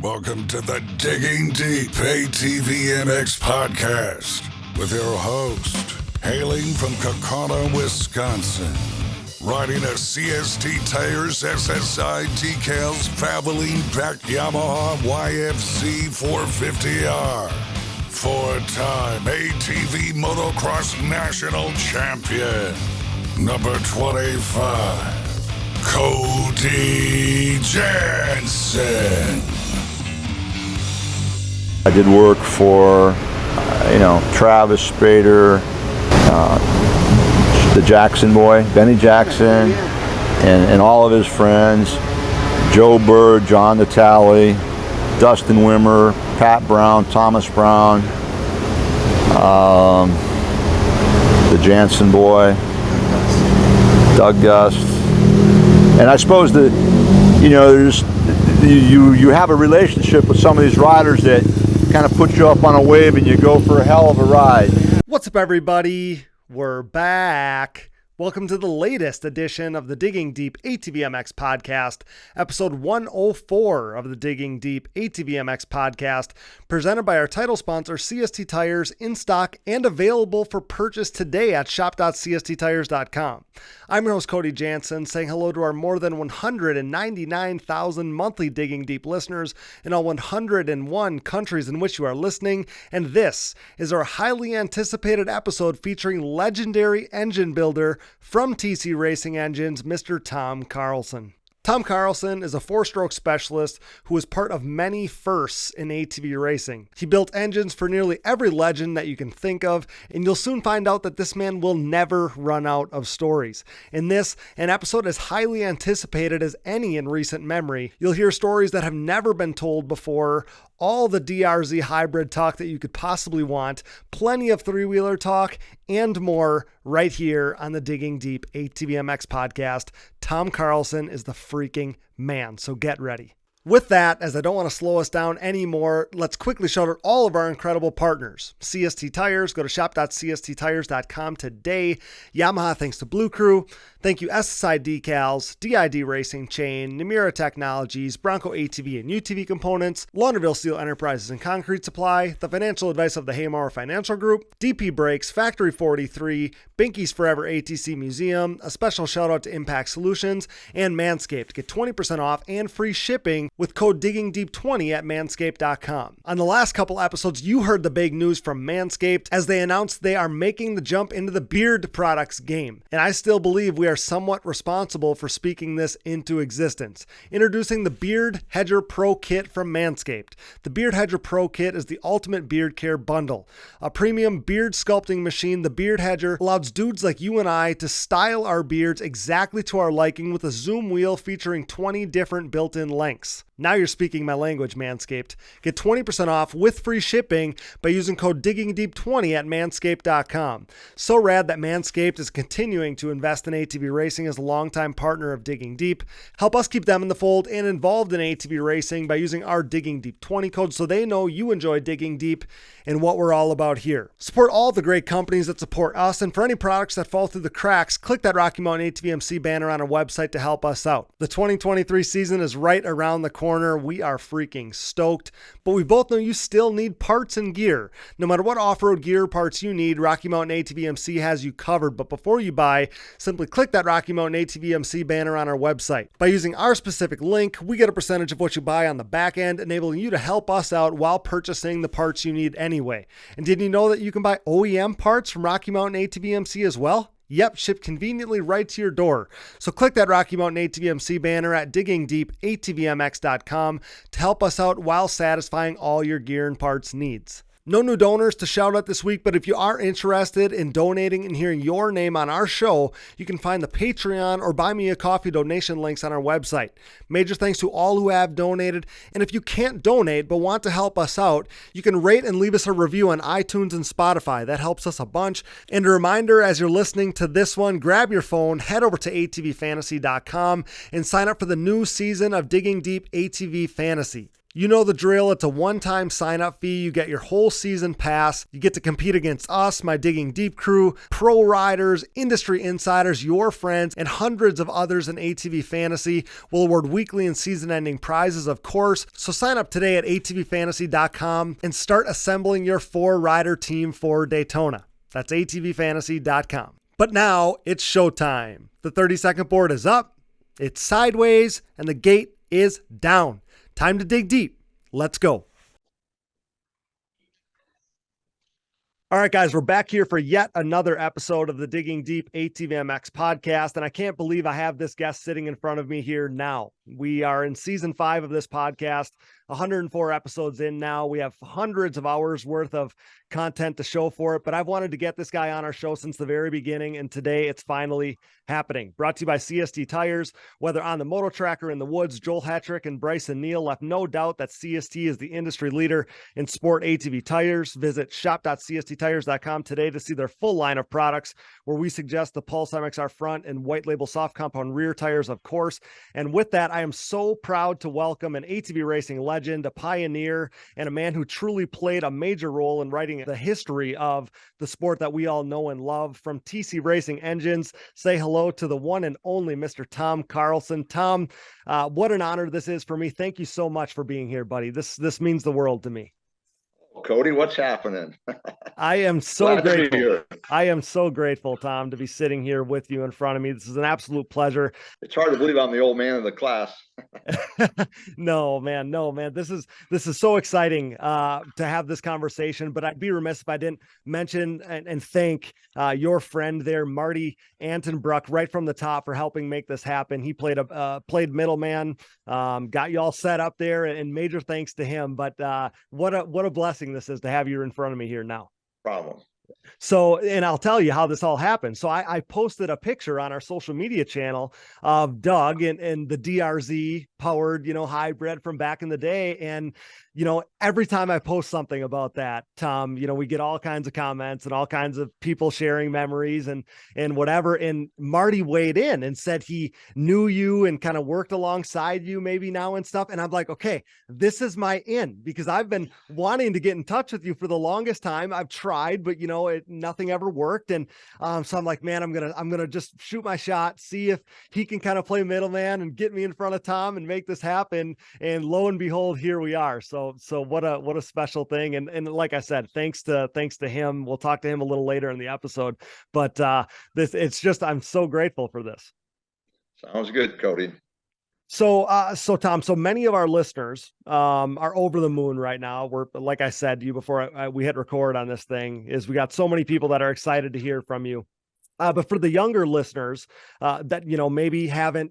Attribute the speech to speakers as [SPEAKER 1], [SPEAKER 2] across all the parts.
[SPEAKER 1] Welcome to the Digging Deep ATVMX Podcast with your host, hailing from Kokona, Wisconsin, riding a CST Tires SSI decals traveling back Yamaha YFC 450R, four-time ATV Motocross National Champion, number 25. Cody Jansen.
[SPEAKER 2] I did work for, Travis Spader, the Jackson boy, Benny Jackson, and all of his friends, Joe Bird, John Natale, Dustin Wimmer, Pat Brown, Thomas Brown, the Jansen boy, Doug Gust. And I suppose that, you have a relationship with some of these riders that kind of put you up on a wave and you go for a hell of a ride.
[SPEAKER 3] What's up, everybody? We're back. Welcome to the latest edition of the Digging Deep ATVMX Podcast, episode 104 of the Digging Deep ATVMX Podcast, presented by our title sponsor, CST Tires, in stock and available for purchase today at shop.csttires.com. I'm your host, Cody Jansen, saying hello to our more than 199,000 monthly Digging Deep listeners in all 101 countries in which you are listening, and this is our highly anticipated episode featuring legendary engine builder from TC Racing Engines, Mr. Tom Carlson. Tom Carlson is a four-stroke specialist who is part of many firsts in ATV racing. He built engines for nearly every legend that you can think of, and you'll soon find out that this man will never run out of stories. In this, an episode as highly anticipated as any in recent memory, you'll hear stories that have never been told before, all the DRZ Hybrid talk that you could possibly want, plenty of three-wheeler talk, and more right here on the Digging Deep ATVMX Podcast. Tom Carlson is the freaking man, so get ready. With that, as I don't want to slow us down anymore, let's quickly shout out all of our incredible partners. CST Tires, go to shop.csttires.com today. Yamaha, thanks to Blue Crew. Thank you SSI Decals, DID Racing Chain, Namura Technologies, Bronco ATV and UTV Components, Launderville Steel Enterprises and Concrete Supply, the financial advice of the Haymauer Financial Group, DP Brakes, Factory 43, Binky's Forever ATC Museum, a special shout out to Impact Solutions, and Manscaped. Get 20% off and free shipping with code DIGGINGDEEP20 at manscaped.com. On the last couple episodes, you heard the big news from Manscaped as they announced they are making the jump into the beard products game. And I still believe we are somewhat responsible for speaking this into existence. Introducing the Beard Hedger Pro Kit from Manscaped. The Beard Hedger Pro Kit is the ultimate beard care bundle. A premium beard sculpting machine, the Beard Hedger allows dudes like you and I to style our beards exactly to our liking with a zoom wheel featuring 20 different built-in lengths. Now you're speaking my language, Manscaped. Get 20% off with free shipping by using code DIGGINGDEEP20 at manscaped.com. So rad that Manscaped is continuing to invest in ATV racing as a longtime partner of Digging Deep. Help us keep them in the fold and involved in ATV racing by using our Digging Deep 20 code so they know you enjoy Digging Deep and what we're all about here. Support all the great companies that support us, and for any products that fall through the cracks, click that Rocky Mountain ATVMC banner on our website to help us out. The 2023 season is right around the corner. We are freaking stoked, but we both know you still need parts and gear. No matter what off-road gear parts you need, Rocky Mountain ATVMC has you covered. But before you buy, simply click that Rocky Mountain ATVMC banner on our website. By using our specific link, we get a percentage of what you buy on the back end, enabling you to help us out while purchasing the parts you need anyway. And did you know that you can buy OEM parts from Rocky Mountain ATVMC as well? Yep, shipped conveniently right to your door. So click that Rocky Mountain ATVMC banner at diggingdeepatvmx.com to help us out while satisfying all your gear and parts needs. No new donors to shout out this week, but if you are interested in donating and hearing your name on our show, you can find the Patreon or Buy Me a Coffee donation links on our website. Major thanks to all who have donated, and if you can't donate but want to help us out, you can rate and leave us a review on iTunes and Spotify. That helps us a bunch. And a reminder, as you're listening to this one, grab your phone, head over to atvfantasy.com, and sign up for the new season of Digging Deep ATV Fantasy. You know the drill. It's a one-time sign-up fee. You get your whole season pass. You get to compete against us, my Digging Deep crew, pro riders, industry insiders, your friends, and hundreds of others in ATV fantasy. We'll award weekly and season-ending prizes, of course. So sign up today at atvfantasy.com and start assembling your 4-rider team for Daytona. That's atvfantasy.com. But now it's showtime. The 30-second board is up, it's sideways, and the gate is down. Time to dig deep. Let's go. All right, guys, we're back here for yet another episode of the Digging Deep ATVMX podcast, and I can't believe I have this guest sitting in front of me here now. We are in season 5 of this podcast, 104 episodes in now. We have hundreds of hours worth of content to show for it, but I've wanted to get this guy on our show since the very beginning, and today it's finally happening. Brought to you by CST Tires. Whether on the moto track or in the woods, Joel Hetrick and Bryson Neal left no doubt that CST is the industry leader in sport ATV tires. Visit shop.csttires.com today to see their full line of products, where we suggest the Pulse MXR front and white label soft compound rear tires, of course. And with that, I am so proud to welcome an ATV racing legend, a pioneer, and a man who truly played a major role in writing the history of the sport that we all know and love. From TC Racing Engines, say hello to the one and only Mr. Tom Carlson. Tom, what an honor this is for me. Thank you so much for being here, buddy. This means the world to me.
[SPEAKER 2] Cody, what's happening?
[SPEAKER 3] I am so grateful.
[SPEAKER 2] To
[SPEAKER 3] I am so grateful, Tom, to be sitting here with you in front of me. This is an absolute pleasure.
[SPEAKER 2] It's hard to believe I'm the old man of the class.
[SPEAKER 3] No, man. This is so exciting to have this conversation, but I'd be remiss if I didn't mention and thank your friend there, Marty Antenbruck, right from the top for helping make this happen. He played middleman, got you all set up there, and major thanks to him. But what a blessing this is to have you in front of me here now.
[SPEAKER 2] Problem.
[SPEAKER 3] So, and I'll tell you how this all happened. So I posted a picture on our social media channel of Doug and the DRZ powered, hybrid from back in the day. And, every time I post something about that, Tom, we get all kinds of comments and all kinds of people sharing memories and whatever. And Marty weighed in and said he knew you and kind of worked alongside you maybe now and stuff. And I'm like, okay, this is my in, because I've been wanting to get in touch with you for the longest time. I've tried, but nothing ever worked. And so I'm like, man, I'm gonna just shoot my shot, see if he can kind of play middleman and get me in front of Tom and make this happen. And lo and behold, here we are. So what a special thing. And like I said, thanks to him. We'll talk to him a little later in the episode, but I'm so grateful for this.
[SPEAKER 2] Sounds good, Cody.
[SPEAKER 3] So Tom, so many of our listeners are over the moon right now. We're, like I said to you before we hit record on this thing, is we got so many people that are excited to hear from you. But for the younger listeners that, maybe aren't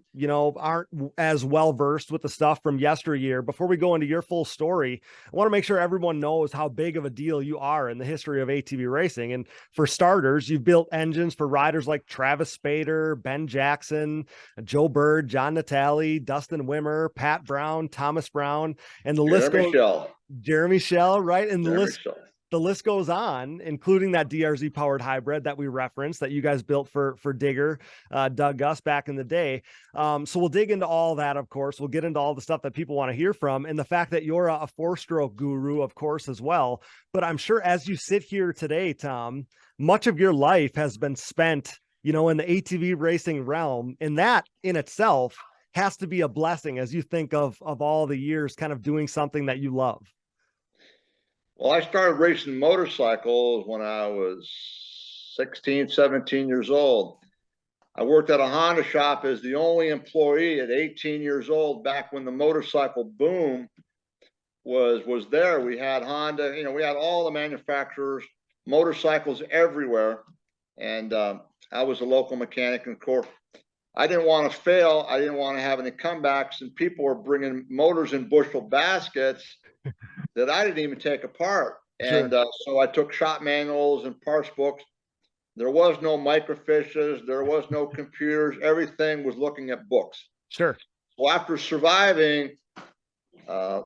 [SPEAKER 3] as well versed with the stuff from yesteryear, before we go into your full story, I want to make sure everyone knows how big of a deal you are in the history of ATV racing. And for starters, you've built engines for riders like Travis Spader, Ben Jackson, Joe Bird, John Natale, Dustin Wimmer, Pat Brown, Thomas Brown, and the list goes. Jeremy Schell, right? And the list goes on, including that DRZ powered hybrid that we referenced that you guys built for Digger, Doug Gust back in the day. So we'll dig into all that, of course. We'll get into all the stuff that people want to hear from, and the fact that you're a 4-stroke guru, of course, as well. But I'm sure as you sit here today, Tom, much of your life has been spent, in the ATV racing realm, and that in itself has to be a blessing as you think of all the years kind of doing something that you love.
[SPEAKER 2] Well, I started racing motorcycles when I was 16, 17 years old. I worked at a Honda shop as the only employee at 18 years old back when the motorcycle boom was there. We had Honda, we had all the manufacturers, motorcycles everywhere. And I was a local mechanic. And of course, I didn't want to fail. I didn't want to have any comebacks. And people were bringing motors in bushel baskets that I didn't even take apart. And
[SPEAKER 3] Sure.
[SPEAKER 2] So I took shop manuals and parts books. There was no microfiches. There was no computers. Everything was looking at books.
[SPEAKER 3] Sure.
[SPEAKER 2] So after surviving, that,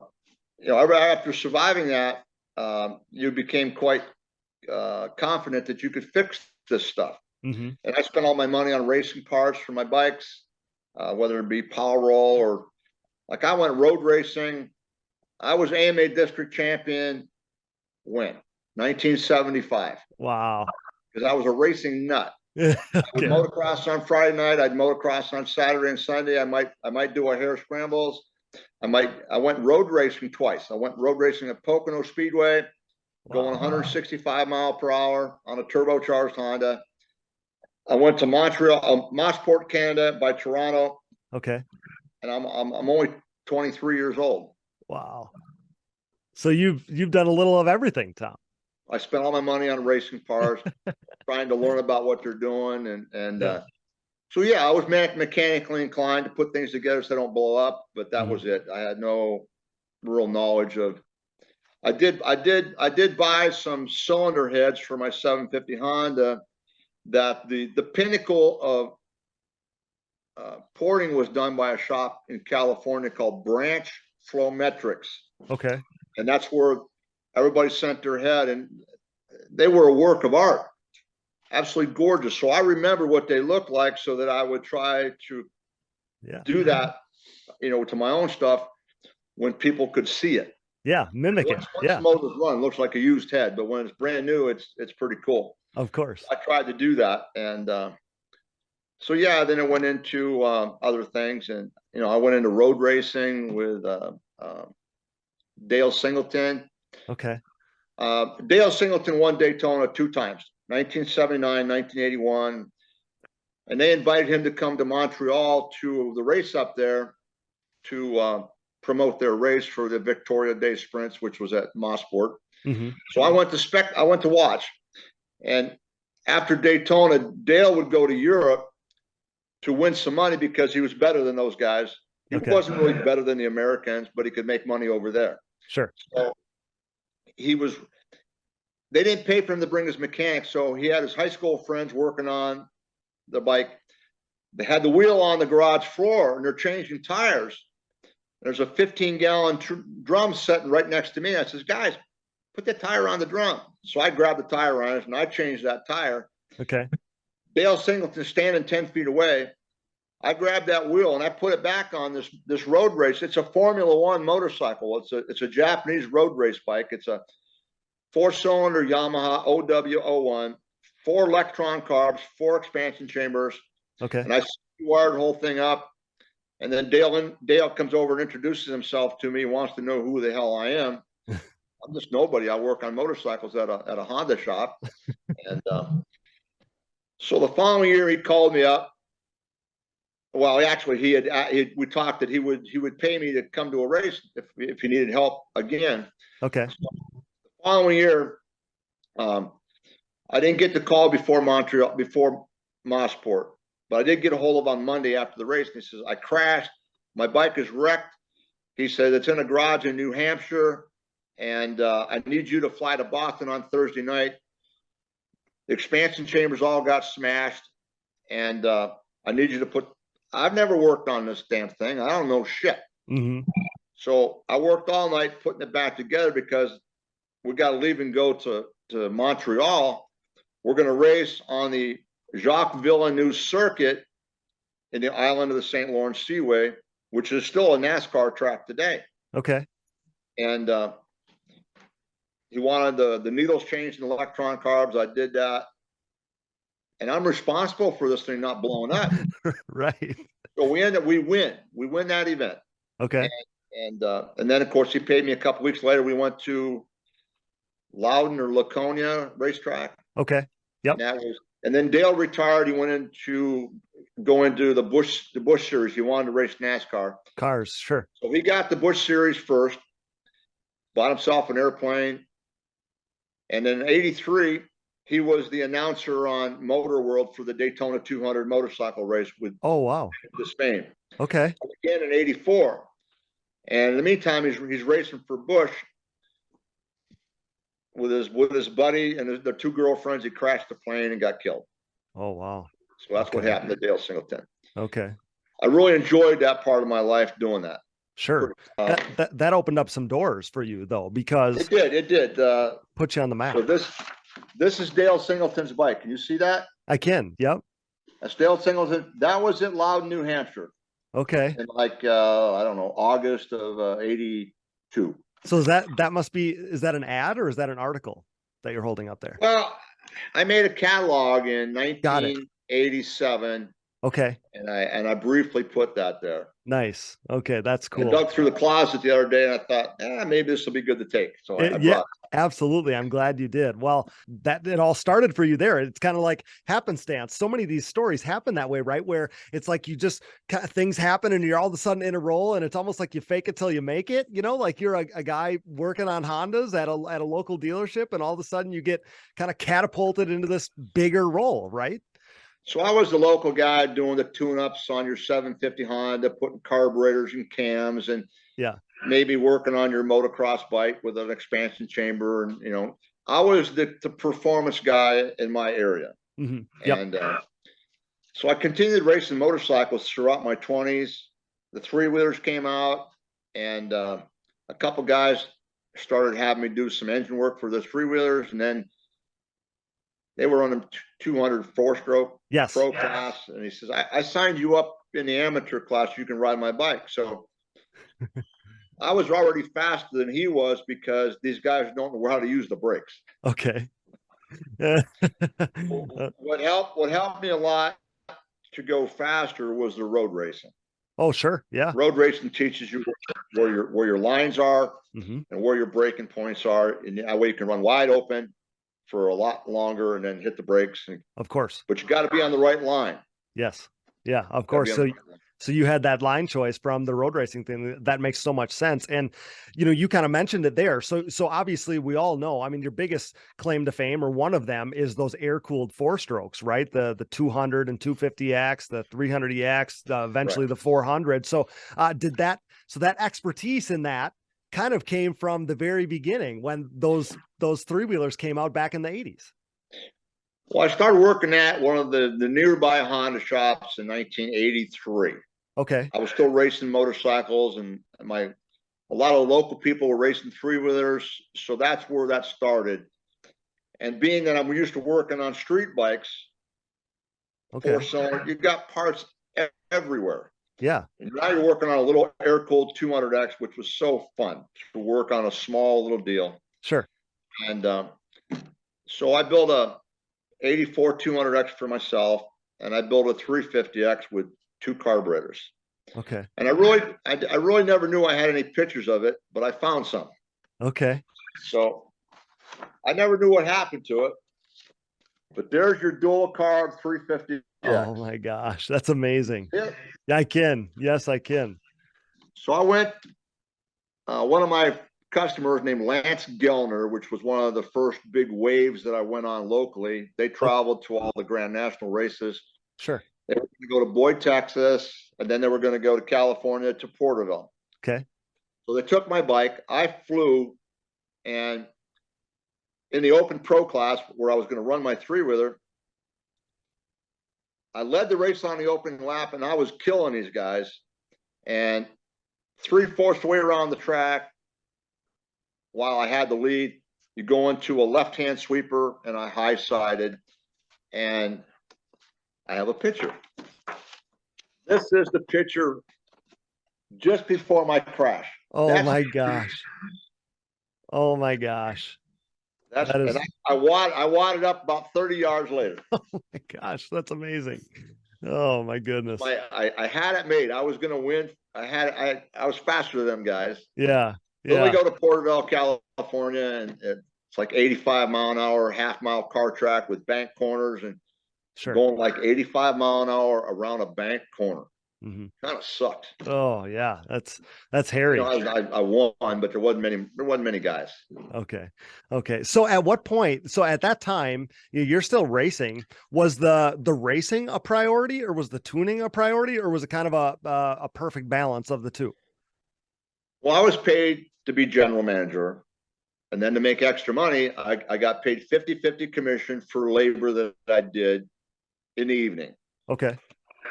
[SPEAKER 2] you became quite confident that you could fix this stuff.
[SPEAKER 3] Mm-hmm.
[SPEAKER 2] And I spent all my money on racing parts for my bikes, whether it be power roll or like I went road racing I was AMA district champion when? 1975.
[SPEAKER 3] Wow.
[SPEAKER 2] Because I was a racing nut.
[SPEAKER 3] Okay.
[SPEAKER 2] I would motocross on Friday night. I'd motocross on Saturday and Sunday. I might do a hare scrambles. I went road racing twice. I went road racing at Pocono Speedway, going 165 mile per hour on a turbocharged Honda. I went to Montreal, Massport, Canada by Toronto.
[SPEAKER 3] Okay.
[SPEAKER 2] And I'm only 23 years old.
[SPEAKER 3] Wow. So you've done a little of everything, Tom.
[SPEAKER 2] I spent all my money on racing cars, trying to learn about what they're doing. So yeah, I was mechanically inclined to put things together so they don't blow up, but that was it. I had no real knowledge of. I did buy some cylinder heads for my 750 Honda that the pinnacle of porting was done by a shop in California called Branch Flowmetrics.
[SPEAKER 3] Okay.
[SPEAKER 2] And that's where everybody sent their head, and they were a work of art. Absolutely gorgeous. So I remember what they looked like so that I would try to do that, to my own stuff when people could see it. Yeah,
[SPEAKER 3] mimic it.
[SPEAKER 2] Once the motor's run, it looks like a used head, but when it's brand new, it's pretty cool.
[SPEAKER 3] Of course.
[SPEAKER 2] I tried to do that. And so, yeah, then it went into other things. And, I went into road racing with Dale Singleton.
[SPEAKER 3] Okay.
[SPEAKER 2] Dale Singleton won Daytona 2 times, 1979, 1981. And they invited him to come to Montreal to the race up there to promote their race for the Victoria Day Sprints, which was at Massport. So I went to watch. And after Daytona, Dale would go to Europe to win some money because he was better than those guys. He wasn't really better than the Americans, but he could make money over there.
[SPEAKER 3] Sure.
[SPEAKER 2] So they didn't pay for him to bring his mechanic. So he had his high school friends working on the bike. They had the wheel on the garage floor and they're changing tires. There's a 15-gallon drum sitting right next to me. I says, guys, put the tire on the drum. So I grabbed the tire on it and I changed that tire.
[SPEAKER 3] Okay.
[SPEAKER 2] Dale Singleton standing 10 feet away. I grabbed that wheel and I put it back on this road race. It's a Formula One motorcycle. It's a Japanese road race bike. It's a 4-cylinder Yamaha OW01, 4 electron carbs, 4 expansion chambers.
[SPEAKER 3] Okay.
[SPEAKER 2] And I wired the whole thing up. And then Dale comes over and introduces himself to me, wants to know who the hell I am. I'm just nobody. I work on motorcycles at a Honda shop. And so the following year he called me up. Well, actually, we talked that he would pay me to come to a race if he needed help again.
[SPEAKER 3] Okay.
[SPEAKER 2] So the following year, I didn't get the call before Massport, but I did get a hold of on Monday after the race. And he says, I crashed. My bike is wrecked. He said, it's in a garage in New Hampshire, and I need you to fly to Boston on Thursday night. The expansion chambers all got smashed, and I need you to put. I've never worked on this damn thing. I don't know shit. So I worked all night putting it back together because we got to leave and go to Montreal. We're going to race on the Jacques Villeneuve circuit in the island of the St. Lawrence Seaway, which is still a NASCAR track today.
[SPEAKER 3] Okay.
[SPEAKER 2] And he wanted the needles changed in electron carbs. I did that. And I'm responsible for this thing not blowing up.
[SPEAKER 3] Right.
[SPEAKER 2] So we win. We win that event.
[SPEAKER 3] Okay.
[SPEAKER 2] And then, of course, he paid me a couple weeks later. We went to Loudon or Laconia racetrack.
[SPEAKER 3] Okay. Yep.
[SPEAKER 2] And then Dale retired. He went go into the Busch Series. He wanted to race NASCAR.
[SPEAKER 3] Cars, sure.
[SPEAKER 2] So he got the Busch Series first, bought himself an airplane. And then in '83, he was the announcer on Motor World for the Daytona 200 motorcycle race with Spain.
[SPEAKER 3] Okay.
[SPEAKER 2] Again in '84. And in the meantime, he's racing for Busch with his buddy and their 2 girlfriends. He crashed the plane and got killed.
[SPEAKER 3] Oh, wow.
[SPEAKER 2] So that's what happened to Dale Singleton.
[SPEAKER 3] Okay.
[SPEAKER 2] I really enjoyed that part of my life doing that.
[SPEAKER 3] Sure. That opened up some doors for you, though, because
[SPEAKER 2] it did.
[SPEAKER 3] Put you on the map.
[SPEAKER 2] So this is Dale Singleton's bike. Can you see that?
[SPEAKER 3] I can. Yep.
[SPEAKER 2] That's Dale Singleton. That was at Loudon, New Hampshire.
[SPEAKER 3] Okay.
[SPEAKER 2] In I don't know, August of '82.
[SPEAKER 3] So is that an ad or is that an article that you're holding up there?
[SPEAKER 2] Well, I made a catalog in
[SPEAKER 3] Got it.
[SPEAKER 2] 1987,
[SPEAKER 3] Okay.
[SPEAKER 2] and I briefly put that there.
[SPEAKER 3] Nice. Okay. That's
[SPEAKER 2] I
[SPEAKER 3] cool.
[SPEAKER 2] dug through the closet the other day and I thought, maybe this will be good to take. So I
[SPEAKER 3] Yeah,
[SPEAKER 2] brought
[SPEAKER 3] absolutely. I'm glad you did. Well, that it all started for you there. It's kind of like happenstance. So many of these stories happen that way, right? Where it's like you just things happen and you're all of a sudden in a role, and it's almost like you fake it till you make it. You know, like you're a guy working on Hondas at a local dealership, and all of a sudden you get kind of catapulted into this bigger role, right?
[SPEAKER 2] So I was the local guy doing the tune-ups on your 750 Honda, putting carburetors and cams, and
[SPEAKER 3] Yeah.
[SPEAKER 2] maybe working on your motocross bike with an expansion chamber. And, I was the performance guy in my area.
[SPEAKER 3] Mm-hmm. Yep.
[SPEAKER 2] And so I continued racing motorcycles throughout my 20s. The three-wheelers came out, and a couple guys started having me do some engine work for the three-wheelers, and then they were on the 200 four-stroke pro class. And he says, I signed you up in the amateur class. You can ride my bike. So I was already faster than he was because these guys don't know how to use the brakes.
[SPEAKER 3] Okay.
[SPEAKER 2] What helped me a lot to go faster was the road racing.
[SPEAKER 3] Oh, sure. Yeah.
[SPEAKER 2] Road racing teaches you where your lines are,
[SPEAKER 3] mm-hmm.
[SPEAKER 2] and where your braking points are. And that way you can run wide open for a lot longer and then hit the brakes.
[SPEAKER 3] Of course.
[SPEAKER 2] But you got to be on the right line.
[SPEAKER 3] Yes. Yeah, of course. So you had that line choice from the road racing thing. That makes so much sense. And, you kind of mentioned it there. So obviously we all know, I mean, your biggest claim to fame, or one of them, is those air-cooled four-strokes, right? The 200 and 250X, the 300EX, eventually the 400. So that expertise in that kind of came from the very beginning when those three-wheelers came out back in the 80s.
[SPEAKER 2] Well, I started working at one of the nearby Honda shops in 1983.
[SPEAKER 3] Okay.
[SPEAKER 2] I was still racing motorcycles, and a lot of local people were racing three-wheelers, so that's where that started. And being that I'm used to working on street bikes, four-cylinder, you've got parts everywhere.
[SPEAKER 3] Yeah.
[SPEAKER 2] And now you're working on a little air-cooled 200X, which was so fun to work on a small little deal.
[SPEAKER 3] Sure.
[SPEAKER 2] And so I built a 84 200X for myself, and I built a 350X with 2 carburetors.
[SPEAKER 3] Okay.
[SPEAKER 2] And I really never knew I had any pictures of it, but I found some.
[SPEAKER 3] Okay.
[SPEAKER 2] So I never knew what happened to it, but there's your dual carb 350X.
[SPEAKER 3] Oh my gosh, that's amazing.
[SPEAKER 2] Yeah.
[SPEAKER 3] I can. Yes, I can.
[SPEAKER 2] So I went, one of my customers named Lance Gellner, which was one of the first big waves that I went on locally. They traveled to all the Grand National races.
[SPEAKER 3] Sure.
[SPEAKER 2] They were going to go to Boyd, Texas, and then they were going to go to California to Porterville.
[SPEAKER 3] Okay.
[SPEAKER 2] So they took my bike. I flew, and in the open pro class where I was going to run my three-wheeler, I led the race on the opening lap, and I was killing these guys. And 3/4 the way around the track, while I had the lead, you go into a left-hand sweeper, and I high-sided, and I have a picture. This is the picture just before my crash.
[SPEAKER 3] Oh my gosh. Oh my gosh.
[SPEAKER 2] I wadded up about 30 yards later.
[SPEAKER 3] Oh my gosh, that's amazing. Oh my goodness.
[SPEAKER 2] I had it made. I was going to win. I was faster than them guys.
[SPEAKER 3] Yeah.
[SPEAKER 2] Then we go to Porterville, California, and it's like 85 mile an hour, half-mile car track with bank corners, and going like 85 mile an hour around a bank corner.
[SPEAKER 3] Mm-hmm.
[SPEAKER 2] Kind of sucked.
[SPEAKER 3] Oh yeah, that's hairy.
[SPEAKER 2] I won, but there wasn't many guys.
[SPEAKER 3] Okay. So at what point? So at that time, you're still racing. Was the racing a priority, or was the tuning a priority, or was it kind of a perfect balance of the two?
[SPEAKER 2] Well, I was paid to be general manager, and then to make extra money, I got paid 50-50 commission for labor that I did in the evening. Okay.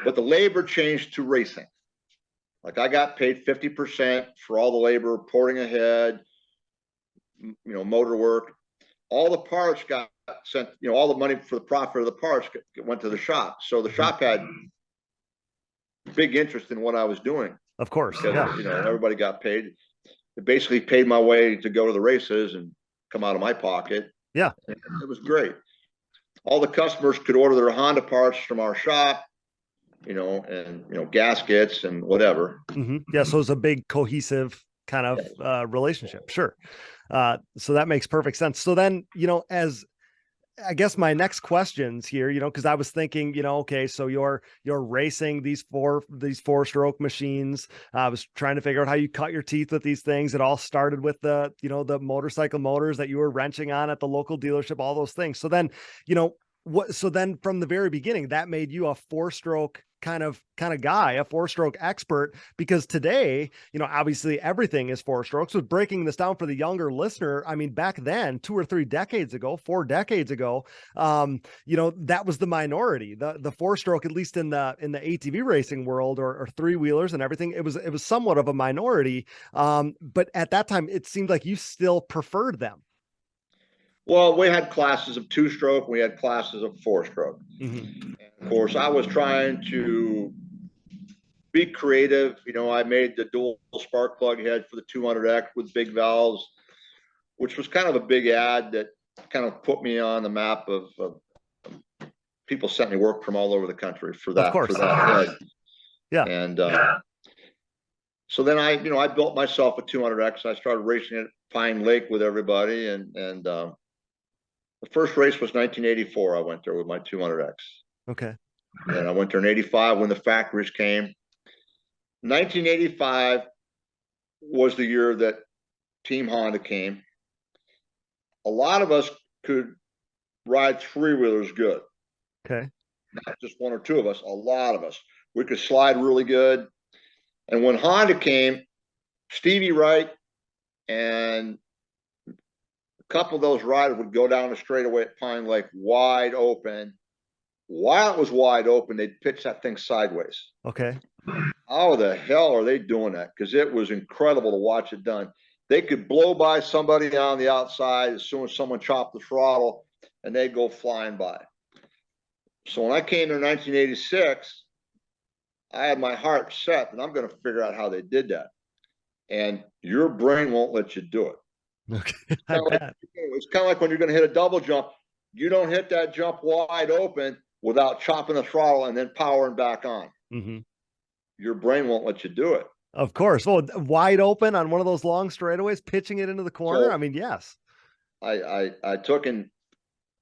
[SPEAKER 2] But the labor changed to racing. Like I got paid 50% for all the labor, porting ahead, motor work. All the parts got sent, all the money for the profit of the parts went to the shop. So the shop had big interest in what I was doing.
[SPEAKER 3] Of course.
[SPEAKER 2] Because, everybody got paid. it basically paid my way to go to the races and come out of my pocket.
[SPEAKER 3] Yeah.
[SPEAKER 2] And it was great. All the customers could order their Honda parts from our shop, and gaskets and whatever.
[SPEAKER 3] Yeah. So it's a big cohesive kind of relationship. Sure. So that makes perfect sense. So then, as I guess my next questions here, because I was thinking, okay, so you're racing these four stroke machines. I was trying to figure out how you cut your teeth with these things. It all started with the motorcycle motors that you were wrenching on at the local dealership, all those things. So then, so then from the very beginning, that made you a four-stroke kind of guy, a four-stroke expert, because today, obviously everything is four strokes. With breaking this down for the younger listener, I mean, back then, 4 decades ago, that was the minority. The four-stroke, at least in the ATV racing world, or three-wheelers and everything, it was somewhat of a minority. But at that time, it seemed like you still preferred them.
[SPEAKER 2] Well, we had classes of two-stroke, we had classes of four-stroke. And of course, I was trying to be creative. I made the dual spark plug head for the 200X with big valves, which was kind of a big ad that kind of put me on the map of people sent me work from all over the country for that.
[SPEAKER 3] Of course.
[SPEAKER 2] For that head.
[SPEAKER 3] Yeah.
[SPEAKER 2] And so then I built myself a 200X. I started racing at Pine Lake with everybody, and the first race was 1984. I went there with my 200X.
[SPEAKER 3] Okay.
[SPEAKER 2] And I went there in 85 when the factories came. 1985 was the year that Team Honda came. A lot of us could ride three-wheelers good.
[SPEAKER 3] Okay.
[SPEAKER 2] Not just one or two of us, a lot of us. We could slide really good. And when Honda came, Stevie Wright and a couple of those riders would go down the straightaway at Pine Lake wide open. While it was wide open, they'd pitch that thing sideways.
[SPEAKER 3] Okay.
[SPEAKER 2] How the hell are they doing that? Because it was incredible to watch it done. They could blow by somebody on the outside as soon as someone chopped the throttle, and they'd go flying by. So when I came there in 1986, I had my heart set that I'm going to figure out how they did that. And your brain won't let you do it.
[SPEAKER 3] Okay.
[SPEAKER 2] It's kind of like when you're going to hit a double jump. You don't hit that jump wide open without chopping the throttle and then powering back on. Your brain won't let you do it.
[SPEAKER 3] Of course. Well, wide open on one of those long straightaways, pitching it into the corner. So, I mean, yes.
[SPEAKER 2] I took and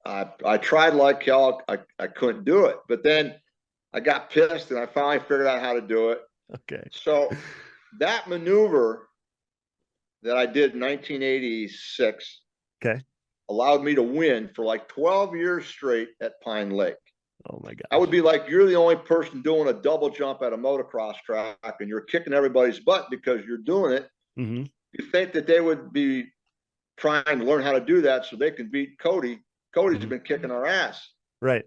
[SPEAKER 2] I tried like hell. I couldn't do it, but then I got pissed and I finally figured out how to do it.
[SPEAKER 3] Okay.
[SPEAKER 2] So that maneuver that I did in 1986 allowed me to win for like 12 years straight at Pine Lake.
[SPEAKER 3] Oh my God.
[SPEAKER 2] I would be like, you're the only person doing a double jump at a motocross track and you're kicking everybody's butt because you're doing it. You think that they would be trying to learn how to do that so they can beat Cody. Cody's been kicking our ass.
[SPEAKER 3] Right.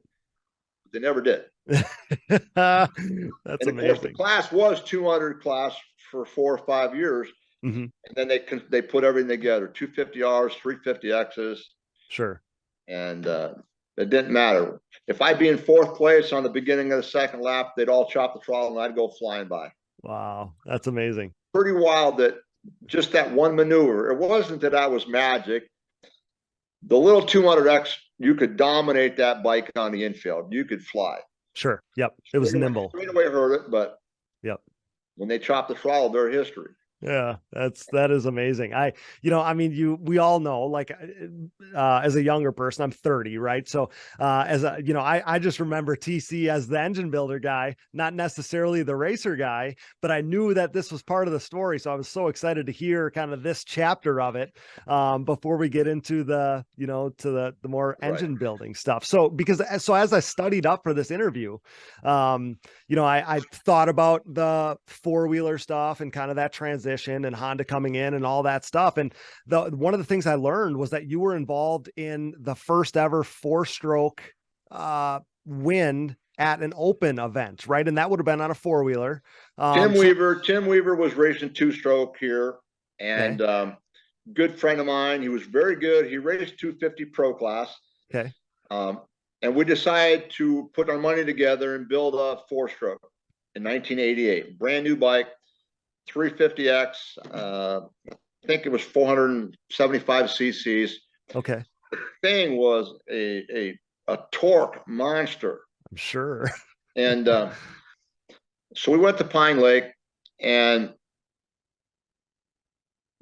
[SPEAKER 2] They never did.
[SPEAKER 3] That's
[SPEAKER 2] and
[SPEAKER 3] amazing.
[SPEAKER 2] Of course, the class was 200 class for 4 or 5 years. And then they put everything together, 250Rs, 350Xs.
[SPEAKER 3] Sure.
[SPEAKER 2] And it didn't matter. If I'd be in 4th place on the beginning of the second lap, they'd all chop the throttle and I'd go flying by.
[SPEAKER 3] Wow. That's amazing.
[SPEAKER 2] Pretty wild that just that one maneuver. It wasn't that I was magic. The little 200X, you could dominate that bike on the infield. You could fly.
[SPEAKER 3] Sure. Yep. It was nimble.
[SPEAKER 2] Straight away hurt it, but
[SPEAKER 3] yep.
[SPEAKER 2] When they chop the throttle, they're history.
[SPEAKER 3] Yeah, that is amazing. We all know, like, as a younger person, I'm 30, right? So, I just remember TC as the engine builder guy, not necessarily the racer guy, but I knew that this was part of the story. So I was so excited to hear kind of this chapter of it, before we get into the more engine building stuff. So, as I studied up for this interview, I thought about the 4-wheeler stuff and kind of that transition and Honda coming in and all that stuff. And one of the things I learned was that you were involved in the first ever 4-stroke win at an open event, right? And that would have been on a 4-wheeler.
[SPEAKER 2] Tim Weaver was racing 2-stroke here, and good friend of mine. He was very good. He raced 250 Pro class.
[SPEAKER 3] Okay.
[SPEAKER 2] And we decided to put our money together and build a 4-stroke in 1988. Brand new bike. 350X. think it was 475 cc's.
[SPEAKER 3] Okay.
[SPEAKER 2] The thing was a torque monster.
[SPEAKER 3] I'm sure.
[SPEAKER 2] And so we went to Pine Lake, and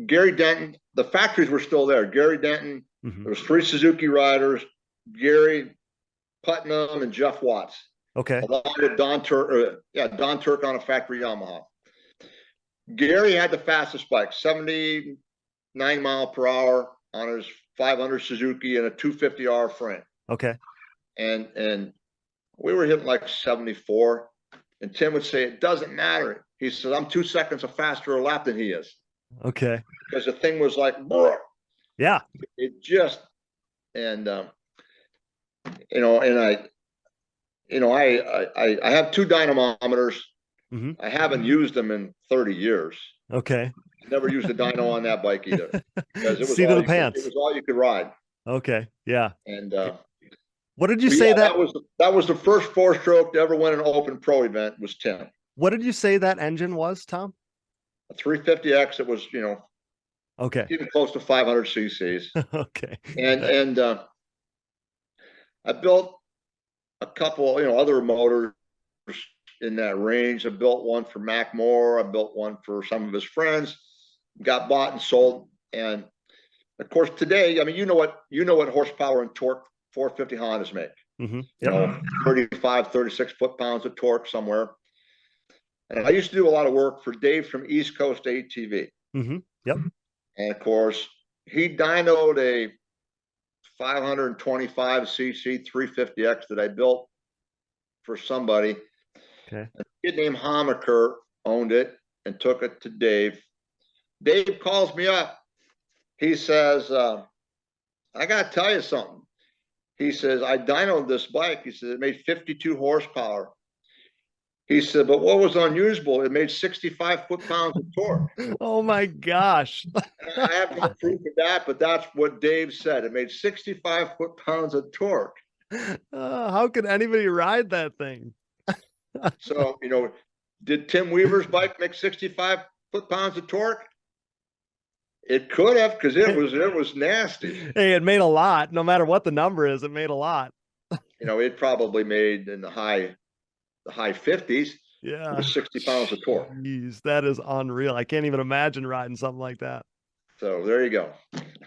[SPEAKER 2] Gary Denton, the factories were still there. Gary Denton, there was 3 Suzuki riders, Gary, Putnam, and Jeff Watts.
[SPEAKER 3] Okay.
[SPEAKER 2] Along with Don Turk on a factory Yamaha. Gary had the fastest bike, 79 mile per hour on his 500 Suzuki and a 250R frame.
[SPEAKER 3] Okay.
[SPEAKER 2] And we were hitting like 74. And Tim would say, it doesn't matter. He said, I'm 2 seconds faster a lap than he is.
[SPEAKER 3] Okay.
[SPEAKER 2] Because the thing was like, brr.
[SPEAKER 3] Yeah.
[SPEAKER 2] It just, and, you know, and I have 2 dynamometers. I haven't used them in 30 years.
[SPEAKER 3] Okay.
[SPEAKER 2] Never used a dyno on that bike either. Because it was
[SPEAKER 3] Seat of the pants.
[SPEAKER 2] It was all you could ride.
[SPEAKER 3] Okay. Yeah.
[SPEAKER 2] And
[SPEAKER 3] what did you say
[SPEAKER 2] that was the first 4-stroke to ever win an open pro event was Tim.
[SPEAKER 3] What did you say that engine was, Tom?
[SPEAKER 2] A 350X. It was, you know,
[SPEAKER 3] okay,
[SPEAKER 2] even close to 500 cc's.
[SPEAKER 3] Okay.
[SPEAKER 2] And I built a couple, you know, other motors in that range. I built one for Mac Moore. I built one for some of his friends. Got bought and sold. And of course, today, I mean, you know what horsepower and torque 450 Hondas make.
[SPEAKER 3] Yep.
[SPEAKER 2] You know, 35, 36 foot-pounds of torque somewhere. And I used to do a lot of work for Dave from East Coast ATV.
[SPEAKER 3] Yep.
[SPEAKER 2] And of course, he dynoed a 525 cc 350X that I built for somebody.
[SPEAKER 3] Okay.
[SPEAKER 2] A kid named Homaker owned it and took it to Dave. Dave calls me up. He says, I got to tell you something. He says, I dynoed this bike. He said, it made 52 horsepower. He said, but what was unusable? It made 65 foot-pounds of torque.
[SPEAKER 3] Oh my gosh.
[SPEAKER 2] I have no proof of that, but that's what Dave said. It made 65 foot-pounds of torque.
[SPEAKER 3] How could anybody ride that thing?
[SPEAKER 2] So, you know, did Tim Weaver's bike make 65 foot-pounds of torque? It could have, because it was nasty.
[SPEAKER 3] Hey, it made a lot. No matter what the number is, it made a lot.
[SPEAKER 2] You know, it probably made in the high 50s.
[SPEAKER 3] Yeah.
[SPEAKER 2] With 60 pounds of torque.
[SPEAKER 3] Jeez, that is unreal. I can't even imagine riding something like that.
[SPEAKER 2] So there you go.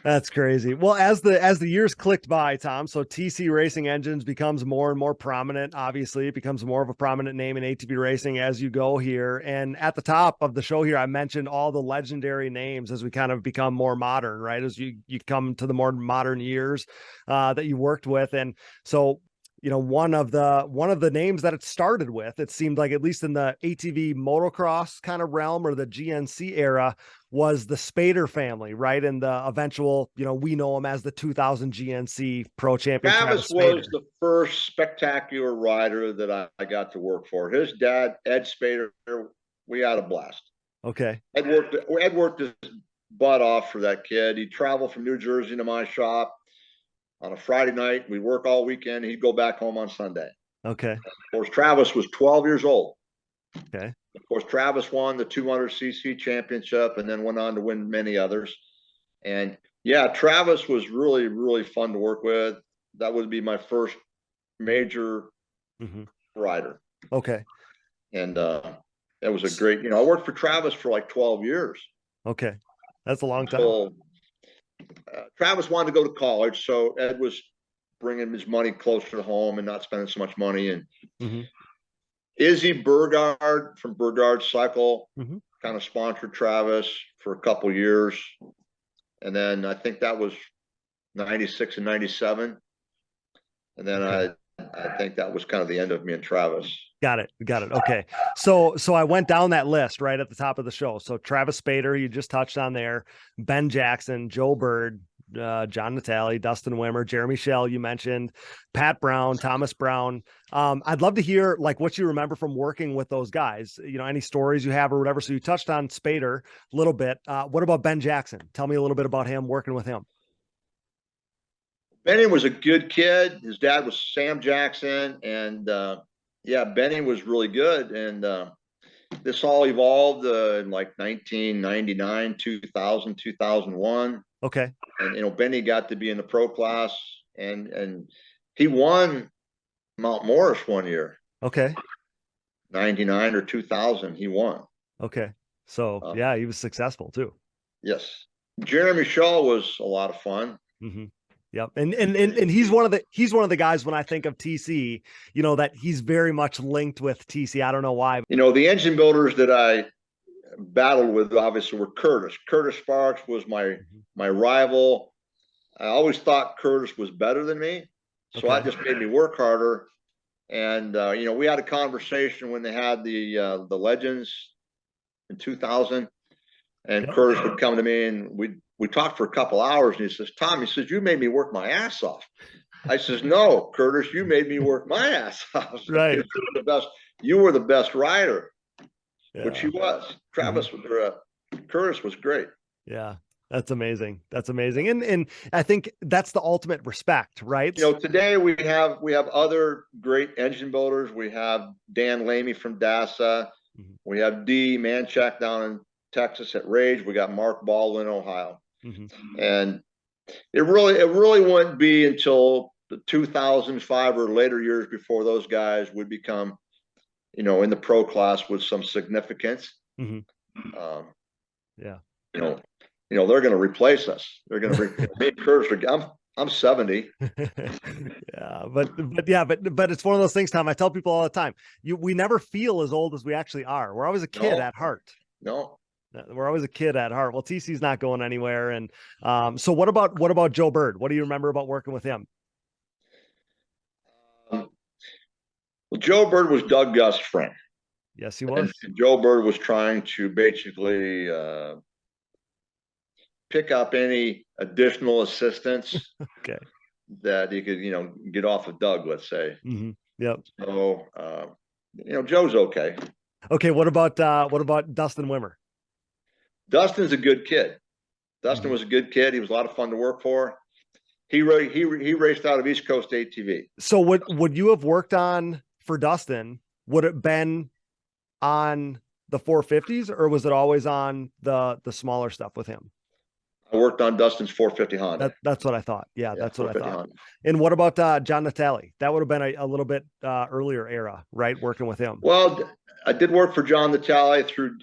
[SPEAKER 3] That's crazy. Well, as the years clicked by, Tom, so TC Racing Engines becomes more and more prominent. Obviously, it becomes more of a prominent name in ATV racing as you go here. And at the top of the show here, I mentioned all the legendary names as we kind of become more modern, right? As you come to the more modern years that you worked with. And so, you know, one of the names that it started with, it seemed like, at least in the ATV motocross kind of realm or the GNC era, was the Spader family, right? And the eventual, you know, we know him as the 2000 GNC Pro Champion.
[SPEAKER 2] Travis was the first spectacular rider that I got to work for. His dad, Ed Spader, we had a blast.
[SPEAKER 3] Okay.
[SPEAKER 2] Ed worked his butt off for that kid. He'd travel from New Jersey to my shop on a Friday night. We'd work all weekend. He'd go back home on Sunday.
[SPEAKER 3] Okay.
[SPEAKER 2] Of course, Travis was 12 years old.
[SPEAKER 3] Okay.
[SPEAKER 2] Of course, Travis won the 200cc championship and then went on to win many others. And yeah, Travis was really, really fun to work with. That would be my first major rider.
[SPEAKER 3] Okay.
[SPEAKER 2] And it was a great, you know, I worked for Travis for like 12 years.
[SPEAKER 3] Okay. That's a long time.
[SPEAKER 2] So, Travis wanted to go to college, so Ed was bringing his money closer to home and not spending so much money. And Izzy Burgard from Burgard Cycle kind of sponsored Travis for a couple years. And then I think that was 96 and 97. And then I think that was kind of the end of me and Travis. Got it.
[SPEAKER 3] Okay. So I went down that list right at the top of the show. So Travis Spader, you just touched on there, Ben Jackson, Joe Bird, John Natale, Dustin Wimmer, Jeremy Schell, you mentioned, Pat Brown, Thomas Brown. I'd love to hear like what you remember from working with those guys, you know, any stories you have or whatever. So you touched on Spader a little bit. What about Ben Jackson? Tell me a little bit about him, working with him.
[SPEAKER 2] Benny was a good kid. His dad was Sam Jackson. And yeah, Benny was really good. And this all evolved in like 1999, 2000, 2001.
[SPEAKER 3] Okay.
[SPEAKER 2] And Benny got to be in the pro class, and he won Mount Morris one year.
[SPEAKER 3] Okay.
[SPEAKER 2] 99 or 2000, he won.
[SPEAKER 3] Okay. So yeah, he was successful too.
[SPEAKER 2] Yes. Jeremy Shaw was a lot of fun.
[SPEAKER 3] Mm-hmm. Yep. And he's one of the guys, when I think of TC, that he's very much linked with TC. I don't know why.
[SPEAKER 2] The engine builders that I battled with obviously were Curtis. Curtis Sparks was my rival. I always thought Curtis was better than me. So I just made me work harder. And we had a conversation when they had the Legends in 2000, and Curtis would come to me and we talked for a couple hours, and he says, Tom, he says, you made me work my ass off. I says, no, Curtis, you made me work my ass off.
[SPEAKER 3] Right.
[SPEAKER 2] You were the best rider, which he was. Curtis was great.
[SPEAKER 3] Yeah. That's amazing. That's amazing. And I think that's the ultimate respect, right?
[SPEAKER 2] Today we have other great engine builders. We have Dan Lamy from DASA. Mm-hmm. We have D Manchak down in Texas at Rage. We got Mark Baldwin, Ohio. Mm-hmm. And it really wouldn't be until the 2005 or later years before those guys would become, in the pro class with some significance. Mm-hmm.
[SPEAKER 3] Yeah.
[SPEAKER 2] They're going to replace us. They're going to me, Curtis. I'm 70.
[SPEAKER 3] Yeah, but it's one of those things, Tom. I tell people all the time, we never feel as old as we actually are. We're always a kid at heart.
[SPEAKER 2] No.
[SPEAKER 3] We're always a kid at heart. Well, TC's not going anywhere. And so what about Joe Bird? What do you remember about working with him?
[SPEAKER 2] Well, Joe Bird was Doug Gust's friend.
[SPEAKER 3] Yes, he was.
[SPEAKER 2] And Joe Bird was trying to basically pick up any additional assistance that he could, get off of Doug, let's say.
[SPEAKER 3] Mm-hmm. Yep.
[SPEAKER 2] So, Joe's okay.
[SPEAKER 3] Okay. What about Dustin Wimmer?
[SPEAKER 2] Dustin's a good kid. Dustin was a good kid. He was a lot of fun to work for. He raced out of East Coast ATV.
[SPEAKER 3] So would you have worked on for Dustin? Would it been on the 450s, or was it always on the smaller stuff with him?
[SPEAKER 2] I worked on Dustin's 450 Honda.
[SPEAKER 3] That's what I thought. Yeah, that's what I thought. Honda. And what about John Natale? That would have been a little bit earlier era, right? Working with him.
[SPEAKER 2] Well, I did work for John Natale through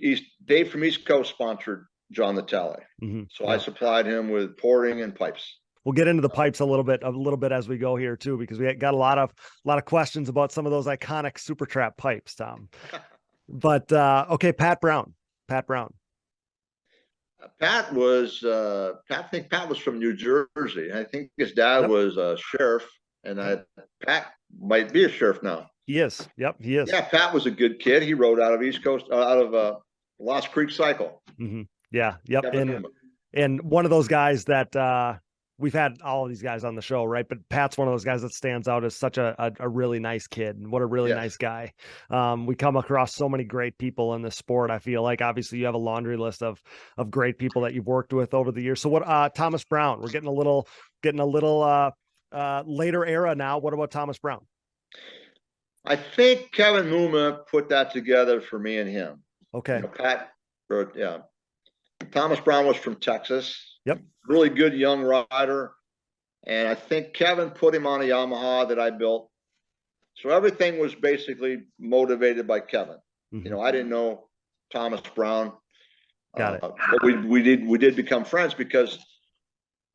[SPEAKER 2] Dave from East Coast sponsored John Natale. Mm-hmm. So I supplied him with porting and pipes.
[SPEAKER 3] We'll get into the pipes a little bit as we go here too, because we got a lot of questions about some of those iconic Super Trap pipes, Tom. But okay, Pat Brown.
[SPEAKER 2] Pat was I think Pat was from New Jersey. I think his dad was a sheriff, and Pat might be a sheriff now.
[SPEAKER 3] He is. Yep, he is.
[SPEAKER 2] Yeah, Pat was a good kid. He rode out of East Coast, out of Lost Creek Cycle.
[SPEAKER 3] Mm-hmm. Yeah. Yep. And one of those guys that we've had all of these guys on the show, right? But Pat's one of those guys that stands out as such a really nice kid, and what a really nice guy. We come across so many great people in this sport. I feel like obviously you have a laundry list of great people that you've worked with over the years. So what, Thomas Brown, we're getting a little later era now. What about Thomas Brown?
[SPEAKER 2] I think Kevin Muma put that together for me and him.
[SPEAKER 3] Okay.
[SPEAKER 2] Thomas Brown was from Texas.
[SPEAKER 3] Yep.
[SPEAKER 2] Really good young rider. And I think Kevin put him on a Yamaha that I built. So everything was basically motivated by Kevin. Mm-hmm. I didn't know Thomas Brown.
[SPEAKER 3] Got it.
[SPEAKER 2] But we did become friends because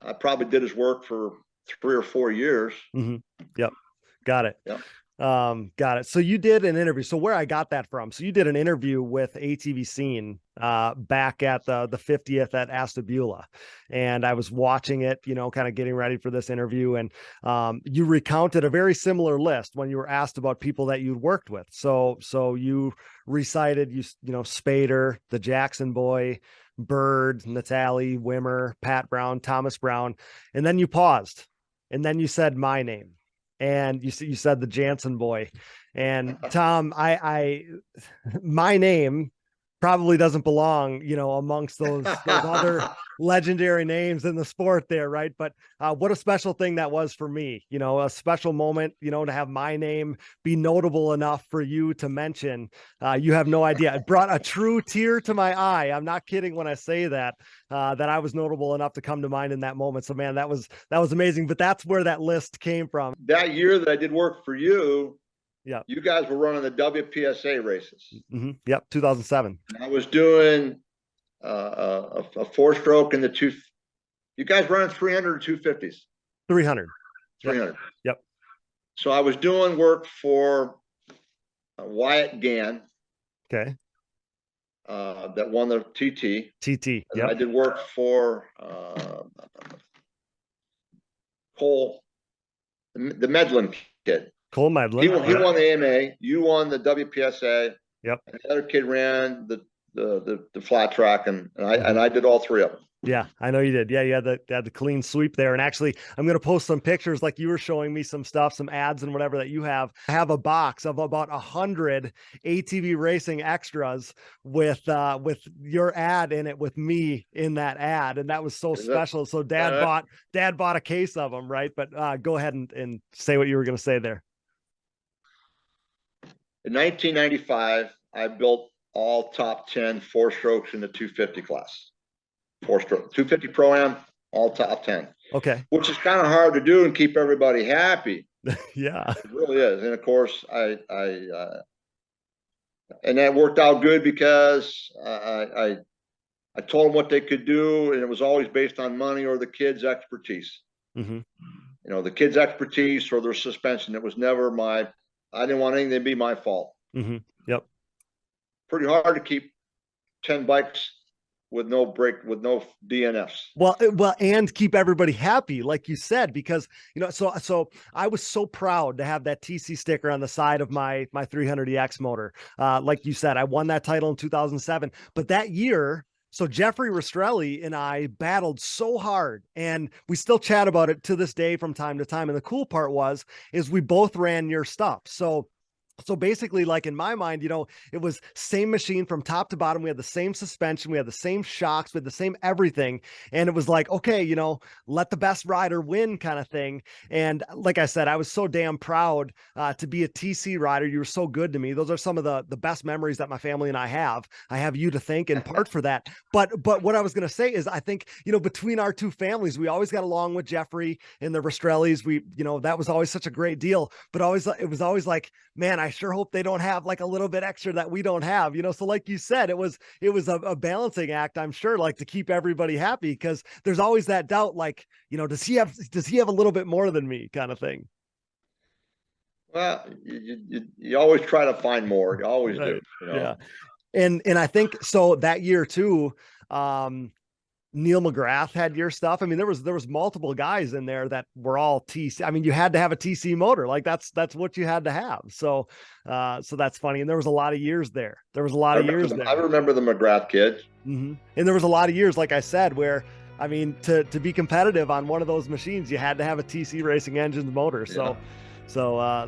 [SPEAKER 2] I probably did his work for 3 or 4 years.
[SPEAKER 3] Mm-hmm. Yep. Got it.
[SPEAKER 2] Yep.
[SPEAKER 3] Got it. So you did an interview. So where I got that from? So you did an interview with ATV Scene back at the 50th at Astabula, and I was watching it, kind of getting ready for this interview, and you recounted a very similar list when you were asked about people that you'd worked with. So you recited Spader, the Jackson Boy, Bird, Natale, Wimmer, Pat Brown, Thomas Brown, and then you paused, and then you said my name. And you said the Jansen Boy, and Tom, my name probably doesn't belong, amongst those other legendary names in the sport there, right? But what a special thing that was for me, a special moment, to have my name be notable enough for you to mention. You have no idea. It brought a true tear to my eye. I'm not kidding when I say that I was notable enough to come to mind in that moment. So man, that was amazing. But that's where that list came from.
[SPEAKER 2] That year that I did work for you,
[SPEAKER 3] yeah,
[SPEAKER 2] you guys were running the WPSA races.
[SPEAKER 3] Mm-hmm. Yep, 2007.
[SPEAKER 2] I was doing a 4-stroke in the two. You guys running 300 or 250s?
[SPEAKER 3] 300.
[SPEAKER 2] 300.
[SPEAKER 3] Yep.
[SPEAKER 2] So I was doing work for Wyatt Gann.
[SPEAKER 3] Okay.
[SPEAKER 2] That won the TT.
[SPEAKER 3] TT. Yeah.
[SPEAKER 2] I did work for Cole, the Medlin kid.
[SPEAKER 3] Cole Medlin.
[SPEAKER 2] He won the AMA. You won the WPSA.
[SPEAKER 3] Yep.
[SPEAKER 2] And the other kid ran the flat track, and I did all three of them.
[SPEAKER 3] Yeah, I know you did. Yeah, you had the clean sweep there. And actually, I'm going to post some pictures, like you were showing me some stuff, some ads and whatever that you have. I have a box of about 100 ATV racing extras with your ad in it, with me in that ad, and that was so special. So Dad bought a case of them, right? But go ahead and say what you were going to say there.
[SPEAKER 2] In 1995, I built all top 10 4-strokes in the 250 class. 4-stroke 250 Pro-Am, all top 10.
[SPEAKER 3] Okay.
[SPEAKER 2] Which is kind of hard to do and keep everybody happy.
[SPEAKER 3] Yeah.
[SPEAKER 2] It really is. And of course, and that worked out good because I told them what they could do, and it was always based on money or the kids' expertise.
[SPEAKER 3] Mm-hmm.
[SPEAKER 2] The kids' expertise or their suspension. It was never I didn't want anything to be my fault.
[SPEAKER 3] Mm-hmm. Yep.
[SPEAKER 2] Pretty hard to keep 10 bikes with no DNFs. Well,
[SPEAKER 3] and keep everybody happy, like you said, because, so I was so proud to have that TC sticker on the side of my 300EX motor. Like you said, I won that title in 2007, but that year, so Jeffrey Rastrelli and I battled so hard, and we still chat about it to this day from time to time. And the cool part is we both ran your stuff. So basically, like in my mind, it was same machine from top to bottom. We had the same suspension. We had the same shocks. We had the same everything. And it was like, okay, let the best rider win kind of thing. And like I said, I was so damn proud to be a TC rider. You were so good to me. Those are some of the best memories that my family and I have. I have you to thank in part for that. But what I was going to say is, I think, between our two families, we always got along with Jeffrey and the Rastrellis. We, that was always such a great deal. But it was always like, man, I sure hope they don't have like a little bit extra that we don't have, so like you said, it was a balancing act, I'm sure, like to keep everybody happy, because there's always that doubt, like, does he have a little bit more than me kind of thing.
[SPEAKER 2] Well, you always try to find more. You always do.
[SPEAKER 3] Yeah. And I think so that year too, Neil McGrath had your stuff. I mean, there was multiple guys in there that were all TC. I mean, you had to have a TC motor. Like that's what you had to have. So that's funny. And there was a lot of years there. I remember the McGrath kids. Mm-hmm. And there was a lot of years, like I said, where, I mean, to be competitive on one of those machines, you had to have a TC Racing Engines motor. So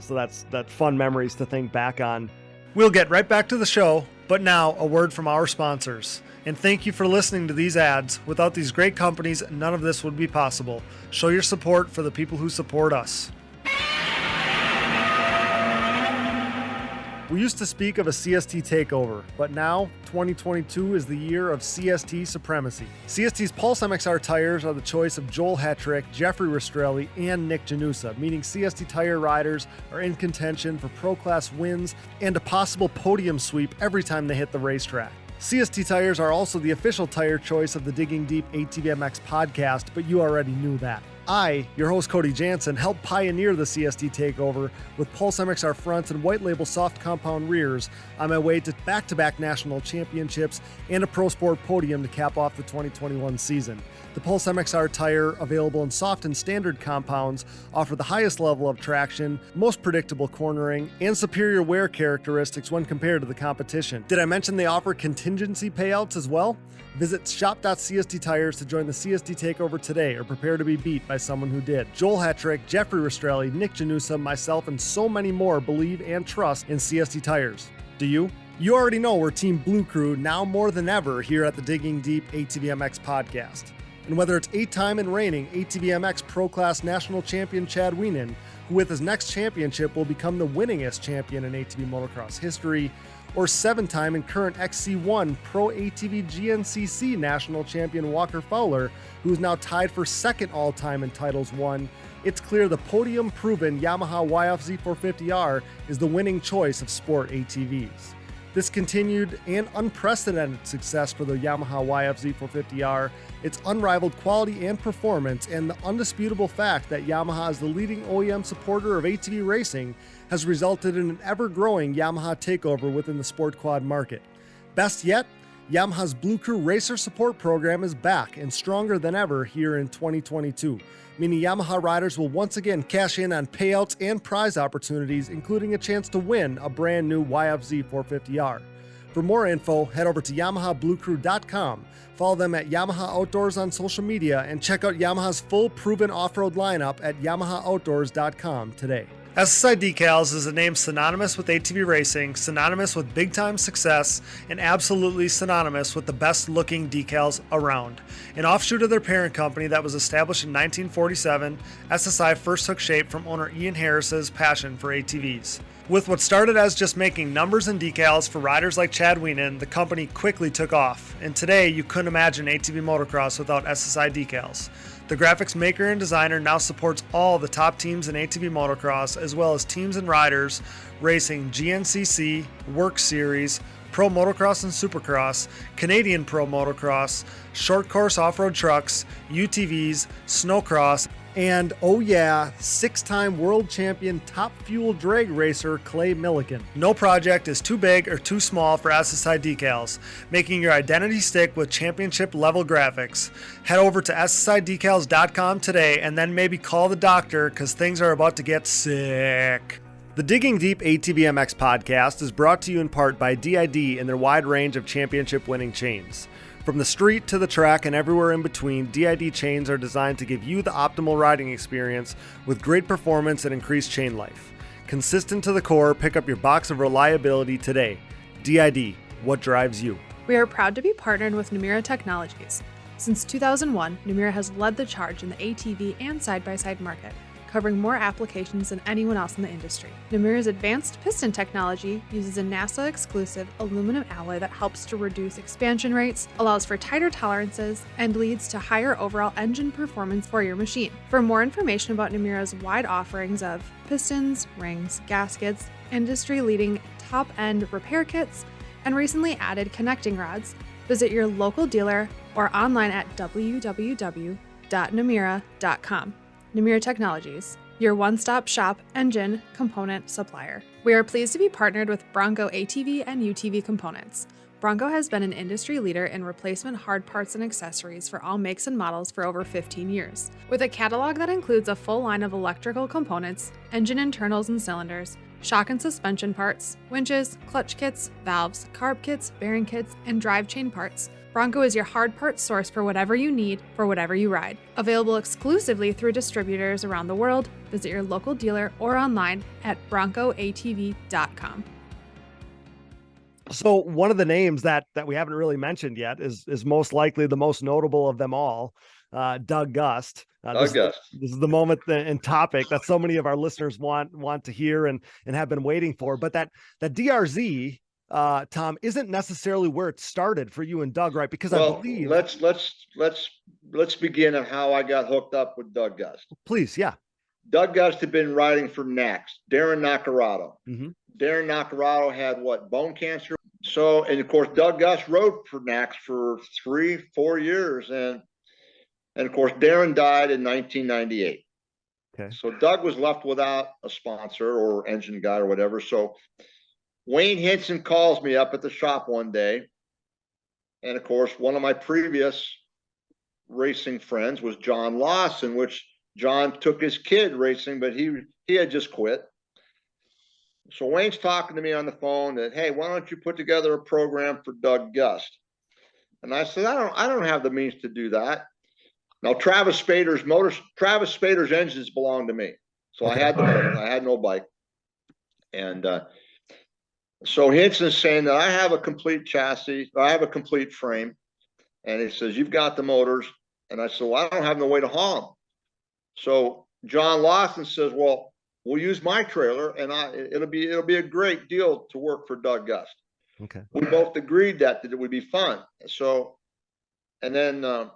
[SPEAKER 3] that's fun memories to think back on. We'll get right back to the show, but now a word from our sponsors. And thank you for listening to these ads. Without these great companies, none of this would be possible. Show your support for the people who support us. We used to speak of a CST takeover, but now 2022 is the year of CST supremacy. CST's Pulse MXR tires are the choice of Joel Hetrick, Jeffrey Rastrelli, and Nick Janusa, meaning CST tire riders are in contention for Pro Class wins and a possible podium sweep every time they hit the racetrack. CST tires are also the official tire choice of the Digging Deep ATVMX podcast, but you already knew that. I, your host Cody Jansen, helped pioneer the CST takeover with Pulse MXR fronts and white label soft compound rears on my way to back-to-back national championships and a Pro Sport podium to cap off the 2021 season. The Pulse MXR tire, available in soft and standard compounds, offer the highest level of traction, most predictable cornering, and superior wear characteristics when compared to the competition. Did I mention they offer contingency payouts as well? Visit shop.CST Tires to join the CST takeover today or prepare to be beat by someone who did. Joel Hetrick, Jeffrey Rastrelli, Nick Janusa, myself, and so many more believe and trust in CST Tires. Do you? You already know we're Team Blue Crew now more than ever here at the Digging Deep ATVMX Podcast. And whether it's 8-time and reigning ATVMX Pro Class National Champion Chad Wienen, who with his next championship will become the winningest champion in ATV motocross history, or 7-time and current XC1 Pro ATV GNCC National Champion Walker Fowler, who is now tied for second all-time in titles won, it's clear the podium-proven Yamaha YFZ450R is the winning choice of sport ATVs. This continued and unprecedented success for the Yamaha YFZ450R, its unrivaled quality and performance, and the undisputable fact that Yamaha is the leading OEM supporter of ATV racing has resulted in an ever-growing Yamaha takeover within the sport quad market. Best yet, Yamaha's Blue Crew Racer Support Program is back and stronger than ever here in 2022, meaning Yamaha riders will once again cash in on payouts and prize opportunities, including a chance to win a brand new YFZ 450R. For more info, head over to YamahaBlueCrew.com, follow them at Yamaha Outdoors on social media, and check out Yamaha's full proven off-road lineup at YamahaOutdoors.com today. SSI Decals is a name synonymous with ATV racing, synonymous with big-time success, and absolutely synonymous with the best-looking decals around. An offshoot of their parent company that was established in 1947, SSI first took shape from owner Ian Harris's passion for ATVs. With what started as just making numbers and decals for riders like Chad Wienen, the company quickly took off, and today you couldn't imagine ATV motocross without SSI decals. The graphics maker and designer now supports all the top teams in ATV motocross, as well as teams and riders racing GNCC, Work Series, Pro Motocross and Supercross, Canadian Pro Motocross, short course off-road trucks, UTVs, snowcross, and, oh yeah, 6-time world champion top fuel drag racer Clay Milliken. No project is too big or too small for SSI decals, making your identity stick with championship level graphics. Head over to SSIDecals.com today and then maybe call the doctor because things are about to get sick. The Digging Deep ATVMX Podcast is brought to you in part by DID and their wide range of championship winning chains. From the street to the track and everywhere in between, DID chains are designed to give you the optimal riding experience with great performance and increased chain life. Consistent to the core, pick up your box of reliability today. DID, what drives you?
[SPEAKER 4] We are proud to be partnered with Namura Technologies. Since 2001, Namura has led the charge in the ATV and side-by-side market, covering more applications than anyone else in the industry. Namura's advanced piston technology uses a NASA-exclusive aluminum alloy that helps to reduce expansion rates, allows for tighter tolerances, and leads to higher overall engine performance for your machine. For more information about Namura's wide offerings of pistons, rings, gaskets, industry-leading top-end repair kits, and recently added connecting rods, visit your local dealer or online at www.namura.com. Namura Technologies, your one-stop shop engine component supplier. We are pleased to be partnered with Bronco ATV and UTV Components. Bronco has been an industry leader in replacement hard parts and accessories for all makes and models for over 15 years. With a catalog that includes a full line of electrical components, engine internals and cylinders, shock and suspension parts, winches, clutch kits, valves, carb kits, bearing kits, and drive chain parts, Bronco is your hard parts source for whatever you need, for whatever you ride. Available exclusively through distributors around the world, visit your local dealer or online at broncoatv.com.
[SPEAKER 3] So one of the names that we haven't really mentioned yet is most likely the most notable of them all, Doug Gust.
[SPEAKER 2] Doug Gust.
[SPEAKER 3] This is the moment and topic that so many of our listeners want to hear and have been waiting for. But that DRZ, Tom, isn't necessarily where it started for you and Doug, right? Because I believe
[SPEAKER 2] let's begin on how I got hooked up with Doug Gust.
[SPEAKER 3] Please, yeah.
[SPEAKER 2] Doug Gust had been riding for Nax, Darren Nacarado.
[SPEAKER 3] Mm-hmm.
[SPEAKER 2] Darren Nacarado had bone cancer. So, and of course, Doug Gust rode for Nax for 3-4 years, and of course, Darren died in 1998.
[SPEAKER 3] Okay.
[SPEAKER 2] So Doug was left without a sponsor or engine guy or whatever. So Wayne Hinson calls me up at the shop one day. And of course, one of my previous racing friends was John Lawson, which John took his kid racing, but he had just quit. So Wayne's talking to me on the phone that, hey, why don't you put together a program for Doug Gust? And I said, I don't have the means to do that. Now, Travis Spader's engines belong to me. So I had the bike. I had no bike. And So Hinson's saying that I have a complete chassis, I have a complete frame. And he says, you've got the motors. And I said, well, I don't have no way to haul them. So John Lawson says, well, we'll use my trailer, and it'll be a great deal to work for Doug Gust.
[SPEAKER 3] Okay.
[SPEAKER 2] We both agreed that it would be fun. So, and then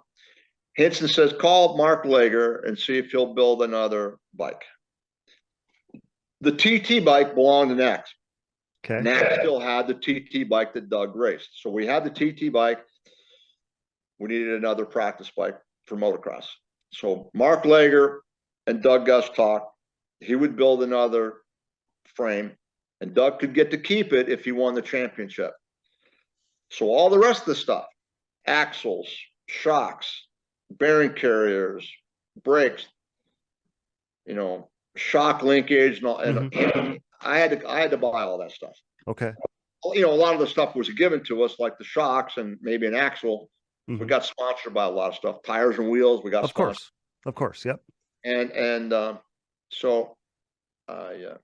[SPEAKER 2] Hinson says, call Mark Lager and see if he'll build another bike. The TT bike belonged to Nax.
[SPEAKER 3] Okay.
[SPEAKER 2] Nax still had the TT bike that Doug raced. So we had the TT bike. We needed another practice bike for motocross. So Mark Lager and Doug Gust talked. He would build another frame, and Doug could get to keep it if he won the championship. So all the rest of the stuff, axles, shocks, bearing carriers, brakes, shock linkage, and all, and I had to buy all that stuff.
[SPEAKER 3] Okay.
[SPEAKER 2] A lot of the stuff was given to us, like the shocks and maybe an axle. We got sponsored by a lot of stuff, tires and wheels. We got
[SPEAKER 3] of course, yep.
[SPEAKER 2] And so I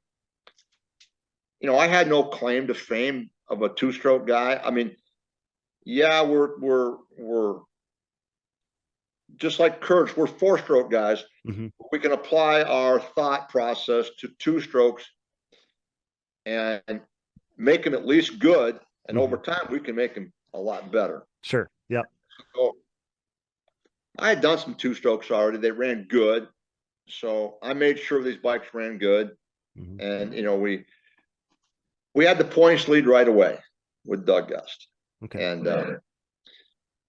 [SPEAKER 2] had no claim to fame of a two-stroke guy. I mean, yeah, we're just like Kurtz, we're four-stroke guys. We can apply our thought process to two strokes and make them at least good, and over time we can make them a lot better.
[SPEAKER 3] Sure. Yep.
[SPEAKER 2] So I had done some two strokes already. They ran good. So I made sure these bikes ran good. And, we had the points lead right away with Doug Gust.
[SPEAKER 3] Okay.
[SPEAKER 2] And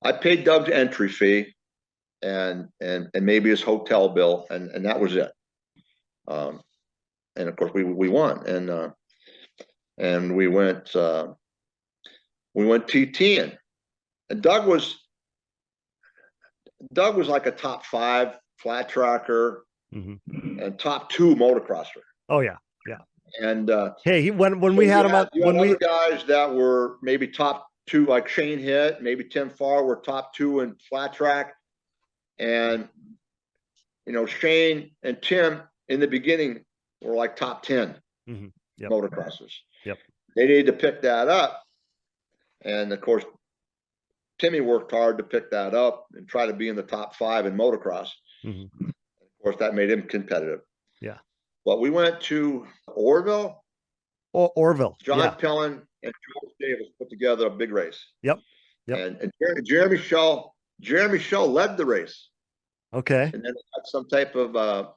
[SPEAKER 2] I paid Doug's entry fee and maybe his hotel bill. And that was it. And of course we won. And we went TTing. And Doug was like a top 5 flat tracker and top 2 motocrosser.
[SPEAKER 3] Oh yeah. Yeah.
[SPEAKER 2] And
[SPEAKER 3] hey, when we had him up, when we
[SPEAKER 2] guys that were maybe top 2, like Shane Hitt, maybe Tim Farr were top 2 in flat track. And Shane and Tim in the beginning were like top 10 motocrossers.
[SPEAKER 3] Yep. They
[SPEAKER 2] needed to pick that up. And of course, Timmy worked hard to pick that up and try to be in the top 5 in motocross. Of course, that made him competitive.
[SPEAKER 3] Yeah. But
[SPEAKER 2] we went to Orville.
[SPEAKER 3] Orville.
[SPEAKER 2] John Pellin and George Davis put together a big race.
[SPEAKER 3] Yep.
[SPEAKER 2] And Jeremy Schell led the race.
[SPEAKER 3] Okay.
[SPEAKER 2] And then had some type of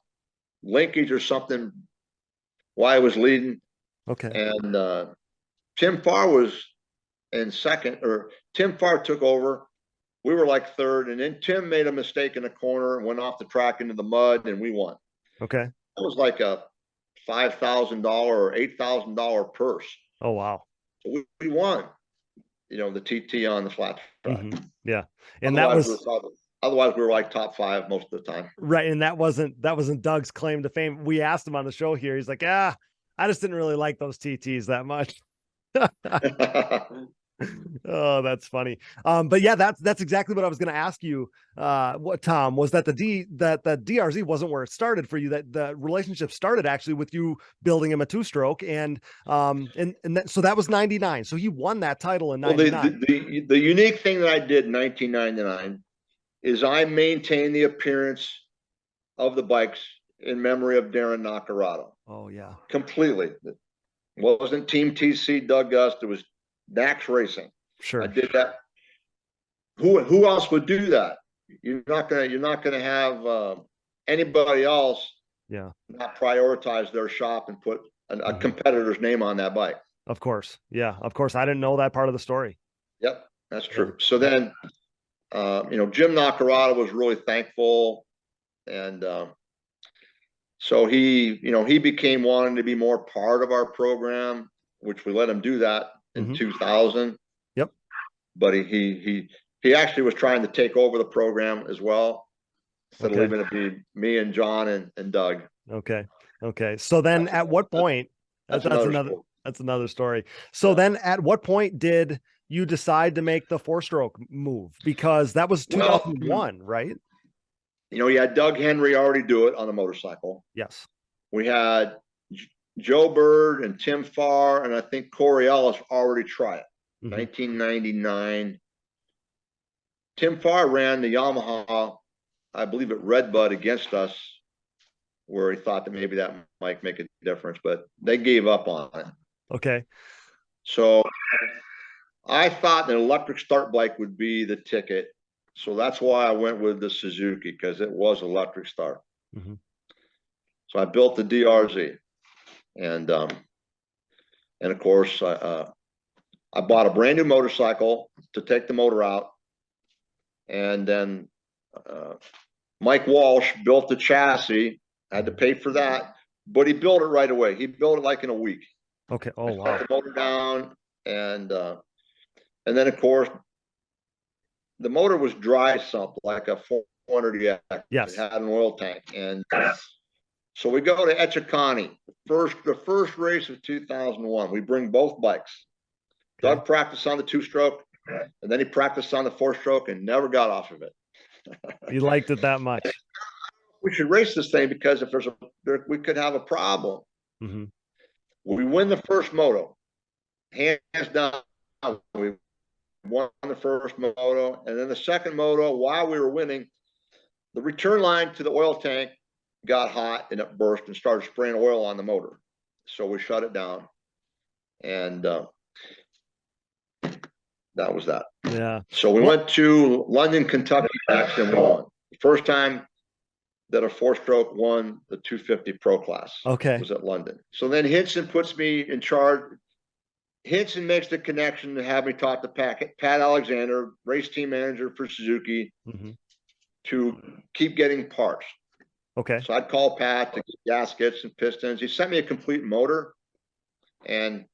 [SPEAKER 2] linkage or something why he was leading.
[SPEAKER 3] Okay.
[SPEAKER 2] And Tim Farr was in second, or Tim Farr took over. We were like third, and then Tim made a mistake in the corner and went off the track into the mud, and we won.
[SPEAKER 3] Okay.
[SPEAKER 2] That was like a $5,000 or $8,000 purse.
[SPEAKER 3] Oh wow!
[SPEAKER 2] So we won. The TT on the flat track.
[SPEAKER 3] Yeah, and otherwise
[SPEAKER 2] otherwise we were like top 5 most of the time.
[SPEAKER 3] Right, and that wasn't Doug's claim to fame. We asked him on the show here. He's like, I just didn't really like those TTs that much. Oh, that's funny. But yeah, that's exactly what I was going to ask you. What, Tom, was that the DRZ wasn't where it started for you? That the relationship started actually with you building him a 2-stroke, and so that was 99. So he won that title in 99.
[SPEAKER 2] Well, the unique thing that I did in 1999 is I maintained the appearance of the bikes in memory of Darren Nacarado.
[SPEAKER 3] Oh yeah,
[SPEAKER 2] completely. It wasn't Team TC Doug Gust. It was Nax Racing.
[SPEAKER 3] Sure.
[SPEAKER 2] I did that. Who else would do that? You're not gonna have anybody else not prioritize their shop and put a competitor's name on that bike.
[SPEAKER 3] Of course. Yeah, of course. I didn't know that part of the story.
[SPEAKER 2] Yep, that's true. So then Jim Nacarado was really thankful, and so he became wanting to be more part of our program, which we let him do that in 2000.
[SPEAKER 3] Yep.
[SPEAKER 2] But he actually was trying to take over the program as well, instead of leaving it to be me and John and Doug.
[SPEAKER 3] Okay. So then at what point, that's another story. So then at what point did you decide to make the 4-stroke move? Because that was 2001, right?
[SPEAKER 2] You had Doug Henry already do it on a motorcycle.
[SPEAKER 3] Yes.
[SPEAKER 2] We had Joe Bird and Tim Farr, and I think Corey Ellis already tried it. 1999. Tim Farr ran the Yamaha, I believe at Redbud against us, where he thought that maybe that might make a difference, but they gave up on it.
[SPEAKER 3] Okay.
[SPEAKER 2] So I thought an electric start bike would be the ticket. So that's why I went with the Suzuki, because it was electric start. So I built the DRZ, and of course I bought a brand new motorcycle to take the motor out, and then Mike Walsh built the chassis. I had to pay for that, but he built it right away. He built it like in a week.
[SPEAKER 3] Okay. Oh,
[SPEAKER 2] I
[SPEAKER 3] wow.
[SPEAKER 2] set the motor down, and then of course the motor was dry sump like a 400EX.
[SPEAKER 3] Yes.
[SPEAKER 2] It had an oil tank, and so we go to Etchakani, the first race of 2001. We bring both bikes.
[SPEAKER 3] Okay.
[SPEAKER 2] Doug practiced on the 2-stroke, and then he practiced on the 4-stroke and never got off of it.
[SPEAKER 3] You liked it that much?
[SPEAKER 2] We should race this thing, because if we could have a problem. We win the first moto, hands down. We won the first moto, and then the second moto, while we were winning, the return line to the oil tank got hot and it burst and started spraying oil on the motor. So we shut it down, and that was that.
[SPEAKER 3] Yeah.
[SPEAKER 2] So we went to London, Kentucky next, and we won. The first time that a 4-stroke won the 250 Pro class.
[SPEAKER 3] Okay.
[SPEAKER 2] Was at London. So then Hinson puts me in charge. Hinson makes the connection to have me talk to Pat Alexander, race team manager for Suzuki, to keep getting parts.
[SPEAKER 3] Okay.
[SPEAKER 2] So I'd call Pat to get gaskets and pistons. He sent me a complete motor, and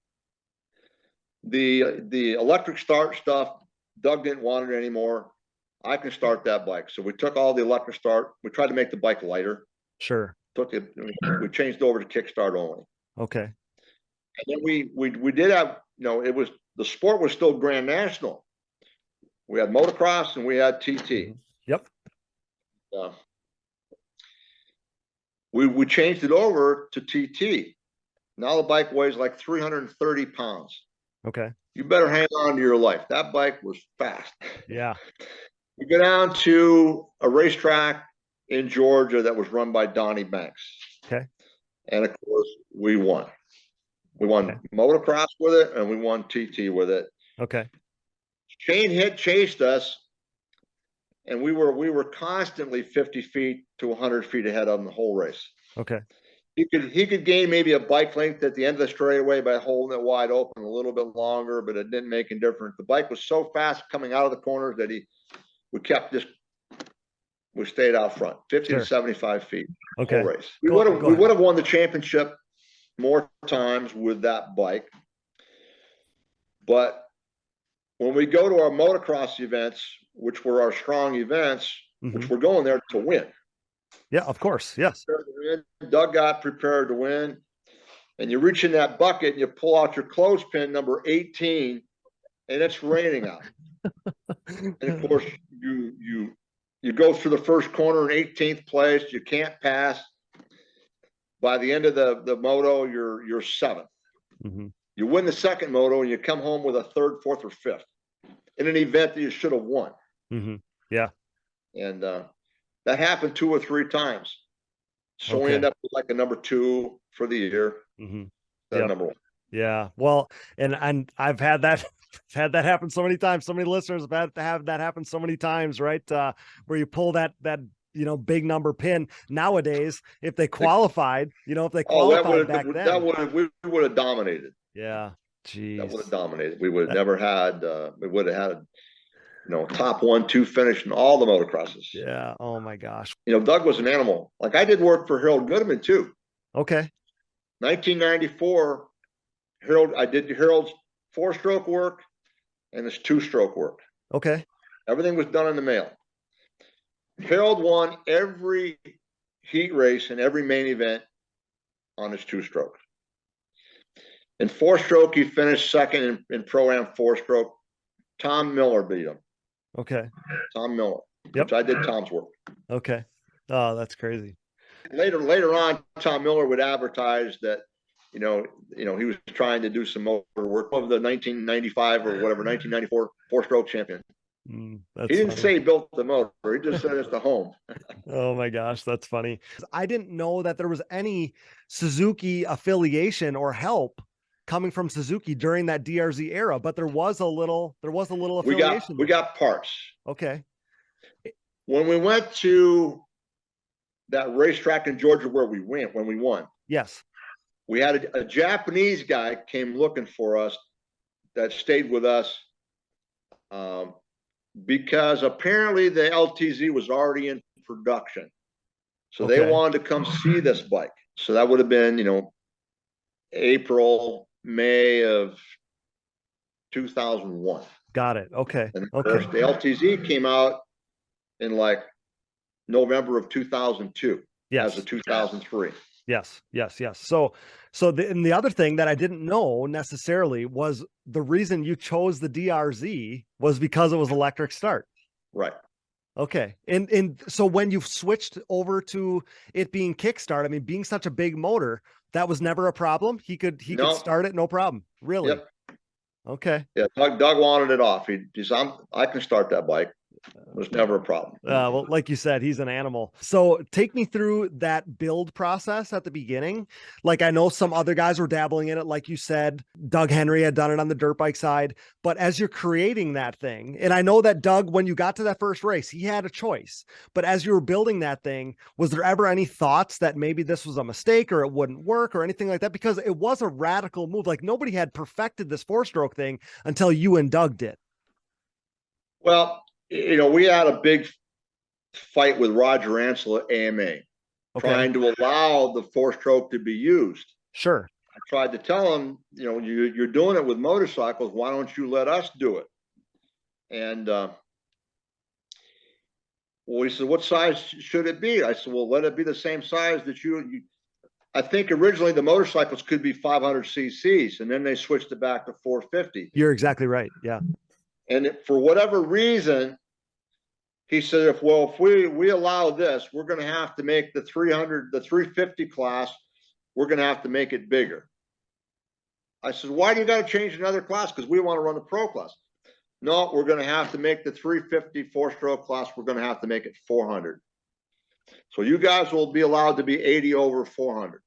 [SPEAKER 2] the electric start stuff, Doug didn't want it anymore. I can start that bike. So we took all the electric start. We tried to make the bike lighter.
[SPEAKER 3] Sure.
[SPEAKER 2] We changed over to kickstart only.
[SPEAKER 3] Okay.
[SPEAKER 2] And then we did have, it was, the sport was still Grand National. We had motocross and we had TT.
[SPEAKER 3] Yep.
[SPEAKER 2] We changed it over to TT. Now the bike weighs like 330 pounds.
[SPEAKER 3] Okay.
[SPEAKER 2] You better hang on to your life. That bike was fast.
[SPEAKER 3] Yeah.
[SPEAKER 2] We go down to a racetrack in Georgia that was run by Donnie Banks.
[SPEAKER 3] Okay.
[SPEAKER 2] And of course, we won. We won motocross with it, and we won TT with it.
[SPEAKER 3] Okay.
[SPEAKER 2] Shane Hitt chased us, and we were constantly 50 feet to 100 feet ahead of him the whole race.
[SPEAKER 3] Okay.
[SPEAKER 2] He could gain maybe a bike length at the end of the straightaway by holding it wide open a little bit longer, but it didn't make a difference. The bike was so fast coming out of the corners that we stayed out front, 50 to 75 feet.
[SPEAKER 3] Okay.
[SPEAKER 2] Whole race. We would have won the championship more times with that bike. But when we go to our motocross events, which were our strong events, which we're going there to win.
[SPEAKER 3] Yeah, of course. Yes.
[SPEAKER 2] Doug got prepared to win, and you reach in that bucket and you pull out your clothespin number 18, and it's raining out. And of course, you go through the first corner in 18th place. You can't pass. By the end of the moto, you're 7th. You win the second moto, and you come home with a 3rd, 4th, or 5th in an event that you should have won.
[SPEAKER 3] Yeah.
[SPEAKER 2] And that happened 2 or 3 times. So we end up with like a number 2 for the year. Number 1.
[SPEAKER 3] Yeah. Well, and I've had that happen so many times. So many listeners have had to have that happen so many times, right? Where you pull that big number pin. Nowadays, if they qualified, back then,
[SPEAKER 2] we would have dominated.
[SPEAKER 3] Yeah. Geez.
[SPEAKER 2] That would have dominated. We would have never had. We would have had. Top 1, 2 finish in all the motocrosses.
[SPEAKER 3] Yeah. Oh my gosh.
[SPEAKER 2] Doug was an animal. Like I did work for Harold Goodman too.
[SPEAKER 3] Okay.
[SPEAKER 2] 1994, I did Harold's 4-stroke work and his 2-stroke work.
[SPEAKER 3] Okay.
[SPEAKER 2] Everything was done in the mail. Harold won every heat race and every main event on his 2-stroke. In 4-stroke, he finished 2nd in Pro-Am 4-stroke. Tom Miller beat him.
[SPEAKER 3] Okay.
[SPEAKER 2] Tom Miller.
[SPEAKER 3] Yep.
[SPEAKER 2] Which I did Tom's work.
[SPEAKER 3] Okay. Oh, that's crazy.
[SPEAKER 2] Later on, Tom Miller would advertise that he was trying to do some motor work of the 1995 or whatever, 1994 four-stroke champion. He didn't say he built the motor. He just said it's the home.
[SPEAKER 3] Oh my gosh, that's funny. I didn't know that there was any Suzuki affiliation or help coming from Suzuki during that DRZ era, but there was a little affiliation.
[SPEAKER 2] We got parts.
[SPEAKER 3] Okay.
[SPEAKER 2] When we went to that racetrack in Georgia when we won.
[SPEAKER 3] Yes.
[SPEAKER 2] We had a Japanese guy came looking for us that stayed with us because apparently the LTZ was already in production. So they wanted to come see this bike. So that would have been, April, May of 2001.
[SPEAKER 3] Got it. Okay.
[SPEAKER 2] And of course, the LTZ came out in like November of 2002.
[SPEAKER 3] Yes.
[SPEAKER 2] As of 2003.
[SPEAKER 3] Yes. So the other thing that I didn't know necessarily was the reason you chose the DRZ was because it was electric start.
[SPEAKER 2] Right.
[SPEAKER 3] Okay. And so when you've switched over to it being kickstart, I mean, being such a big motor, that was never a problem. He could start it, no problem. Really?
[SPEAKER 2] Yep.
[SPEAKER 3] Okay.
[SPEAKER 2] Yeah. Doug wanted it off. I can start that bike. It was never a problem.
[SPEAKER 3] Well, like you said, he's an animal. So take me through that build process at the beginning. Like, I know some other guys were dabbling in it. Like you said, Doug Henry had done it on the dirt bike side, but as you're creating that thing, and I know that Doug, when you got to that first race, he had a choice, but as you were building that thing, was there ever any thoughts that maybe this was a mistake or it wouldn't work or anything like that? Because it was a radical move. Like, nobody had perfected this 4-stroke thing until you and Doug did.
[SPEAKER 2] Well, we had a big fight with Roger Ansel at AMA, trying to allow the 4-stroke to be used. Sure. I tried to tell him, you're doing it with motorcycles. Why don't you let us do it? And he said, what size should it be? I said, well, let it be the same size that you I think originally the motorcycles could be 500 cc's, and then they switched it back to 450.
[SPEAKER 3] You're exactly right. Yeah.
[SPEAKER 2] And for whatever reason, he said, if we allow this, we're going to have to make the 350 class, we're going to have to make it bigger. I said, why do you got to change another class? Because we want to run the pro class. No, we're going to have to make the 350 4-stroke class, we're going to have to make it 400. So you guys will be allowed to be 80 over 400.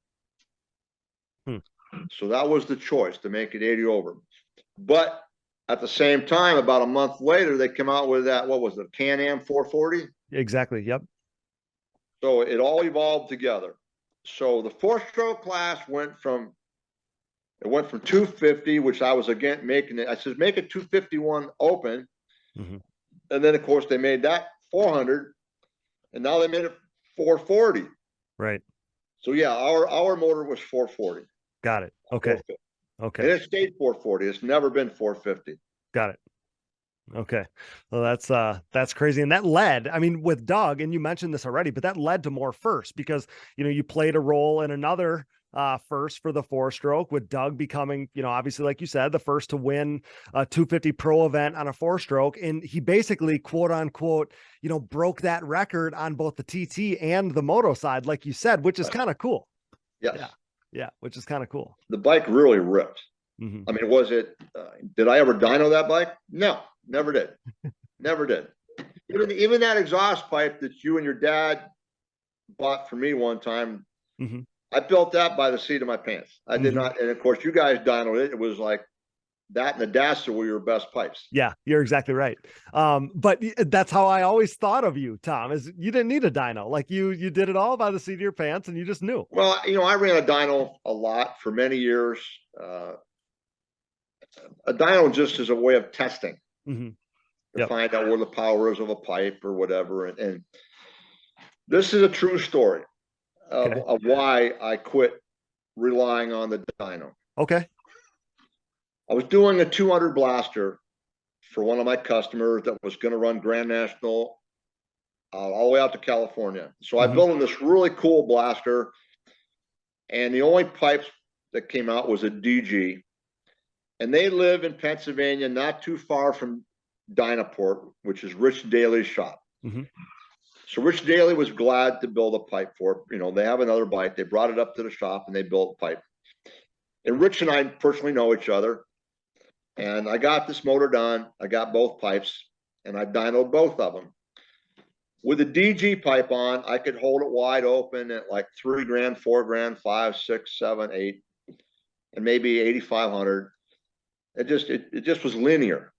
[SPEAKER 2] So that was the choice, to make it 80 over. But at the same time, about a month later, they come out with that, what was it, Can-Am 440?
[SPEAKER 3] Exactly, yep.
[SPEAKER 2] So it all evolved together. So the 4-stroke class went from 250, which I was again making it. I said, make it 251 open. And then, of course, they made that 400, and now they made it 440.
[SPEAKER 3] Right.
[SPEAKER 2] So yeah, our motor was 440.
[SPEAKER 3] Got it. Okay. Okay.
[SPEAKER 2] And it stayed 440. It's never been 450.
[SPEAKER 3] Got it. Okay. Well, that's crazy. And that led, I mean, with Doug, and you mentioned this already, but that led to more firsts because, you played a role in another first for the 4-stroke, with Doug becoming, obviously, like you said, the first to win a 250 pro event on a 4-stroke. And he basically, quote unquote, broke that record on both the TT and the moto side, like you said, which is kind of cool.
[SPEAKER 2] Yes.
[SPEAKER 3] Yeah. Which is kind of cool.
[SPEAKER 2] The bike really ripped. I mean, did I ever dyno that bike? No, never did. Never did. Even that exhaust pipe that you and your dad bought for me one time, I built that by the seat of my pants. I did not. And of course, you guys dynoed it. It was like that and the Dasher were your best pipes.
[SPEAKER 3] Yeah, you're exactly right. But that's how I always thought of you, Tom, is you didn't need a dyno. Like you did it all by the seat of your pants and you just knew.
[SPEAKER 2] Well, I ran a dyno a lot for many years. A dyno just is a way of testing to find out where the power is of a pipe or whatever. And this is a true story of why I quit relying on the dyno.
[SPEAKER 3] Okay.
[SPEAKER 2] I was doing a 200 blaster for one of my customers that was going to run Grand National all the way out to California. So I built this really cool blaster, and the only pipes that came out was a DG. And they live in Pennsylvania, not too far from Dynaport, which is Rich Daly's shop. So Rich Daly was glad to build a pipe for it. They have another bike. They brought it up to the shop and they built a pipe. And Rich and I personally know each other. And I got this motor done. I got both pipes, and I dynoed both of them. With the DG pipe on, I could hold it wide open at like $3 grand, $4 grand, 5, 6, 7, 8, and maybe 8,500. It just was linear.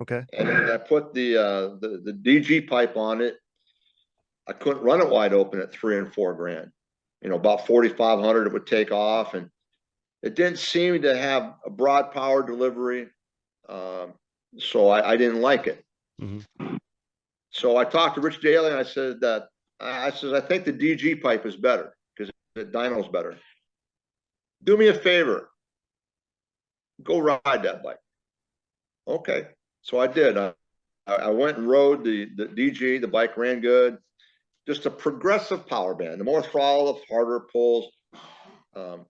[SPEAKER 3] Okay.
[SPEAKER 2] And when I put the DG pipe on it, I couldn't run it wide open at 3 and 4 grand. About 4,500 it would take off, and it didn't seem to have a broad power delivery. So I didn't like it.
[SPEAKER 3] Mm-hmm.
[SPEAKER 2] So I talked to Rich Daly, and I said, I think the DG pipe is better because the dyno's better. Do me a favor. Go ride that bike. Okay. So I did. I went and rode the DG. The bike ran good. Just a progressive power band. The more throttle, the harder it pulls. And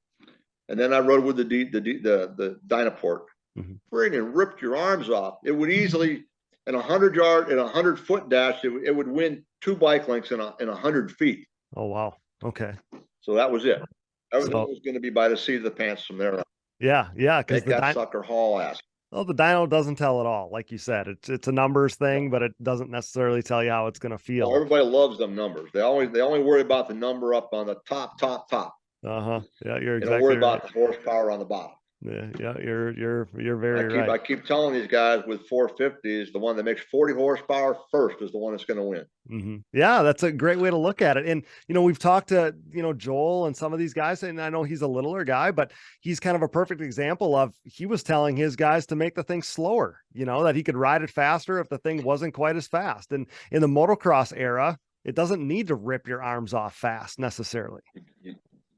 [SPEAKER 2] then I rode with the Dynaport.
[SPEAKER 3] Mm-hmm.
[SPEAKER 2] Friggin' ripped your arms off. It would easily, in 100-foot dash, it would win 2 bike lengths in 100 feet.
[SPEAKER 3] Oh, wow. Okay.
[SPEAKER 2] So that was it. Everything was going to be by the seat of the pants from there on.
[SPEAKER 3] Yeah. Because
[SPEAKER 2] that sucker haul ass.
[SPEAKER 3] Well, the dyno doesn't tell it all, like you said. It's a numbers thing, but it doesn't necessarily tell you how it's going to feel.
[SPEAKER 2] Well, everybody loves them numbers. They only worry about the number up on the top.
[SPEAKER 3] Yeah, you're exactly.
[SPEAKER 2] They don't worry about the horsepower on the bottom.
[SPEAKER 3] Yeah, you're very right.
[SPEAKER 2] I keep telling these guys with 450s, the one that makes 40 horsepower first is the one that's going to win.
[SPEAKER 3] Mm-hmm. Yeah, that's a great way to look at it. And, we've talked to, Joel and some of these guys, and I know he's a littler guy, but he's kind of a perfect example of, he was telling his guys to make the thing slower, that he could ride it faster if the thing wasn't quite as fast. And in the motocross era, it doesn't need to rip your arms off fast necessarily.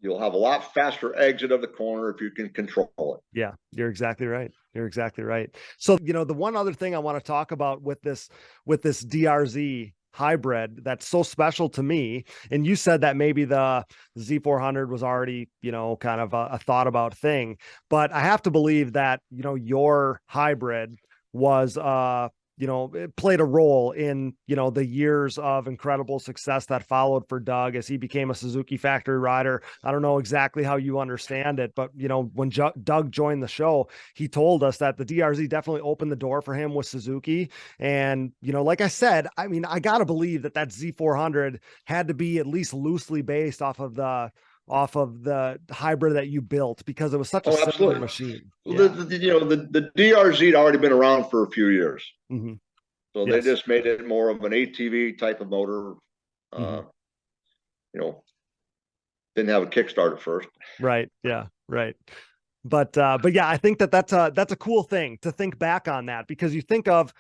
[SPEAKER 2] You'll have a lot faster exit of the corner if you can control it.
[SPEAKER 3] Yeah, you're exactly right. So, the one other thing I want to talk about with this DRZ hybrid that's so special to me, and you said that maybe the Z400 was already, kind of a thought about thing, but I have to believe that, your hybrid was, it played a role in, the years of incredible success that followed for Doug as he became a Suzuki factory rider. I don't know exactly how you understand it, but, when Doug joined the show, he told us that the DRZ definitely opened the door for him with Suzuki. And, like I said, I mean, I got to believe that Z400 had to be at least loosely based off of the hybrid that you built, because it was such a similar machine.
[SPEAKER 2] Yeah. The DRZ had already been around for a few years.
[SPEAKER 3] Mm-hmm.
[SPEAKER 2] So they just made it more of an ATV type of motor.
[SPEAKER 3] Mm-hmm.
[SPEAKER 2] Didn't have a kickstart at first.
[SPEAKER 3] Right. Yeah. Right. But yeah, I think that's a cool thing to think back on that, because you think of,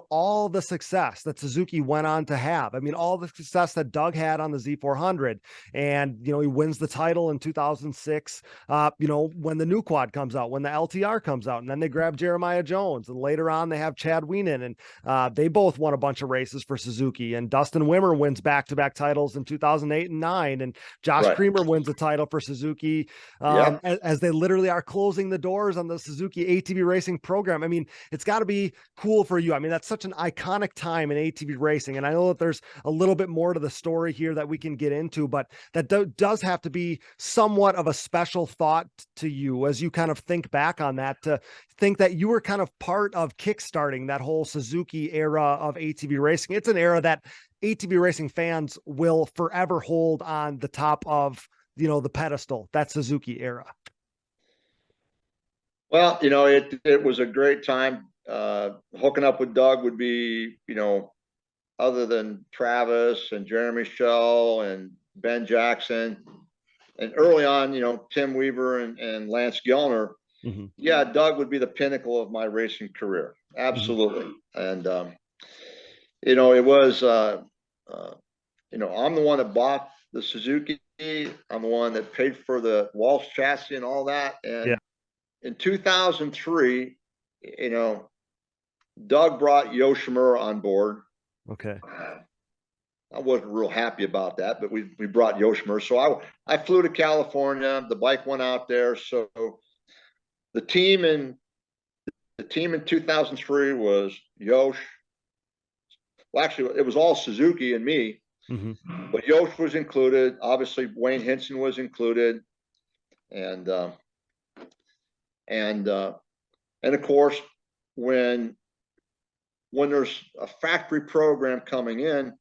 [SPEAKER 3] all the success that Suzuki went on to have. I mean, all the success that Doug had on the Z400, and, he wins the title in 2006, when the new quad comes out, when the LTR comes out, and then they grab Jeremiah Jones, and later on they have Chad Wienen, and they both won a bunch of races for Suzuki, and Dustin Wimmer wins back-to-back titles in 2008 and 2009, and Josh Creamer wins a title for Suzuki, as they literally are closing the doors on the Suzuki ATV racing program. I mean, it's got to be cool for you. I mean, that's such an iconic time in ATV racing. And I know that there's a little bit more to the story here that we can get into, but that does have to be somewhat of a special thought to you as you kind of think back on that, to think that you were kind of part of kickstarting that whole Suzuki era of ATV racing. It's an era that ATV racing fans will forever hold on the top of, the pedestal, that Suzuki era.
[SPEAKER 2] Well, it was a great time. Hooking up with Doug would be, other than Travis and Jeremy Schell and Ben Jackson, and early on, Tim Weaver and Lance Gellner.
[SPEAKER 3] Mm-hmm.
[SPEAKER 2] Yeah, Doug would be the pinnacle of my racing career. Absolutely. Mm-hmm. And, it was, I'm the one that bought the Suzuki. I'm the one that paid for the Walsh chassis and all that. And in 2003, Doug brought Yoshimura on board.
[SPEAKER 3] Okay.
[SPEAKER 2] I wasn't real happy about that, but we brought Yoshimura. So I flew to California. The bike went out there. So the team in 2003 was Yosh. Well, actually, it was all Suzuki and me.
[SPEAKER 3] Mm-hmm.
[SPEAKER 2] But Yosh was included. Obviously, Wayne Hinson was included. And And of course, when there's a factory program coming in,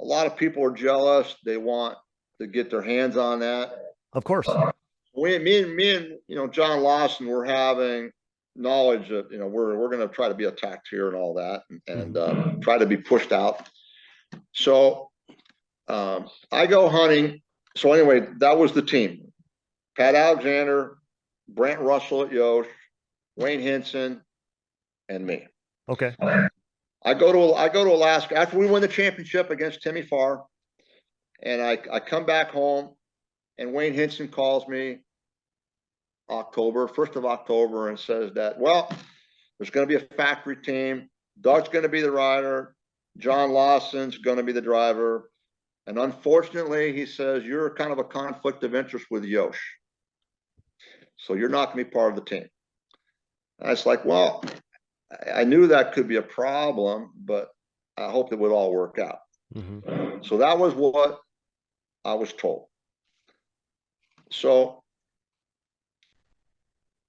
[SPEAKER 2] a lot of people are jealous. They want to get their hands on that.
[SPEAKER 3] Of course.
[SPEAKER 2] Me and John Lawson were having knowledge that we're going to try to be attacked here and all that, and try to be pushed out. So I go hunting. So anyway, that was the team: Pat Alexander, Brent Russell at Yosh, Wayne Hinson, and me.
[SPEAKER 3] Okay.
[SPEAKER 2] I go to Alaska after we win the championship against Timmy Farr, and I come back home, and Wayne Hinson calls me 1st of October, and says that, well, there's going to be a factory team. Doug's going to be the rider. John Lawson's going to be the driver. And unfortunately, he says, you're kind of a conflict of interest with Yosh, so you're not going to be part of the team. And I was like, well, I knew that could be a problem, but I hoped it would all work out.
[SPEAKER 3] Mm-hmm.
[SPEAKER 2] So that was what I was told. So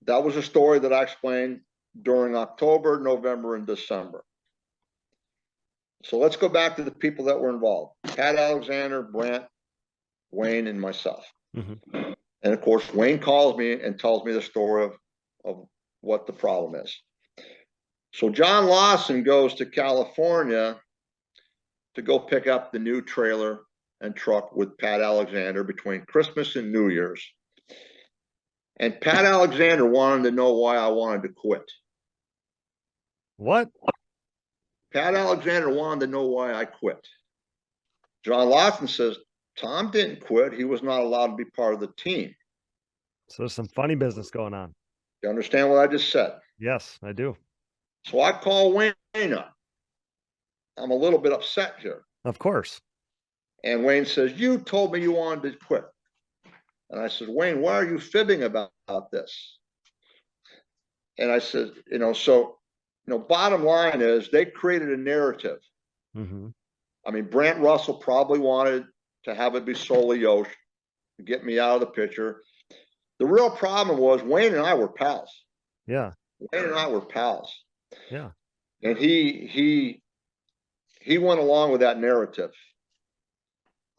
[SPEAKER 2] that was a story that I explained during October, November, and December. So let's go back to the people that were involved: Pat Alexander, Brent, Wayne, and myself.
[SPEAKER 3] Mm-hmm.
[SPEAKER 2] And of course, Wayne calls me and tells me the story of what the problem is. So John Lawson goes to California to go pick up the new trailer and truck with Pat Alexander between Christmas and New Year's. And Pat Alexander wanted to know why I wanted to quit.
[SPEAKER 3] What?
[SPEAKER 2] Pat Alexander wanted to know why I quit. John Lawson says, Tom didn't quit. He was not allowed to be part of the team.
[SPEAKER 3] So there's some funny business going on.
[SPEAKER 2] You understand what I just said?
[SPEAKER 3] Yes, I do.
[SPEAKER 2] So I call Wayne up. I'm a little bit upset here.
[SPEAKER 3] Of course. And
[SPEAKER 2] Wayne says, you told me you wanted to quit. And I said, Wayne, why are you fibbing about this? And I said, bottom line is they created a narrative.
[SPEAKER 3] Mm-hmm.
[SPEAKER 2] I mean, Brent Russell probably wanted to have it be solely Yosh to get me out of the picture. The real problem was Wayne and I were pals.
[SPEAKER 3] Yeah.
[SPEAKER 2] Wayne and I were pals.
[SPEAKER 3] Yeah.
[SPEAKER 2] And he went along with that narrative,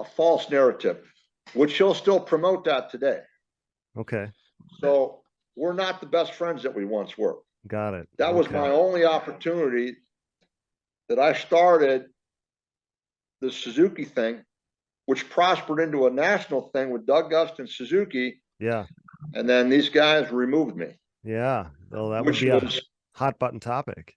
[SPEAKER 2] a false narrative, which he'll still promote that today.
[SPEAKER 3] Okay.
[SPEAKER 2] So we're not the best friends that we once were.
[SPEAKER 3] Got it.
[SPEAKER 2] That was my only opportunity that I started the Suzuki thing, which prospered into a national thing with Doug Gust and Suzuki.
[SPEAKER 3] Yeah.
[SPEAKER 2] And then these guys removed me.
[SPEAKER 3] Yeah. Well, that would be a hot button topic.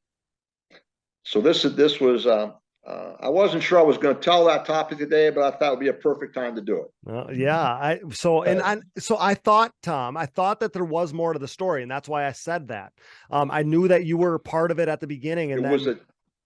[SPEAKER 3] So
[SPEAKER 2] this was, I wasn't sure I was going to tell that topic today, but I thought it would be a perfect time to do it.
[SPEAKER 3] Yeah. So I thought, Tom, that there was more to the story, and that's why I said that. I knew that you were part of it at the beginning, and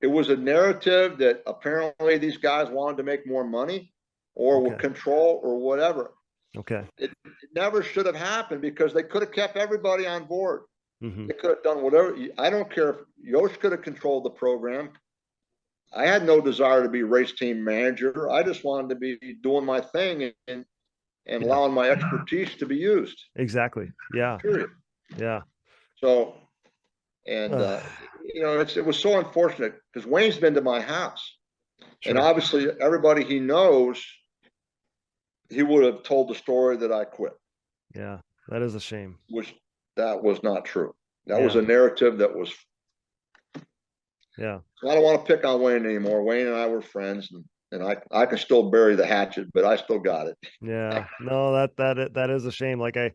[SPEAKER 2] it was a narrative that apparently these guys wanted to make more money or control or whatever.
[SPEAKER 3] Okay.
[SPEAKER 2] It never should have happened because they could have kept everybody on board.
[SPEAKER 3] Mm-hmm.
[SPEAKER 2] They could have done whatever. I don't care if Yosh could have controlled the program. I had no desire to be race team manager. I just wanted to be doing my thing and allowing my expertise to be used.
[SPEAKER 3] Exactly. Yeah.
[SPEAKER 2] Period.
[SPEAKER 3] Yeah.
[SPEAKER 2] So, and it was so unfortunate because Wayne's been to my house, and obviously everybody he knows, he would have told the story that I quit.
[SPEAKER 3] Yeah, that is a shame.
[SPEAKER 2] That was not true. That was a narrative that was.
[SPEAKER 3] Yeah.
[SPEAKER 2] I don't want to pick on Wayne anymore. Wayne and I were friends, and I can still bury the hatchet, but I still got it.
[SPEAKER 3] Yeah. No, that is a shame. Like I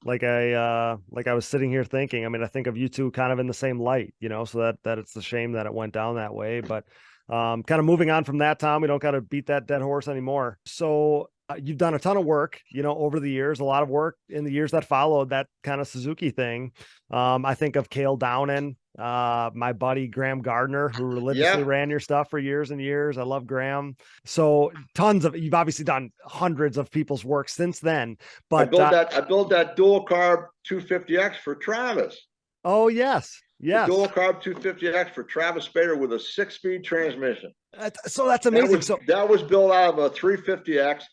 [SPEAKER 3] was sitting here thinking, I mean, I think of you two kind of in the same light, so that it's a shame that it went down that way, but kind of moving on from that, Tom, we don't got to beat that dead horse anymore. So you've done a ton of work, over the years, a lot of work in the years that followed that kind of Suzuki thing. I think of Cale Downen, my buddy Graham Gardner, who religiously ran your stuff for years and years. I love Graham. So you've obviously done hundreds of people's work since then, but
[SPEAKER 2] I built that dual carb 250X for Travis.
[SPEAKER 3] Oh yes. Yes.
[SPEAKER 2] The dual carb 250X for Travis Spader with a 6-speed transmission.
[SPEAKER 3] So that's amazing.
[SPEAKER 2] That was built out of a 350X.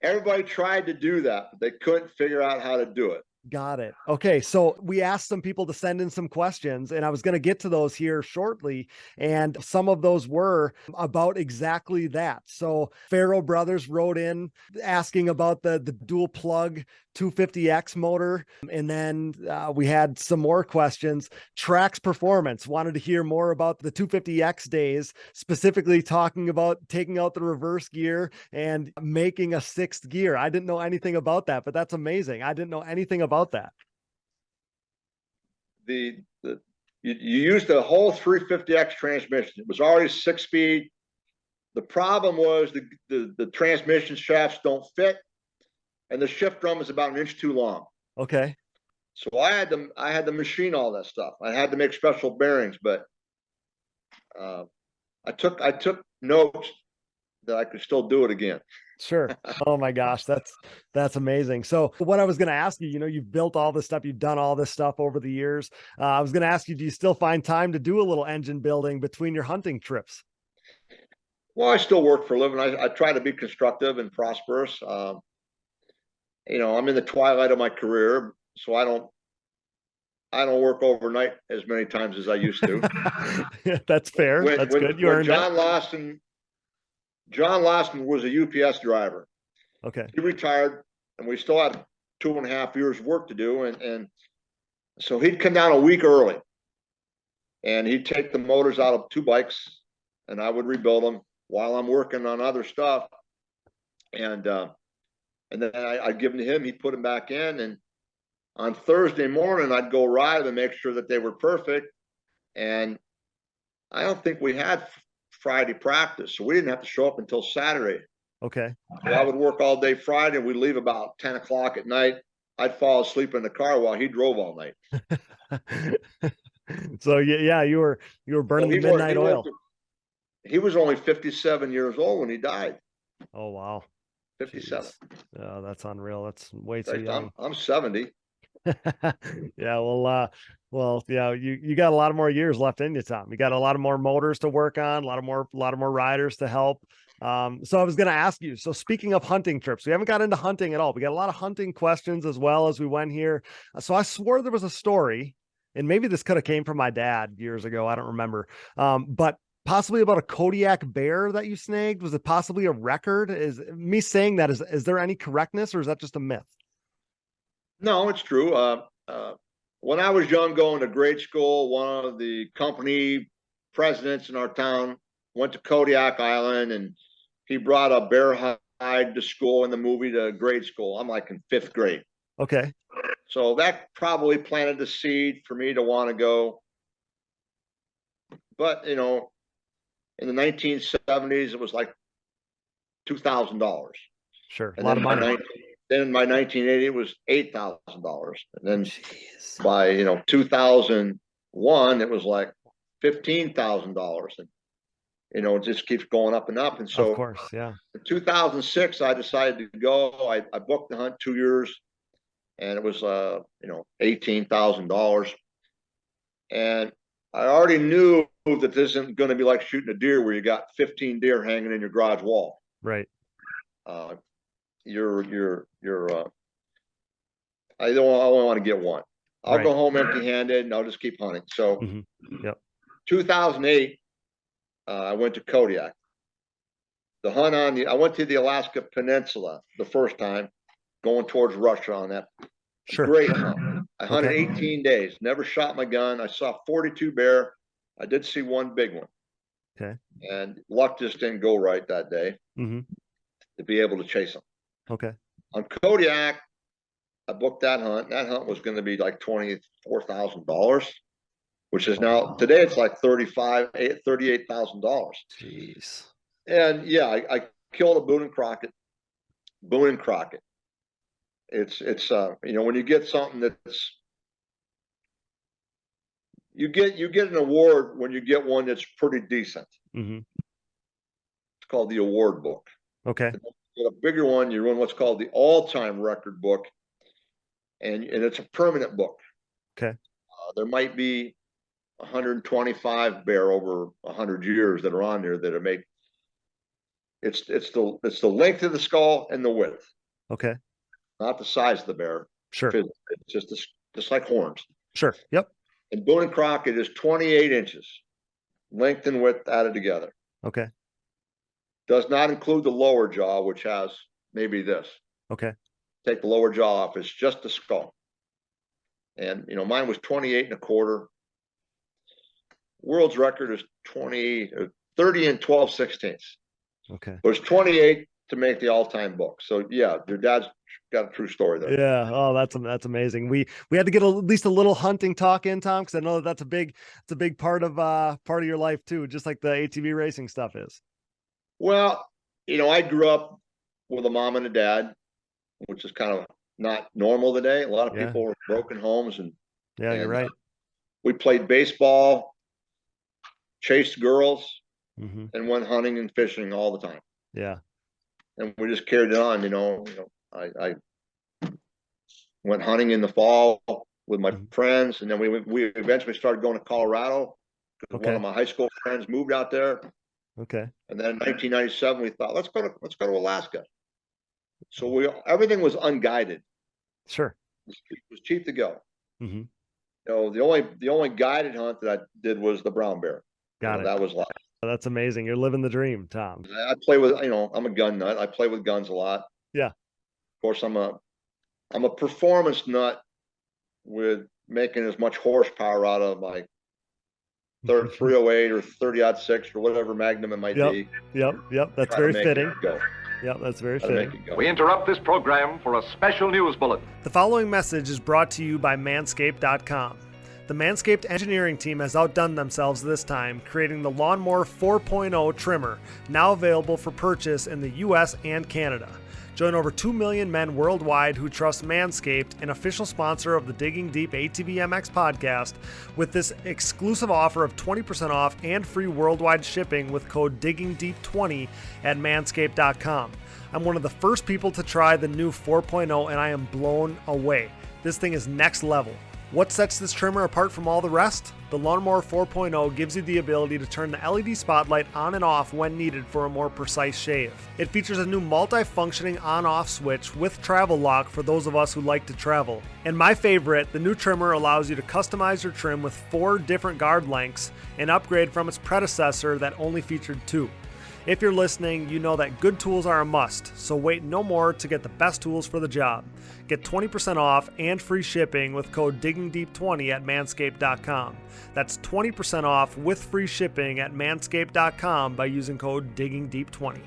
[SPEAKER 2] Everybody tried to do that, but they couldn't figure out how to do it.
[SPEAKER 3] Got it. Okay. So we asked some people to send in some questions, and I was going to get to those here shortly. And some of those were about exactly that. So Farrow Brothers wrote in asking about the dual plug 250X motor. And then we had some more questions. Trax Performance wanted to hear more about the 250X days, specifically talking about taking out the reverse gear and making a sixth gear. I didn't know anything about that, but that's amazing. I didn't know anything about that.
[SPEAKER 2] You used the whole 350X transmission. It was already 6-speed. The problem was the transmission shafts don't fit, and the shift drum is about an inch too long.
[SPEAKER 3] Okay.
[SPEAKER 2] So I had to machine all that stuff. I had to make special bearings, but I took notes that I could still do it again.
[SPEAKER 3] Sure. Oh my gosh, that's amazing. So what I was going to ask you, you've built all this stuff, you've done all this stuff over the years. I was going to ask you, do you still find time to do a little engine building between your hunting trips?
[SPEAKER 2] Well, I still work for a living. I try to be constructive and prosperous. I'm in the twilight of my career, so I don't work overnight as many times as I used to.
[SPEAKER 3] That's fair. That's good. You earned it.
[SPEAKER 2] John Lawson was a UPS driver.
[SPEAKER 3] Okay.
[SPEAKER 2] He retired, and we still had 2.5 years work to do. And so he'd come down a week early, and he'd take the motors out of 2 bikes, and I would rebuild them while I'm working on other stuff. And then I'd give them to him. He'd put them back in. And on Thursday morning, I'd go ride them and make sure that they were perfect. And I don't think we had Friday practice, so we didn't have to show up until Saturday.
[SPEAKER 3] Okay.
[SPEAKER 2] So I would work all day Friday. We'd leave about 10 o'clock at night. I'd fall asleep in the car while he drove all night.
[SPEAKER 3] So yeah, you were burning the midnight oil.
[SPEAKER 2] He was only 57 years old when he died.
[SPEAKER 3] Oh wow.
[SPEAKER 2] 57.
[SPEAKER 3] Oh, that's unreal. That's way too young.
[SPEAKER 2] I'm 70.
[SPEAKER 3] Yeah, well, yeah, you got a lot of more years left in you, Tom. You got a lot of more motors to work on, a lot of more riders to help. So I was going to ask you, so speaking of hunting trips, we haven't got into hunting at all. We got a lot of hunting questions as well as we went here. So I swore there was a story, and maybe this could have came from my dad years ago. I don't remember. But possibly about a Kodiak bear that you snagged. Was it possibly a record? Is me saying that, is there any correctness, or is that just a myth?
[SPEAKER 2] No, it's true. When I was young, going to grade school, one of the company presidents in our town went to Kodiak Island, and he brought a bear hide to school in the movie to grade school. I'm like in 5th grade.
[SPEAKER 3] Okay.
[SPEAKER 2] So that probably planted the seed for me to want to go. But, in the 1970s, it was like $2,000.
[SPEAKER 3] Sure. A lot of money.
[SPEAKER 2] Then by 1980, it was $8,000. And then by, 2001, it was like $15,000. And, it just keeps going up and up. And so,
[SPEAKER 3] of course, yeah.
[SPEAKER 2] In 2006, I decided to go. I booked the hunt 2 years, and it was, $18,000. And I already knew that this isn't going to be like shooting a deer where you got 15 deer hanging in your garage wall.
[SPEAKER 3] Right.
[SPEAKER 2] I only want to get one. I'll
[SPEAKER 3] Right.
[SPEAKER 2] go home empty-handed, and I'll just keep hunting. So,
[SPEAKER 3] Yep.
[SPEAKER 2] 2008, I went to Kodiak. The hunt I went to the Alaska Peninsula the first time, going towards Russia on that.
[SPEAKER 3] Sure.
[SPEAKER 2] Great hunt. I hunted 18 days, never shot my gun. I saw 42 bear. I did see one big one.
[SPEAKER 3] Okay.
[SPEAKER 2] And luck just didn't go right that day to be able to chase them.
[SPEAKER 3] Okay.
[SPEAKER 2] On Kodiak, I booked that hunt. That hunt was going to be like $24,000, which is now today it's like $38,000.
[SPEAKER 3] Jeez.
[SPEAKER 2] And yeah, I killed a Boone and Crockett. It's when you get something that's you get an award when you get one that's pretty decent. It's called the award book.
[SPEAKER 3] Okay.
[SPEAKER 2] Get a bigger one, you run what's called the all-time record book, and it's a permanent book.
[SPEAKER 3] Okay.
[SPEAKER 2] There might be 125 bear over 100 years that are on there that are made. It's the length of the skull and the width.
[SPEAKER 3] Okay.
[SPEAKER 2] Not the size of the bear.
[SPEAKER 3] Sure.
[SPEAKER 2] It's just like horns.
[SPEAKER 3] Sure. Yep.
[SPEAKER 2] And Boone and Crockett is 28 inches, length and width added together.
[SPEAKER 3] Okay.
[SPEAKER 2] Does not include the lower jaw, which has maybe this.
[SPEAKER 3] Okay.
[SPEAKER 2] Take the lower jaw off. It's just the skull. And, mine was 28 and a quarter. World's record is 30 and 12/16.
[SPEAKER 3] Okay.
[SPEAKER 2] It was 28 to make the all-time book. So yeah, your dad's got a true story there.
[SPEAKER 3] Yeah. Oh, that's amazing. We had to get at least a little hunting talk in, Tom, because I know that's a big part of your life too, just like the ATV racing stuff is.
[SPEAKER 2] Well, I grew up with a mom and a dad, which is kind of not normal today. A lot of people were broken homes and
[SPEAKER 3] you're right.
[SPEAKER 2] We played baseball, chased girls,
[SPEAKER 3] mm-hmm.
[SPEAKER 2] and went hunting and fishing all the time.
[SPEAKER 3] Yeah.
[SPEAKER 2] And we just carried it on, I went hunting in the fall with my
[SPEAKER 3] mm-hmm.
[SPEAKER 2] friends, and then we eventually started going to Colorado because one of my high school friends moved out there.
[SPEAKER 3] Okay.
[SPEAKER 2] And then in 1997, we thought, let's go to Alaska. So everything was unguided.
[SPEAKER 3] Sure.
[SPEAKER 2] It was cheap to go.
[SPEAKER 3] Mm-hmm.
[SPEAKER 2] The only guided hunt that I did was the brown bear.
[SPEAKER 3] Got it.
[SPEAKER 2] That was life.
[SPEAKER 3] That's amazing. You're living the dream, Tom.
[SPEAKER 2] I play with, I'm a gun nut. I play with guns a lot.
[SPEAKER 3] Yeah.
[SPEAKER 2] Of course, I'm a performance nut with making as much horsepower out of my 308 or 30-06 or whatever Magnum it might be.
[SPEAKER 3] Yep. That's very fitting. Yep, that's very fitting.
[SPEAKER 5] We interrupt this program for a special news bulletin.
[SPEAKER 3] The following message is brought to you by Manscaped.com. The Manscaped engineering team has outdone themselves this time, creating the Lawnmower 4.0 trimmer, now available for purchase in the US and Canada. Join over 2 million men worldwide who trust Manscaped, an official sponsor of the Digging Deep ATVMX podcast, with this exclusive offer of 20% off and free worldwide shipping with code DIGGINGDEEP20 at manscaped.com. I'm one of the first people to try the new 4.0 and I am blown away. This thing is next level. What sets this trimmer apart from all the rest? The Lawnmower 4.0 gives you the ability to turn the LED spotlight on and off when needed for a more precise shave. It features a new multi-functioning on-off switch with travel lock for those of us who like to travel. And my favorite, the new trimmer allows you to customize your trim with 4 different guard lengths, an upgrade from its predecessor that only featured 2. If you're listening, you know that good tools are a must, so wait no more to get the best tools for the job. Get 20% off and free shipping with code DIGGINGDEEP20 at manscaped.com. That's 20% off with free shipping at manscaped.com by using code DIGGINGDEEP20.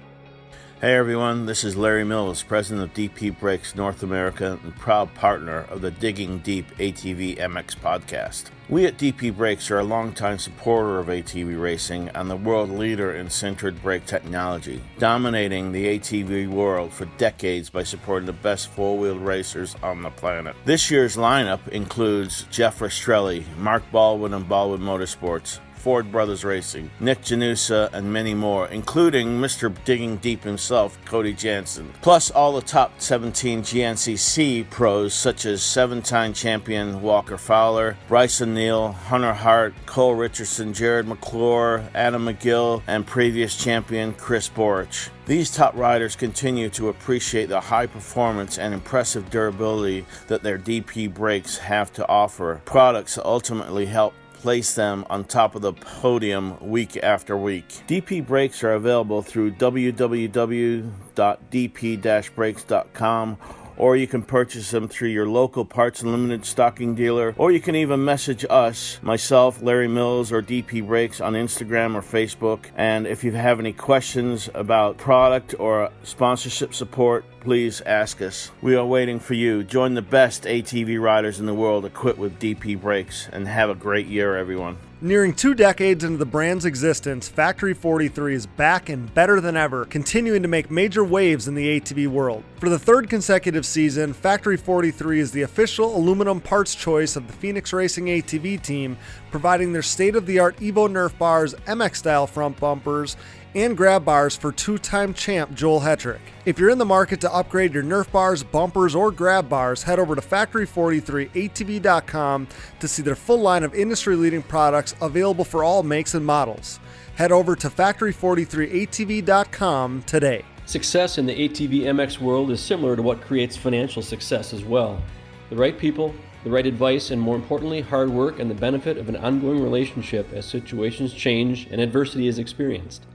[SPEAKER 6] Hey everyone, this is Larry Mills, president of DP Brakes North America and proud partner of the Digging Deep ATVMX Podcast. We at DP Brakes are a longtime supporter of ATV racing and the world leader in sintered brake technology, dominating the ATV world for decades by supporting the best four-wheeled racers on the planet. This year's lineup includes Jeff Rastrelli, Mark Baldwin and Baldwin Motorsports, Ford Brothers Racing, Nick Janusa, and many more, including Mr. Digging Deep himself, Cody Jansen. Plus all the top 17 GNCC pros such as 7-time champion Walker Fowler, Bryson Neal, Hunter Hart, Cole Richardson, Jared McClure, Adam McGill, and previous champion Chris Borich. These top riders continue to appreciate the high performance and impressive durability that their DP brakes have to offer, products that ultimately help place them on top of the podium week after week. DP brakes are available through www.dp-brakes.com, or you can purchase them through your local Parts Unlimited stocking dealer, or you can even message us, myself, Larry Mills, or DP Brakes on Instagram or Facebook. And if you have any questions about product or sponsorship support, please ask us. We are waiting for you. Join the best ATV riders in the world equipped with DP Brakes, and have a great year, everyone.
[SPEAKER 3] Nearing 2 decades into the brand's existence, Factory 43 is back and better than ever, continuing to make major waves in the ATV world. For the 3rd consecutive season, Factory 43 is the official aluminum parts choice of the Phoenix Racing ATV team, providing their state-of-the-art Evo Nerf bars, MX-style front bumpers, and grab bars for 2-time champ Joel Hetrick. If you're in the market to upgrade your Nerf bars, bumpers, or grab bars, head over to factory43atv.com to see their full line of industry-leading products available for all makes and models. Head over to factory43atv.com today.
[SPEAKER 7] Success in the ATV MX world is similar to what creates financial success as well. the right people, the right advice, and more importantly, hard work and the benefit of an ongoing relationship as situations change and adversity is experienced.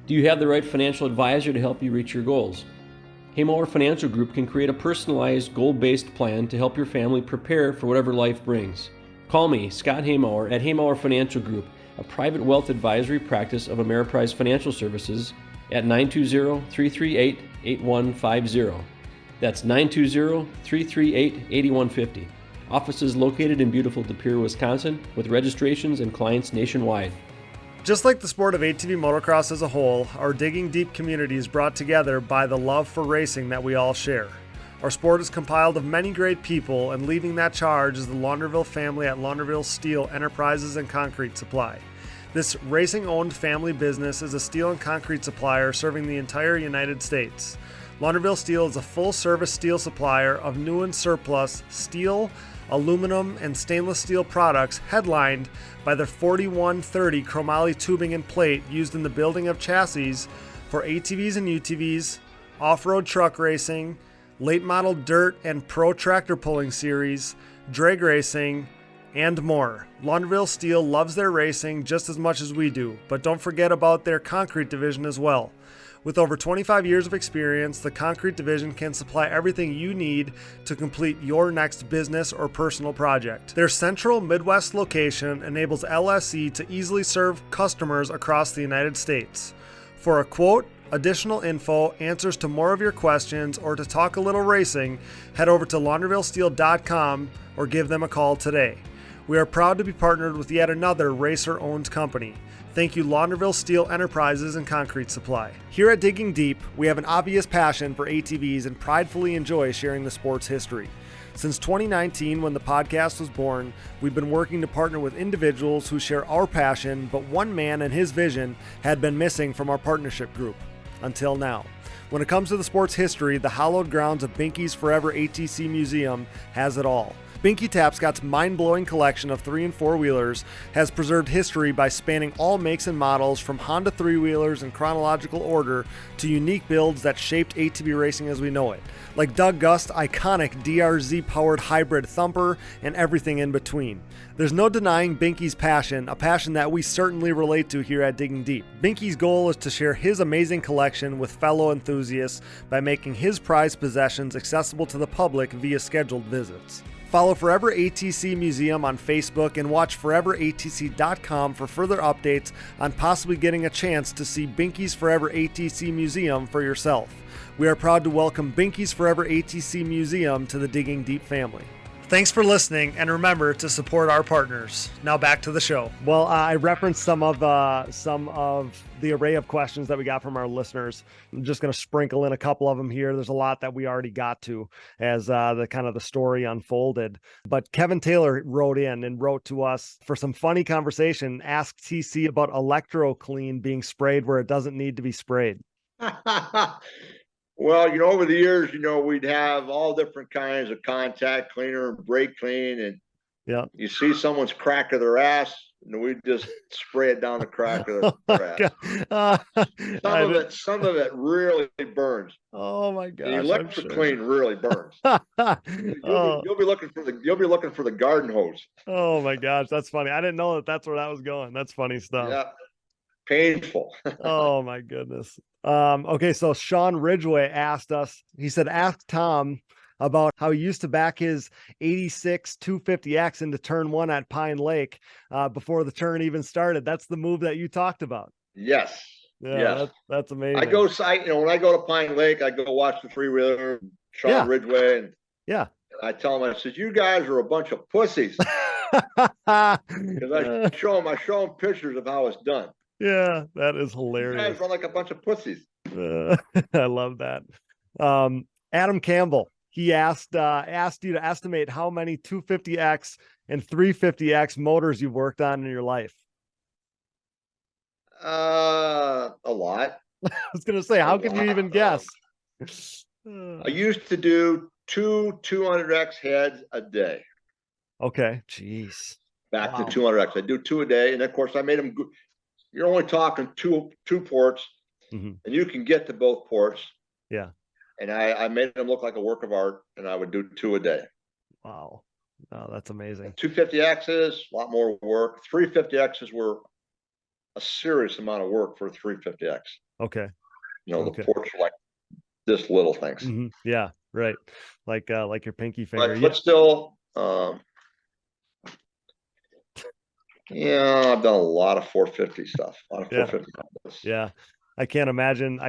[SPEAKER 7] Do you have the right financial advisor to help you reach your goals? Haymauer Financial Group can create a personalized, goal-based plan to help your family prepare for whatever life brings. Call me, Scott Haymauer, at Haymauer Financial Group, a private wealth advisory practice of Ameriprise Financial Services, at 920-338-8150. That's 920-338-8150. Offices located in beautiful De Pere, Wisconsin, with registrations and clients nationwide.
[SPEAKER 3] Just like the sport of ATV motocross as a whole, our Digging Deep community is brought together by the love for racing that we all share. Our sport is compiled of many great people, and leading that charge is the Launderville family at Launderville Steel Enterprises and Concrete Supply. This racing-owned family business is a steel and concrete supplier serving the entire United States. Launderville Steel is a full-service steel supplier of new and surplus steel, aluminum, and stainless steel products, headlined by their 4130 chromoly tubing and plate used in the building of chassis for ATVs and UTVs, off-road truck racing, late model dirt and pro tractor pulling series, drag racing, and more. Launderville Steel loves their racing just as much as we do, but don't forget about their concrete division as well. With over 25 years of experience, the Concrete Division can supply everything you need to complete your next business or personal project. Their central Midwest location enables LSE to easily serve customers across the United States. For a quote, additional info, answers to more of your questions, or to talk a little racing, head over to laundervillesteel.com or give them a call today. We are proud to be partnered with yet another racer-owned company. Thank you, Launderville Steel Enterprises and Concrete Supply. Here at Digging Deep, we have an obvious passion for ATVs and pridefully enjoy sharing the sport's history. Since 2019, when the podcast was born, we've been working to partner with individuals who share our passion, but one man and his vision had been missing from our partnership group. Until now. When it comes to the sport's history, the hallowed grounds of Binky's Forever ATC Museum has it all. Binky Tapscott's mind-blowing collection of 3- and 4-wheelers has preserved history by spanning all makes and models, from Honda 3-wheelers in chronological order to unique builds that shaped ATV racing as we know it, like Doug Gust's iconic DRZ-powered hybrid thumper and everything in between. There's no denying Binky's passion, a passion that we certainly relate to here at Digging Deep. Binky's goal is to share his amazing collection with fellow enthusiasts by making his prized possessions accessible to the public via scheduled visits. Follow Forever ATC Museum on Facebook and watch foreveratc.com for further updates on possibly getting a chance to see Binky's Forever ATC Museum for yourself. We are proud to welcome Binky's Forever ATC Museum to the Digging Deep family. Thanks for listening, and remember to support our partners. Now back to the show. Well, I referenced some of the array of questions that we got from our listeners. I'm just going to sprinkle in a couple of them here. There's a lot that we already got to as the story unfolded. But Kevin Taylor wrote to us for some funny conversation. Asked TC about electro clean being sprayed where it doesn't need to be sprayed.
[SPEAKER 2] Well, over the years, we'd have all different kinds of contact cleaner and brake clean. And you see someone's crack of their ass, and we'd just spray it down the crack of their ass. Some of it really burns.
[SPEAKER 3] Oh my gosh.
[SPEAKER 2] The electric clean really burns. You'll be looking for the garden hose.
[SPEAKER 3] Oh my gosh, that's funny. I didn't know that's where that was going. That's funny stuff.
[SPEAKER 2] Yeah. Painful.
[SPEAKER 3] Oh my goodness. Okay, so Sean Ridgway asked us, he said, ask Tom about how he used to back his 86 250X into turn 1 at Pine Lake before the turn even started. That's the move that you talked about.
[SPEAKER 2] Yes.
[SPEAKER 3] Yeah, that's amazing.
[SPEAKER 2] When I go to Pine Lake, I go watch the 3-wheeler, Sean Ridgway, and I tell him, I said, you guys are a bunch of pussies. Because I show him pictures of how it's done.
[SPEAKER 3] Yeah, that is hilarious.
[SPEAKER 2] You guys run like a bunch of pussies.
[SPEAKER 3] I love that. Adam Campbell, he asked you to estimate how many 250X and 350X motors you've worked on in your life.
[SPEAKER 2] A lot.
[SPEAKER 3] I was going to say, how can you even guess?
[SPEAKER 2] I used to do 200X heads a day.
[SPEAKER 3] Okay. Jeez.
[SPEAKER 2] Back to 200X. I do 2 a day. And of course I made them. You're only talking two ports, and you can get to both ports.
[SPEAKER 3] Yeah.
[SPEAKER 2] And I made them look like a work of art, and I would do 2 a day.
[SPEAKER 3] Wow. Oh, that's amazing.
[SPEAKER 2] 250Xs, a lot more work. 350Xs were a serious amount of work for a 350X.
[SPEAKER 3] Okay.
[SPEAKER 2] The ports are like this little things.
[SPEAKER 3] Mm-hmm. Yeah, right. Like your pinky finger.
[SPEAKER 2] But still, I've done a lot of 450 stuff. A lot of 450 numbers.
[SPEAKER 3] Yeah. I can't imagine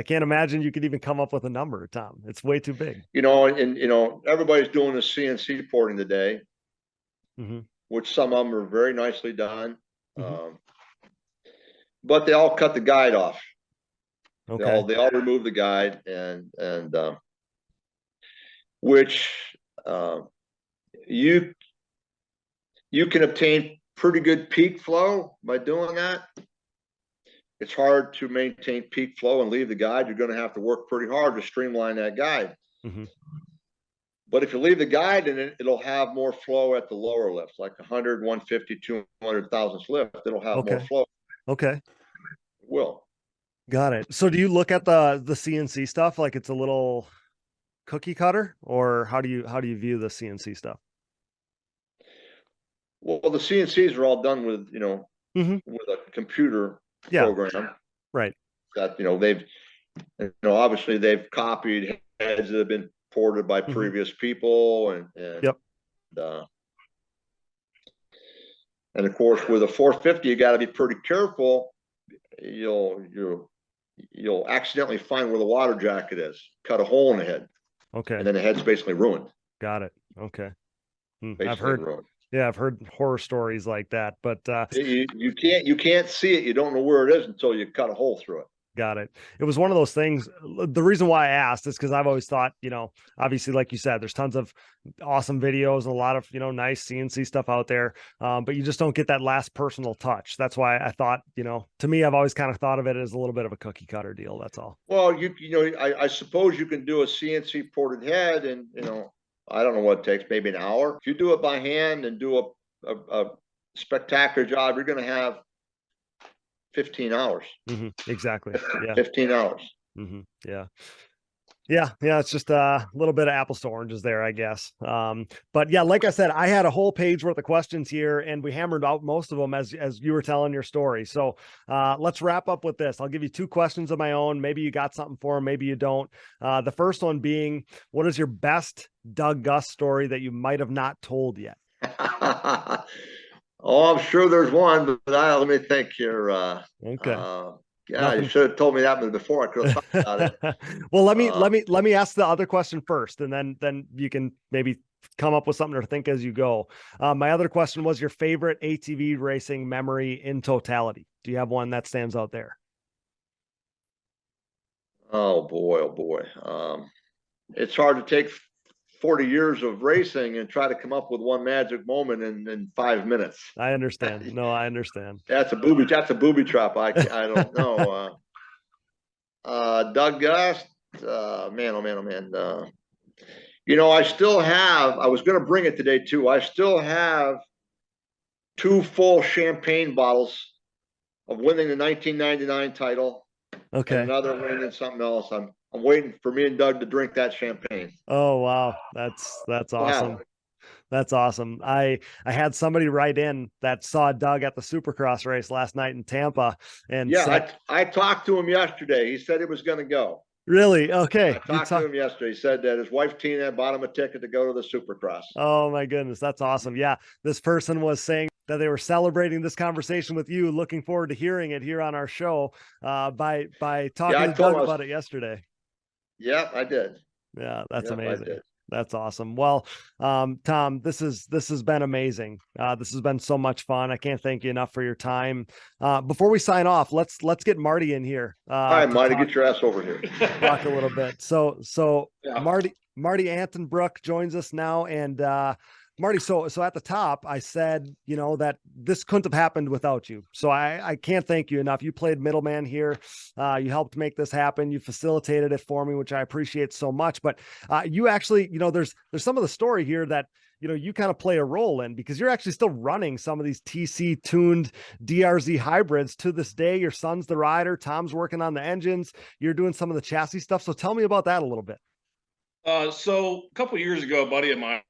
[SPEAKER 3] you could even come up with a number, Tom. It's way too big.
[SPEAKER 2] Everybody's doing the CNC porting today, which some of them are very nicely done. But they all cut the guide off. Okay. They all remove the guide, and which you can obtain pretty good peak flow by doing that. It's hard to maintain peak flow and leave the guide. You're going to have to work pretty hard to streamline that guide. But if you leave the guide in it, it'll have more flow at the lower lifts, like 100, 150, 200 thousandths lift. It'll have more flow.
[SPEAKER 3] Okay.
[SPEAKER 2] It will.
[SPEAKER 3] Got it. So do you look at the CNC stuff like it's a little cookie cutter, or how do you view the CNC stuff?
[SPEAKER 2] Well, the CNCs are all done with, with a computer program.
[SPEAKER 3] Right.
[SPEAKER 2] That, obviously they've copied heads that have been ported by previous people, and of course with a 450 you got to be pretty careful. You'll accidentally find where the water jacket is, cut a hole in the head.
[SPEAKER 3] Okay.
[SPEAKER 2] And then the head's basically ruined.
[SPEAKER 3] Got it. Okay.
[SPEAKER 2] I've
[SPEAKER 3] heard horror stories like that, but
[SPEAKER 2] you can't see it. You don't know where it is until you cut a hole through it.
[SPEAKER 3] Got it. It was one of those things. The reason why I asked is because I've always thought, obviously, like you said, there's tons of awesome videos and a lot of, nice CNC stuff out there. But you just don't get that last personal touch. That's why I thought, to me, I've always kind of thought of it as a little bit of a cookie cutter deal. That's all.
[SPEAKER 2] Well, I suppose you can do a CNC ported head and, I don't know what it takes, maybe an hour. If you do it by hand and do a spectacular job, you're going to have 15 hours.
[SPEAKER 3] Exactly. Yeah.
[SPEAKER 2] 15 hours.
[SPEAKER 3] Yeah. It's just a little bit of apples to oranges there, I guess. But yeah, like I said, I had a whole page worth of questions here, and we hammered out most of them as you were telling your story. So let's wrap up with this. I'll give you 2 questions of my own. Maybe you got something for them, maybe you don't. The first one being, what is your best Doug Gust story that you might have not told yet?
[SPEAKER 2] Oh, I'm sure there's one, but let me think here.
[SPEAKER 3] Okay.
[SPEAKER 2] You should have told me that before. I could have thought about it.
[SPEAKER 3] Well, let me ask the other question first, and then you can maybe come up with something to think as you go. My other question was your favorite ATV racing memory in totality. Do you have one that stands out there?
[SPEAKER 2] Oh boy. It's hard to take 40 years of racing and try to come up with one magic moment in 5 minutes.
[SPEAKER 3] I understand. No, I understand.
[SPEAKER 2] That's a booby trap. I don't know. Doug Gust, man. I was going to bring it today too. I still have 2 full champagne bottles of winning the 1999 title.
[SPEAKER 3] Okay.
[SPEAKER 2] And another win and something else. I'm waiting for me and Doug to drink that champagne.
[SPEAKER 3] Oh, wow. That's awesome. Wow. That's awesome. I had somebody write in that saw Doug at the Supercross race last night in Tampa. And
[SPEAKER 2] I talked to him yesterday. He said he was going to go.
[SPEAKER 3] Really? Okay.
[SPEAKER 2] I talked to him yesterday. He said that his wife Tina bought him a ticket to go to the Supercross.
[SPEAKER 3] Oh my goodness. That's awesome. Yeah. This person was saying that they were celebrating this conversation with you. Looking forward to hearing it here on our show by talking to Doug about it yesterday.
[SPEAKER 2] Yep, I did.
[SPEAKER 3] Yeah, that's amazing. That's awesome. Well, Tom, this has been amazing. This has been so much fun. I can't thank you enough for your time. Before we sign off, let's get Marty in here.
[SPEAKER 2] All right, Marty, get your ass over here.
[SPEAKER 3] Talk a little bit. So yeah. Marty Antenbrook joins us now, and Marty, so at the top, I said, that this couldn't have happened without you. So I can't thank you enough. You played middleman here. You helped make this happen. You facilitated it for me, which I appreciate so much. But you actually, there's some of the story here that, you kind of play a role in, because you're actually still running some of these TC tuned DRZ hybrids to this day. Your son's the rider. Tom's working on the engines. You're doing some of the chassis stuff. So tell me about that a little bit.
[SPEAKER 8] So a couple of years ago, a buddy of mine,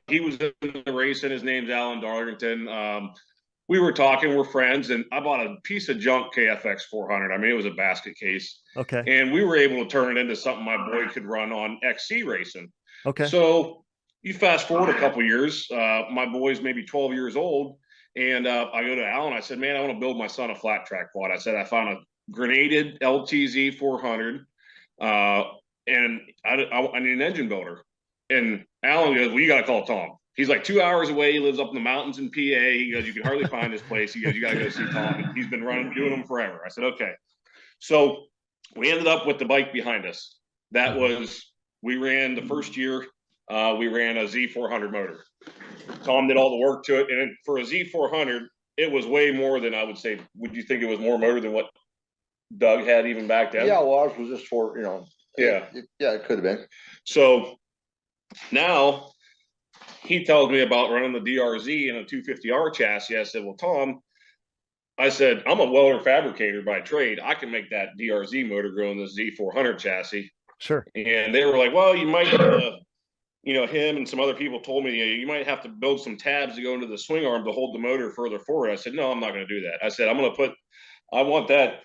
[SPEAKER 8] he was in the racing. His name's Alan Darlington. We were talking, we're friends, and I bought a piece of junk KFX 400. I mean, it was a basket case.
[SPEAKER 3] Okay.
[SPEAKER 8] And we were able to turn it into something my boy could run on XC racing.
[SPEAKER 3] Okay.
[SPEAKER 8] So you fast forward a couple years, my boy's maybe 12 years old, and I go to Alan. I said, man, I want to build my son a flat track quad. I said, I found a grenaded LTZ 400, and I need an engine builder. And Alan goes, well, you got to call Tom. He's like 2 hours away. He lives up in the mountains in PA. He goes, you can hardly find this place. He goes, you got to go see Tom. And he's been doing them forever. I said, okay. So we ended up with the bike behind us. That was, we ran the first year, we ran a Z400 motor. Tom did all the work to it. And for a Z400, it was way more than I would say. Would you think it was more motor than what Doug had even back then?
[SPEAKER 2] Yeah, well, ours was just for,
[SPEAKER 8] Yeah.
[SPEAKER 2] It could have been.
[SPEAKER 8] So now he tells me about running the DRZ in a 250R chassis. I said, well, Tom, I said, I'm a welder fabricator by trade. I can make that DRZ motor go in the Z400 chassis.
[SPEAKER 3] Sure.
[SPEAKER 8] And they were like, well, you might, him and some other people told me, you might have to build some tabs to go into the swing arm to hold the motor further forward. I said, no, I'm not going to do that. I said, I want that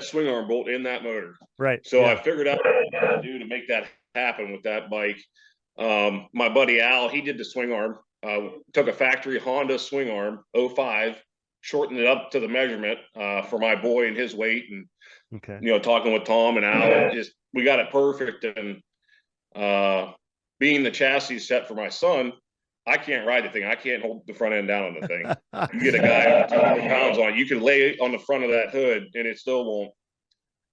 [SPEAKER 8] swing arm bolt in that motor.
[SPEAKER 3] Right.
[SPEAKER 8] So I figured out what to do to make that happen with that bike. My buddy Al, he did the swing arm, took a factory Honda swing arm, 05, shortened it up to the measurement for my boy and his weight. And, talking with Tom and Al, we got it perfect. And being the chassis set for my son, I can't ride the thing. I can't hold the front end down on the thing. You get a guy 200 pounds on it, you can lay it on the front of that hood and it still won't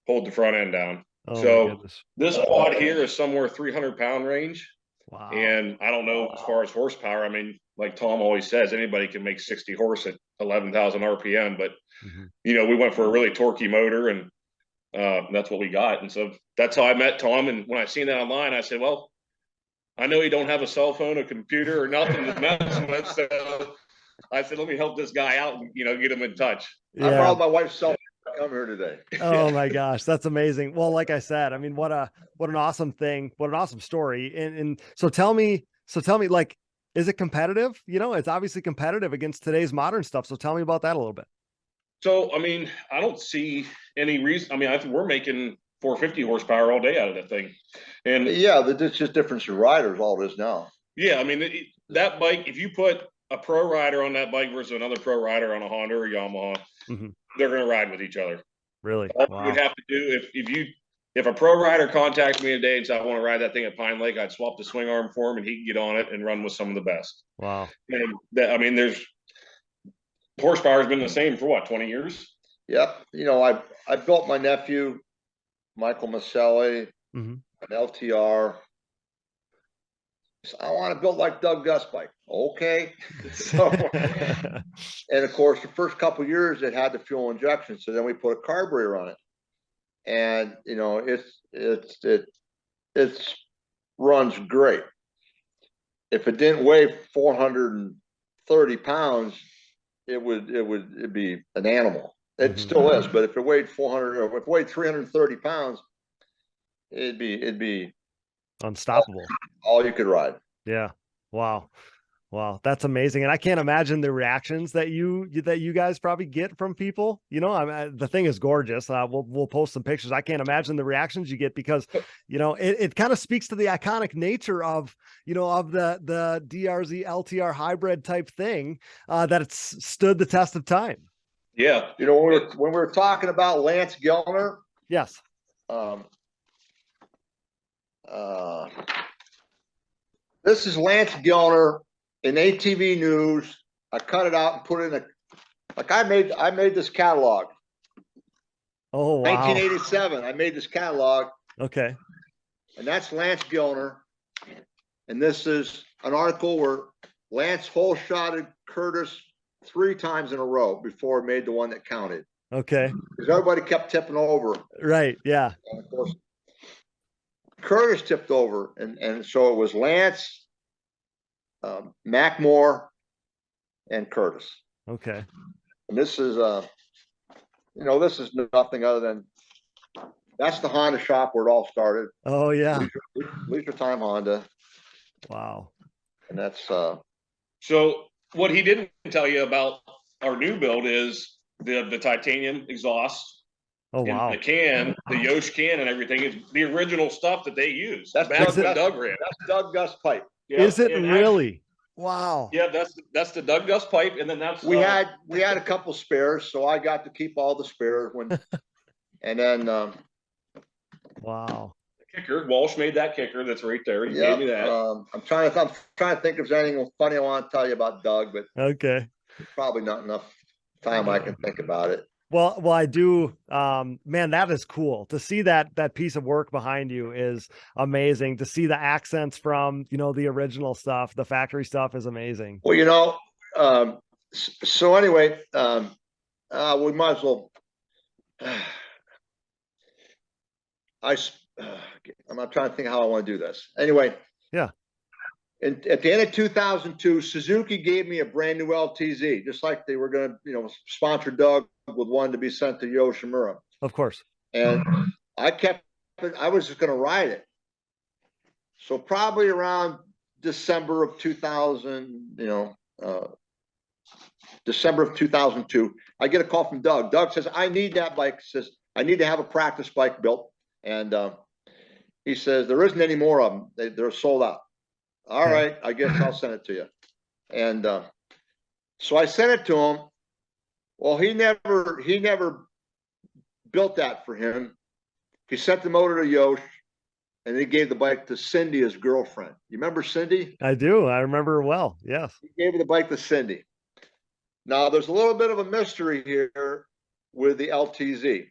[SPEAKER 8] hold the front end down.
[SPEAKER 3] Oh,
[SPEAKER 8] so this quad here is somewhere 300-pound range.
[SPEAKER 3] Wow.
[SPEAKER 8] And I don't know as far as horsepower. I mean, like Tom always says, anybody can make 60 horse at 11,000 RPM. But, we went for a really torquey motor and that's what we got. And so that's how I met Tom. And when I seen that online, I said, well, I know you don't have a cell phone, a computer, or nothing to mess with. So I said, let me help this guy out and, get him in touch.
[SPEAKER 2] Yeah. I borrowed my wife's cell phone to come here today.
[SPEAKER 3] Oh my gosh, that's amazing. Well, like I said, I mean, what an awesome thing, what an awesome story. And so tell me, like, is it competitive? It's obviously competitive against today's modern stuff. So tell me about that a little bit.
[SPEAKER 8] So, I mean, I don't see any reason. I mean, I think we're making 450 horsepower all day out of that thing. And
[SPEAKER 2] yeah, it's just difference in riders, all it is now.
[SPEAKER 8] Yeah, I mean, that bike, if you put a pro rider on that bike versus another pro rider on a Honda or Yamaha, they're going to ride with each other.
[SPEAKER 3] Really?
[SPEAKER 8] All you would have to do, if a pro rider contacted me today and said, I want to ride that thing at Pine Lake, I'd swap the swing arm for him and he can get on it and run with some of the best.
[SPEAKER 3] Wow.
[SPEAKER 8] And there's horsepower has been the same for what, 20 years?
[SPEAKER 2] Yep. I built my nephew, Michael Maselli, an LTR. So I want to build like Doug Gust bike. Okay. So, and of course, the first couple of years it had the fuel injection. So then we put a carburetor on it. And it runs great. If it didn't weigh 430 pounds, it'd be an animal. It still is, but if it weighed 400 or if it weighed 330 pounds, it'd be
[SPEAKER 3] unstoppable.
[SPEAKER 2] All you could ride.
[SPEAKER 3] Yeah. Wow. That's amazing. And I can't imagine the reactions that you guys probably get from people. The thing is gorgeous. We'll post some pictures. I can't imagine the reactions you get because, it kind of speaks to the iconic nature of the DRZ LTR hybrid type thing, that it's stood the test of time.
[SPEAKER 8] Yeah.
[SPEAKER 2] When we were talking about Lance Gellner.
[SPEAKER 3] Yes.
[SPEAKER 2] This is Lance Gellner in ATV News. I cut it out and put it in I made this catalog.
[SPEAKER 3] Oh, wow.
[SPEAKER 2] 1987. I made this catalog.
[SPEAKER 3] Okay.
[SPEAKER 2] And that's Lance Gellner. And this is an article where Lance hole shotted Curtis 3 times in a row before he made the one that counted.
[SPEAKER 3] Okay.
[SPEAKER 2] Because everybody kept tipping over.
[SPEAKER 3] Right. Yeah.
[SPEAKER 2] And of course, Curtis tipped over, and so it was Lance, Mackmore, and Curtis.
[SPEAKER 3] Okay.
[SPEAKER 2] And this is this is nothing other than That's the Honda shop where it all started.
[SPEAKER 3] Oh yeah.
[SPEAKER 2] Leisure Time Honda.
[SPEAKER 3] Wow.
[SPEAKER 2] And that's
[SPEAKER 8] So what he didn't tell you about our new build is the titanium exhaust.
[SPEAKER 3] Oh wow.
[SPEAKER 8] The can, the Yosh can and everything is the original stuff that they use.
[SPEAKER 2] That's
[SPEAKER 8] back when
[SPEAKER 3] Doug-
[SPEAKER 8] Doug ran.
[SPEAKER 2] that's Doug Gust pipe.
[SPEAKER 8] Yeah,
[SPEAKER 3] Is it
[SPEAKER 8] and
[SPEAKER 3] really? Wow.
[SPEAKER 8] Yeah, that's the Doug Gust pipe, and then that's
[SPEAKER 2] We had a couple spares, so I got to keep all the spares and then
[SPEAKER 3] Wow.
[SPEAKER 8] the kicker. Walsh made that kicker that's right there. He gave me that.
[SPEAKER 2] I'm trying to think if there's anything funny I want to tell you about Doug, but
[SPEAKER 3] Okay.
[SPEAKER 2] probably not enough time I can think about it.
[SPEAKER 3] Well, I do. Man, that is cool to see that piece of work behind you is amazing. To see the accents from, the original stuff, the factory stuff is amazing.
[SPEAKER 2] Well, so anyway, we might as well. I'm not trying to think how I want to do this. Anyway.
[SPEAKER 3] Yeah.
[SPEAKER 2] And at the end of 2002, Suzuki gave me a brand new LTZ, just like they were going to, sponsor Doug with one to be sent to Yoshimura.
[SPEAKER 3] Of course.
[SPEAKER 2] And I kept it. I was just going to ride it. So probably around December of 2000, December of 2002, I get a call from Doug. Doug says, I need that bike. Says, I need to have a practice bike built. And he says, there isn't any more of them. They're sold out. All right, I guess I'll send it to you. And so I sent it to him. Well, he never built that for him. He sent the motor to Yosh, and he gave the bike to Cindy, his girlfriend. You remember Cindy?
[SPEAKER 3] I do. I remember her well. Yes.
[SPEAKER 2] He gave the bike to Cindy. Now, there's a little bit of a mystery here with the LTZ.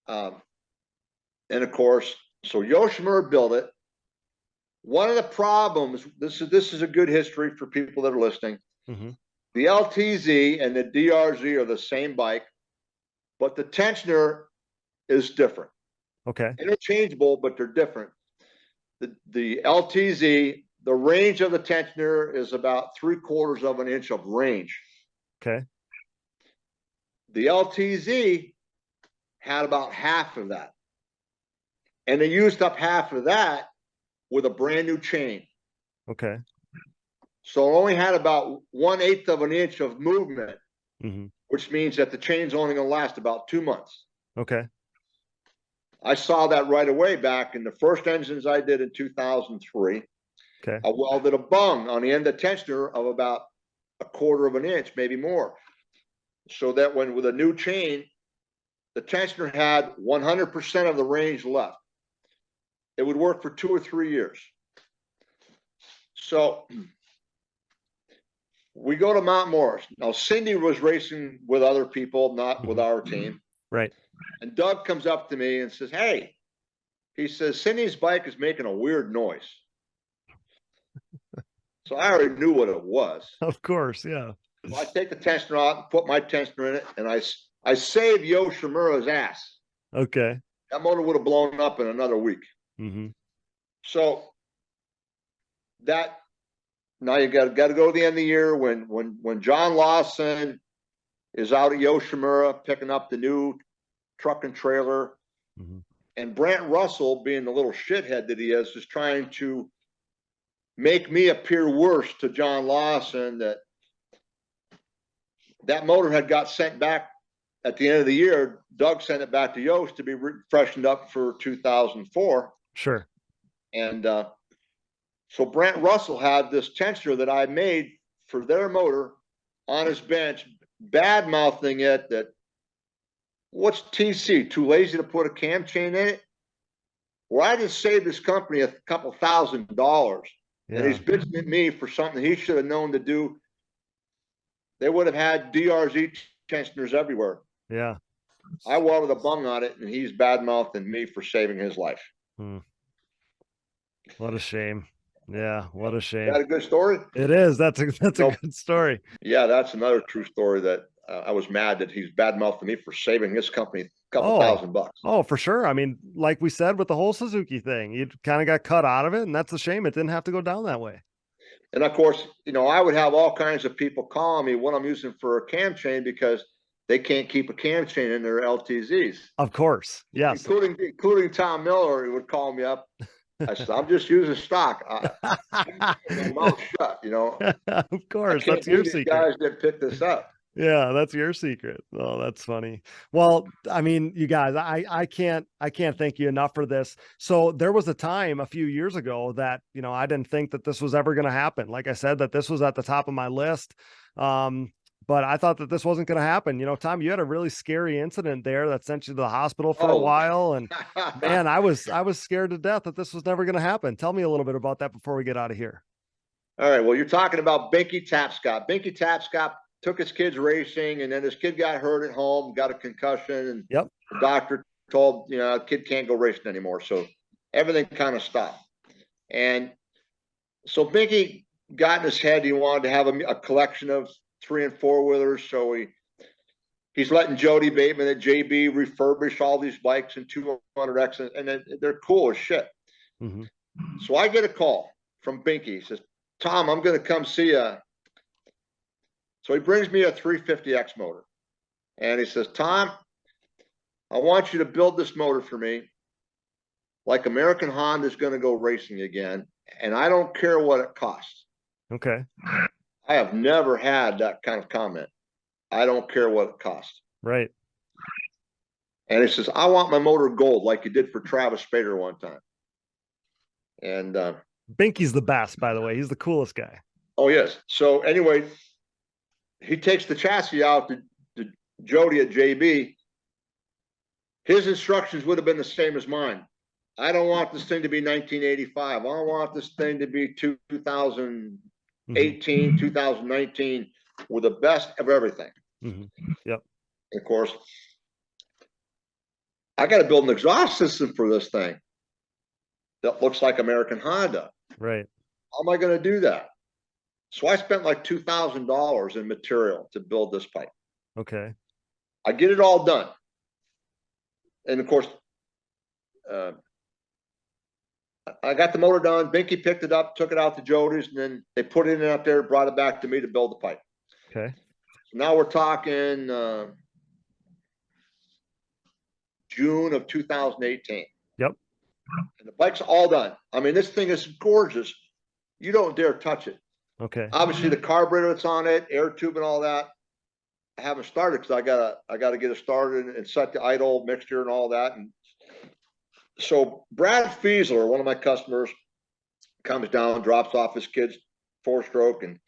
[SPEAKER 2] And of course, so Yoshimura built it. One of the problems, this is a good history for people that are listening.
[SPEAKER 3] Mm-hmm.
[SPEAKER 2] The LTZ and the DRZ are the same bike, but the tensioner is different.
[SPEAKER 3] Okay.
[SPEAKER 2] Interchangeable, but they're different. The LTZ, the range of the tensioner is about 3/4 of an inch of range.
[SPEAKER 3] Okay.
[SPEAKER 2] The LTZ had about half of that. And they used up half of that with a brand new chain.
[SPEAKER 3] Okay.
[SPEAKER 2] So it only had about 1/8 of an inch of movement,
[SPEAKER 3] Mm-hmm.
[SPEAKER 2] which means that the chain's only going to last about 2 months.
[SPEAKER 3] Okay.
[SPEAKER 2] I saw that right away back in the first engines I did in 2003.
[SPEAKER 3] Okay.
[SPEAKER 2] I welded a bung on the end of the tensioner of about 1/4 of an inch, maybe more. So that when with a new chain, the tensioner had 100% of the range left. It would work for 2 or 3 years. So we go to Mount Morris. Now, Cindy was racing with other people, not with our team.
[SPEAKER 3] Right.
[SPEAKER 2] And Doug comes up to me and says, hey, he says, Cindy's bike is making a weird noise. So I already knew what it was.
[SPEAKER 3] Of course. Yeah.
[SPEAKER 2] So I take the tensioner out and put my tensioner in it, and I save Yoshimura's ass.
[SPEAKER 3] Okay.
[SPEAKER 2] That motor would have blown up in another week.
[SPEAKER 3] Mm-hmm.
[SPEAKER 2] So now you got to go to the end of the year when John Lawson is out at Yoshimura picking up the new truck and trailer,
[SPEAKER 3] Mm-hmm.
[SPEAKER 2] and Brent Russell, being the little shithead that he is trying to make me appear worse to John Lawson that motor had got sent back at the end of the year. Doug sent it back to Yost to be freshened up for 2004.
[SPEAKER 3] Sure.
[SPEAKER 2] And so Brent Russell had this tensioner that I made for their motor on his bench, bad mouthing it that, what's TC? Too lazy to put a cam chain in it? Well, I just saved this company a couple $1,000.
[SPEAKER 3] Yeah.
[SPEAKER 2] And he's bitching at me for something he should have known to do. They would have had DRZ tensioners everywhere.
[SPEAKER 3] Yeah.
[SPEAKER 2] I welded a bung on it, and he's bad mouthing me for saving his life.
[SPEAKER 3] What a shame. Yeah. What a shame.
[SPEAKER 2] Is that a good story?
[SPEAKER 3] It is. That's a good story.
[SPEAKER 2] Yeah, that's another true story that I was mad that he's bad mouthing me for saving his company a couple $1,000.
[SPEAKER 3] Oh, for sure. I mean, like we said with the whole Suzuki thing, you kind of got cut out of it, and that's a shame. It didn't have to go down that way.
[SPEAKER 2] And of course, I would have all kinds of people calling me what I'm using for a cam chain because they can't keep a cam chain in their LTZs.
[SPEAKER 3] Of course. Yes.
[SPEAKER 2] Including Tom Miller, he would call me up. I said, I'm just using stock. My mouth shut, you know.
[SPEAKER 3] Of course.
[SPEAKER 2] I can't
[SPEAKER 3] That's your
[SPEAKER 2] believe these
[SPEAKER 3] secret.
[SPEAKER 2] guys didn't pick this up.
[SPEAKER 3] Yeah, that's your secret. Oh, that's funny. Well, I mean, you guys, I can't thank you enough for this. So there was a time a few years ago that, you know, I didn't think that this was ever going to happen. Like I said, that this was at the top of my list. But I thought that this wasn't going to happen. You know, Tom, you had a really scary incident there that sent you to the hospital for a while. And man, I was scared to death that this was never going to happen. Tell me a little bit about that before we get out of here.
[SPEAKER 2] All right. Well, you're talking about Binky Tapscott. Binky Tapscott took his kids racing, and then his kid got hurt at home, got a concussion, and
[SPEAKER 3] yep.
[SPEAKER 2] The doctor told, you know, the kid can't go racing anymore. So everything kind of stopped. And so Binky got in his head, he wanted to have a collection of 3 and 4 wheelers. So he's letting Jody Bateman at JB refurbish all these bikes in 200X, and they're cool as shit.
[SPEAKER 3] Mm-hmm.
[SPEAKER 2] So I get a call from Binky. He says, Tom, I'm going to come see you. So he brings me a 350X motor. And he says, Tom, I want you to build this motor for me like American Honda is going to go racing again. And I don't care what it costs.
[SPEAKER 3] Okay.
[SPEAKER 2] I have never had that kind of comment. I don't care what it costs.
[SPEAKER 3] Right.
[SPEAKER 2] And he says, I want my motor gold like you did for Travis Spader one time. And
[SPEAKER 3] Binky's the best, by the way. He's the coolest guy.
[SPEAKER 2] Oh, yes. So anyway, he takes the chassis out to Jody at JB. His instructions would have been the same as mine. I don't want this thing to be 1985. I don't want this thing to be 2018, 2019 with the best of everything.
[SPEAKER 3] Mm-hmm. Yep.
[SPEAKER 2] And of course, I got to build an exhaust system for this thing that looks like American Honda.
[SPEAKER 3] Right.
[SPEAKER 2] How am I going to do that? So I spent like $2,000 in material to build this pipe.
[SPEAKER 3] Okay.
[SPEAKER 2] I get it all done. And of course, I got the motor done. Binky picked it up, took it out to Jody's, and then they put it in up there, brought it back to me to build the pipe.
[SPEAKER 3] Okay.
[SPEAKER 2] So now we're talking June of 2018.
[SPEAKER 3] Yep.
[SPEAKER 2] And the bike's all done. I mean, this thing is gorgeous. You don't dare touch it.
[SPEAKER 3] Okay.
[SPEAKER 2] Obviously, the carburetor that's on it, air tube and all that, I haven't started because I gotta get it started and set the idle mixture and all that. And so Brad Fiesler, one of my customers, comes down, drops off his kid's 4-stroke, and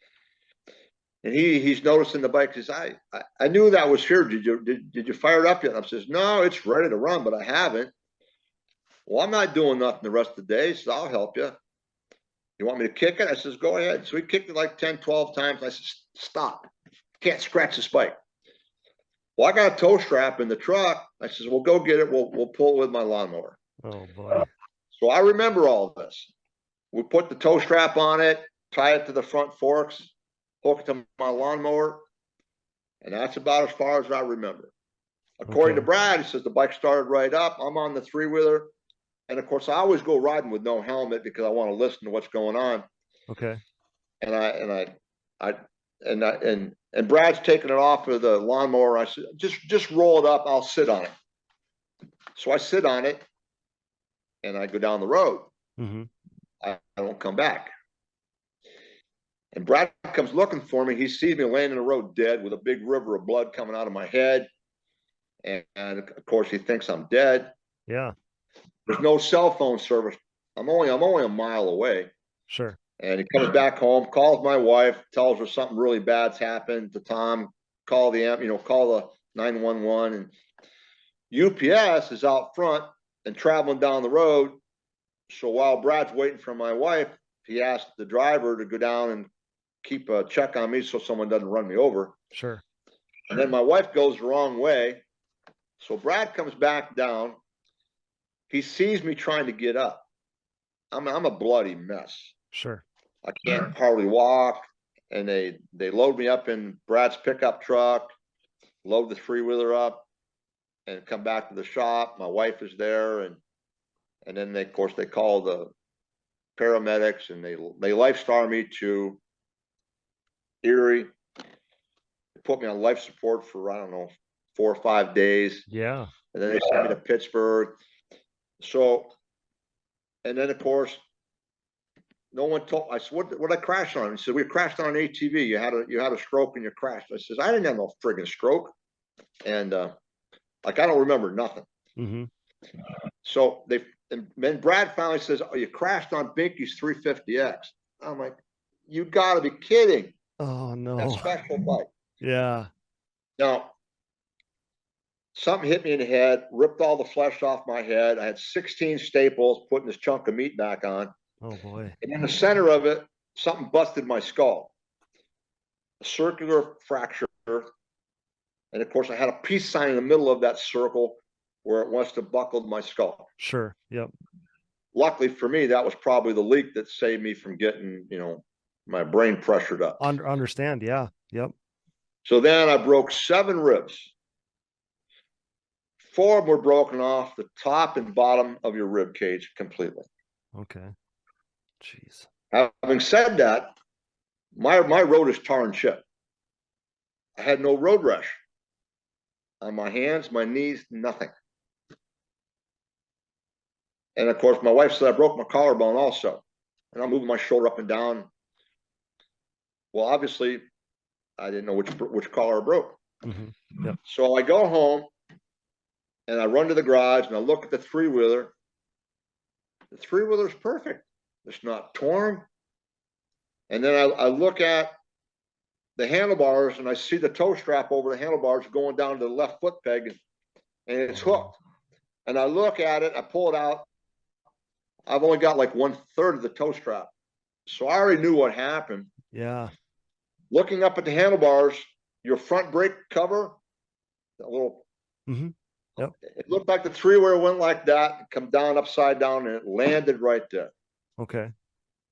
[SPEAKER 2] he's noticing the bike. He says, I knew that was here. Did you fire it up yet? And I says, no, it's ready to run, but I haven't. Well, I'm not doing nothing the rest of the day, so I'll help you. You want me to kick it? I says, go ahead. So he kicked it like 10, 12 times. I says, stop. Can't scratch this bike. Well, I got a tow strap in the truck. I says, well, go get it. We'll pull it with my lawnmower.
[SPEAKER 3] Oh, boy.
[SPEAKER 2] So I remember all this. We put the tow strap on it, tie it to the front forks, hook it to my lawnmower, and that's about as far as I remember. According to Brad, he says the bike started right up. I'm on the 3-wheeler. And of course, I always go riding with no helmet because I want to listen to what's going on.
[SPEAKER 3] Okay.
[SPEAKER 2] And Brad's taking it off of the lawnmower. I said, just roll it up. I'll sit on it. So I sit on it and I go down the road.
[SPEAKER 3] Mm-hmm.
[SPEAKER 2] I don't come back. And Brad comes looking for me. He sees me laying in the road dead with a big river of blood coming out of my head. And of course, he thinks I'm dead.
[SPEAKER 3] Yeah.
[SPEAKER 2] There's no cell phone service. I'm only a mile away.
[SPEAKER 3] Sure.
[SPEAKER 2] And he comes back home, calls my wife, tells her something really bad's happened to Tom. Call the 911. And UPS is out front and traveling down the road. So while Brad's waiting for my wife, he asked the driver to go down and keep a check on me so someone doesn't run me over.
[SPEAKER 3] Sure.
[SPEAKER 2] And then my wife goes the wrong way. So Brad comes back down. He sees me trying to get up. I'm a bloody mess.
[SPEAKER 3] Sure.
[SPEAKER 2] I can't hardly walk. And they load me up in Brad's pickup truck, load the 3-wheeler up, and come back to the shop. My wife is there, and then they call the paramedics, and they LifeStar me to Erie. They put me on life support for, I don't know, 4 or 5 days.
[SPEAKER 3] Yeah.
[SPEAKER 2] And then they sent me to Pittsburgh. So, and then of course, no one told. I said, "What I crashed on?" He said, "We crashed on an ATV. You had a stroke and you crashed." I says, "I didn't have no friggin' stroke," and like I don't remember nothing.
[SPEAKER 3] Mm-hmm.
[SPEAKER 2] So and then Brad finally says, "Oh, you crashed on Binky's 350X." I'm like, "You got to be kidding!"
[SPEAKER 3] Oh no.
[SPEAKER 2] That special bike.
[SPEAKER 3] Yeah.
[SPEAKER 2] Now, something hit me in the head, ripped all the flesh off my head. I had 16 staples putting this chunk of meat back on.
[SPEAKER 3] Oh boy.
[SPEAKER 2] And in the center of it, something busted my skull. A circular fracture. And of course, I had a peace sign in the middle of that circle where it must have buckled my skull.
[SPEAKER 3] Sure. Yep.
[SPEAKER 2] Luckily for me, that was probably the leak that saved me from getting, my brain pressured up.
[SPEAKER 3] Understand. Yeah. Yep.
[SPEAKER 2] So then I broke 7 ribs. 4 of them were broken off the top and bottom of your rib cage completely.
[SPEAKER 3] Okay. Jeez.
[SPEAKER 2] Having said that, my road is tar and chip. I had no road rash on my hands, my knees, nothing. And of course, my wife said I broke my collarbone also. And I'm moving my shoulder up and down. Well, obviously, I didn't know which collar I broke.
[SPEAKER 3] Mm-hmm. Yep.
[SPEAKER 2] So I go home and I run to the garage and I look at the 3-wheeler. The 3-wheeler's perfect. It's not torn. And then I look at the handlebars and I see the toe strap over the handlebars going down to the left foot peg and it's hooked. And I look at it, I pull it out. I've only got like 1/3 of the toe strap. So I already knew what happened.
[SPEAKER 3] Yeah.
[SPEAKER 2] Looking up at the handlebars, your front brake cover, that little,
[SPEAKER 3] Mm-hmm. Yep.
[SPEAKER 2] It looked like the 3-wheeler went like that, come down upside down, and it landed right there.
[SPEAKER 3] Okay.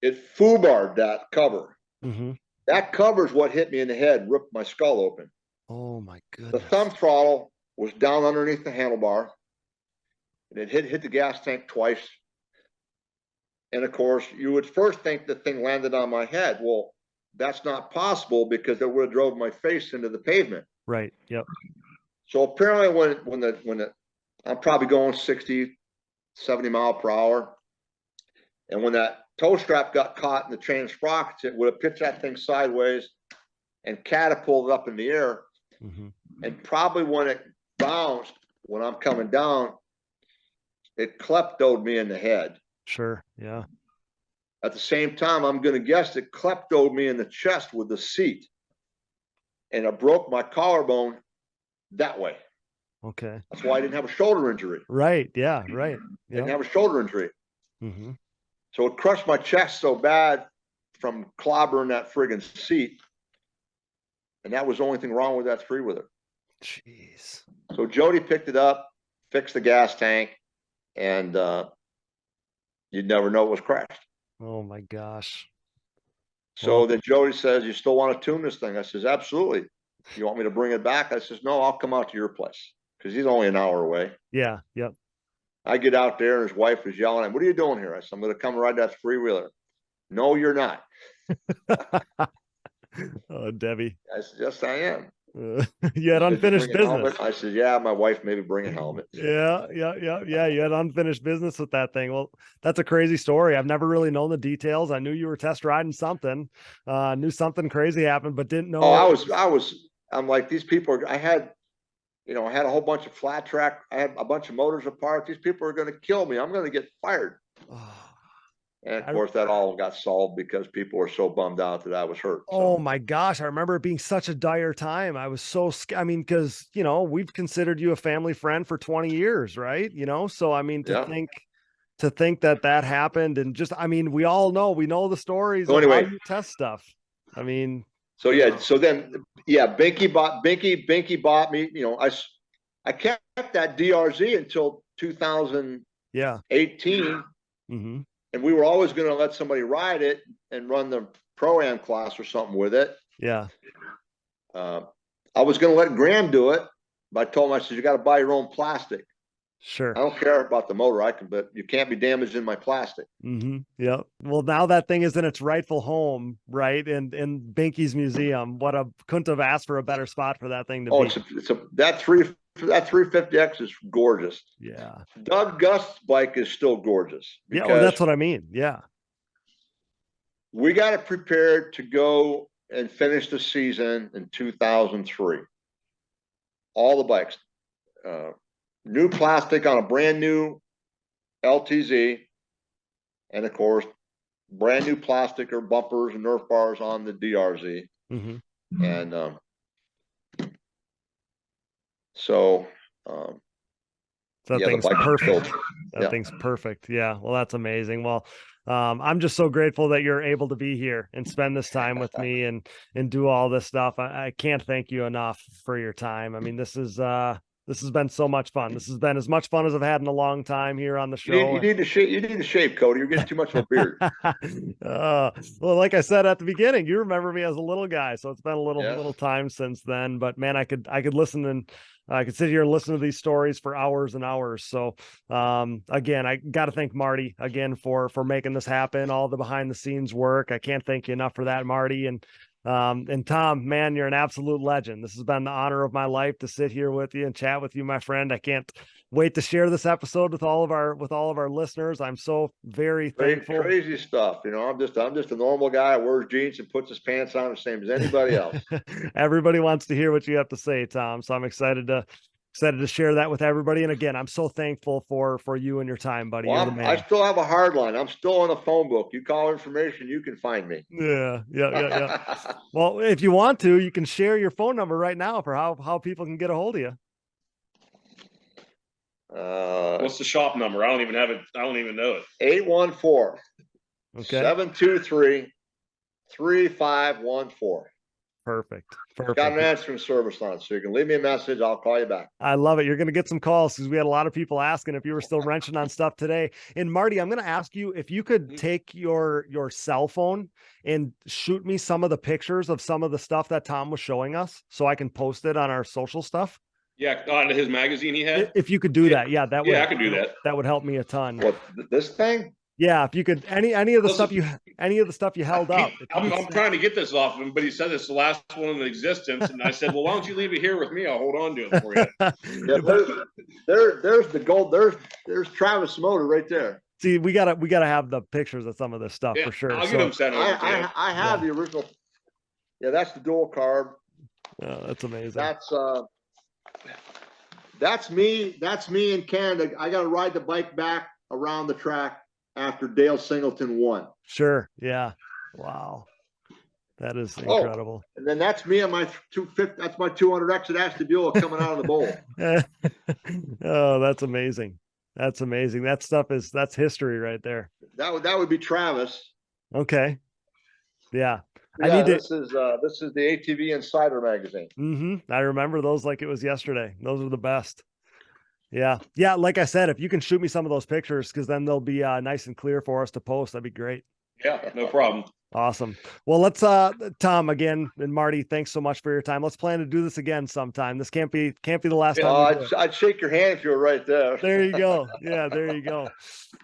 [SPEAKER 2] It foobarred that cover.
[SPEAKER 3] Mm-hmm.
[SPEAKER 2] That cover is what hit me in the head, ripped my skull open.
[SPEAKER 3] Oh my goodness.
[SPEAKER 2] The thumb throttle was down underneath the handlebar, and it hit the gas tank twice. And of course, you would first think the thing landed on my head. Well, that's not possible because it would have drove my face into the pavement.
[SPEAKER 3] Right. Yep.
[SPEAKER 2] So apparently when I'm probably going 60, 70 mile per hour. And when that toe strap got caught in the chain of sprockets, it would have pitched that thing sideways and catapulted up in the air.
[SPEAKER 3] Mm-hmm.
[SPEAKER 2] And probably when it bounced, when I'm coming down, it kleptoed me in the head.
[SPEAKER 3] Sure. Yeah.
[SPEAKER 2] At the same time, I'm going to guess it kleptoed me in the chest with the seat. And it broke my collarbone that way.
[SPEAKER 3] Okay.
[SPEAKER 2] That's why I didn't have a shoulder injury.
[SPEAKER 3] Right. Yeah. Right.
[SPEAKER 2] I didn't have a shoulder injury.
[SPEAKER 3] Mm-hmm.
[SPEAKER 2] So it crushed my chest so bad from clobbering that friggin' seat. And that was the only thing wrong with that 3-wheeler.
[SPEAKER 3] Jeez.
[SPEAKER 2] So Jody picked it up, fixed the gas tank, and you'd never know it was crashed.
[SPEAKER 3] Oh my gosh.
[SPEAKER 2] So then Jody says, "You still want to tune this thing?" I says, "Absolutely." "You want me to bring it back?" I says, "No, I'll come out to your place," because he's only an hour away.
[SPEAKER 3] Yeah. Yep.
[SPEAKER 2] I get out there and his wife is yelling at him, "What are you doing here?" I said, "I'm going to come ride that 3-wheeler." "No, you're not."
[SPEAKER 3] Oh, Debbie.
[SPEAKER 2] I said, "Yes, I am."
[SPEAKER 3] You had unfinished business.
[SPEAKER 2] I said, "Yeah, my wife maybe bring a helmet."
[SPEAKER 3] Yeah. You had unfinished business with that thing. Well, that's a crazy story. I've never really known the details. I knew you were test riding something, knew something crazy happened, but didn't know.
[SPEAKER 2] Oh, I'm like, these people I had a whole bunch of flat track. I had a bunch of motors apart. These people are going to kill me. I'm going to get fired. And of course, that all got solved because people were so bummed out that I was hurt.
[SPEAKER 3] Oh my gosh. I remember it being such a dire time. I was so scared. I mean, because, we've considered you a family friend for 20 years, right? So, I mean, to think that happened and just, I mean, we know the stories
[SPEAKER 2] so
[SPEAKER 3] of
[SPEAKER 2] anyway,
[SPEAKER 3] how you test stuff. I mean.
[SPEAKER 2] So, so then, Binky bought me, I kept that DRZ until 2018.
[SPEAKER 3] Mm-hmm.
[SPEAKER 2] And we were always going to let somebody ride it and run the Pro-Am class or something with it.
[SPEAKER 3] Yeah.
[SPEAKER 2] I was going to let Graham do it, but I told him, I said, "You got to buy your own plastic."
[SPEAKER 3] Sure.
[SPEAKER 2] I don't care about the motor. But you can't be damaged in my plastic.
[SPEAKER 3] Yep. Well, now that thing is in its rightful home, right? In Binky's museum. Couldn't have asked for a better spot for that thing to be.
[SPEAKER 2] That 350X is gorgeous.
[SPEAKER 3] Yeah.
[SPEAKER 2] Doug Gust's bike is still gorgeous.
[SPEAKER 3] Yeah. Well, that's what I mean. Yeah.
[SPEAKER 2] We got it prepared to go and finish the season in 2003. All the bikes, new plastic on a brand new LTZ, and of course, brand new plastic or bumpers and Nerf bars on the DRZ. And
[SPEAKER 3] that thing's perfect. That thing's perfect. Yeah. Well, that's amazing. Well, I'm just so grateful that you're able to be here and spend this time with me and do all this stuff. I can't thank you enough for your time. I mean, this has been so much fun. This has been as much fun as I've had in a long time here on the show.
[SPEAKER 2] You need to shave, Cody. You're getting too much of a beard.
[SPEAKER 3] Well, like I said at the beginning, you remember me as a little guy, so it's been a little time since then. But man, I could listen and I could sit here and listen to these stories for hours and hours. So again, I got to thank Marty again for making this happen, all the behind the scenes work. I can't thank you enough for that, Marty. And Tom, man, you're an absolute legend. This has been the honor of my life to sit here with you and chat with you, my friend. I can't wait to share this episode with all of our listeners. I'm so very thankful.
[SPEAKER 2] Crazy stuff. You know, I'm just a normal guy who wears jeans and puts his pants on the same as anybody else.
[SPEAKER 3] Everybody wants to hear what you have to say, Tom. So I'm excited to share that with everybody. And again, I'm so thankful for you and your time, buddy.
[SPEAKER 2] Well,
[SPEAKER 3] You're the man.
[SPEAKER 2] I still have a hard line. I'm still on a phone book. You call information, you can find me.
[SPEAKER 3] Yeah. Well, if you want to, you can share your phone number right now for how people can get a hold of you.
[SPEAKER 8] What's the shop number? I don't even have it. I don't even know it.
[SPEAKER 2] 814
[SPEAKER 3] 723
[SPEAKER 2] 3514.
[SPEAKER 3] Perfect.
[SPEAKER 2] Got an answering service on it, so you can leave me a message. I'll call you back.
[SPEAKER 3] I love it. You're going to get some calls because we had a lot of people asking if you were still wrenching on stuff today. And Marty, I'm going to ask you if you could take your cell phone and shoot me some of the pictures of some of the stuff that Tom was showing us so I can post it on our social stuff.
[SPEAKER 8] Yeah, on his magazine he had.
[SPEAKER 3] If you could do that, I could
[SPEAKER 8] do that.
[SPEAKER 3] That would help me a ton.
[SPEAKER 2] What, this thing?
[SPEAKER 3] Yeah, if you could, any of the stuff you held up.
[SPEAKER 8] I'm trying to get this off of him, but he said it's the last one in existence, and I said, well, why don't you leave it here with me? I'll hold on to it for you.
[SPEAKER 2] There's the gold. There's Travis Motor right there.
[SPEAKER 3] See, we gotta have the pictures of some of this stuff for sure.
[SPEAKER 8] I'll get them sent over.
[SPEAKER 2] I have the original. Yeah, that's the dual carb.
[SPEAKER 3] Oh, that's amazing.
[SPEAKER 2] That's me in Canada. I got to ride the bike back around the track after Dale Singleton won.
[SPEAKER 3] Sure. Yeah. Wow. That is incredible.
[SPEAKER 2] And then that's me on my 250. That's my 200X at Ashtabula coming out of the bowl.
[SPEAKER 3] Oh, that's amazing. That's amazing. That's history right there.
[SPEAKER 2] That would be Travis.
[SPEAKER 3] Okay. Yeah.
[SPEAKER 2] This is the ATV Insider magazine.
[SPEAKER 3] I remember those like it was yesterday. Those are the best. Yeah. Like I said, if you can shoot me some of those pictures, because then they'll be nice and clear for us to post. That'd be great.
[SPEAKER 8] Yeah, no problem.
[SPEAKER 3] Awesome. Well, let's Tom again and Marty, thanks so much for your time. Let's plan to do this again sometime. This can't be the last time.
[SPEAKER 2] I'd shake your hand if you were right there.
[SPEAKER 3] There you go. Yeah, there you go.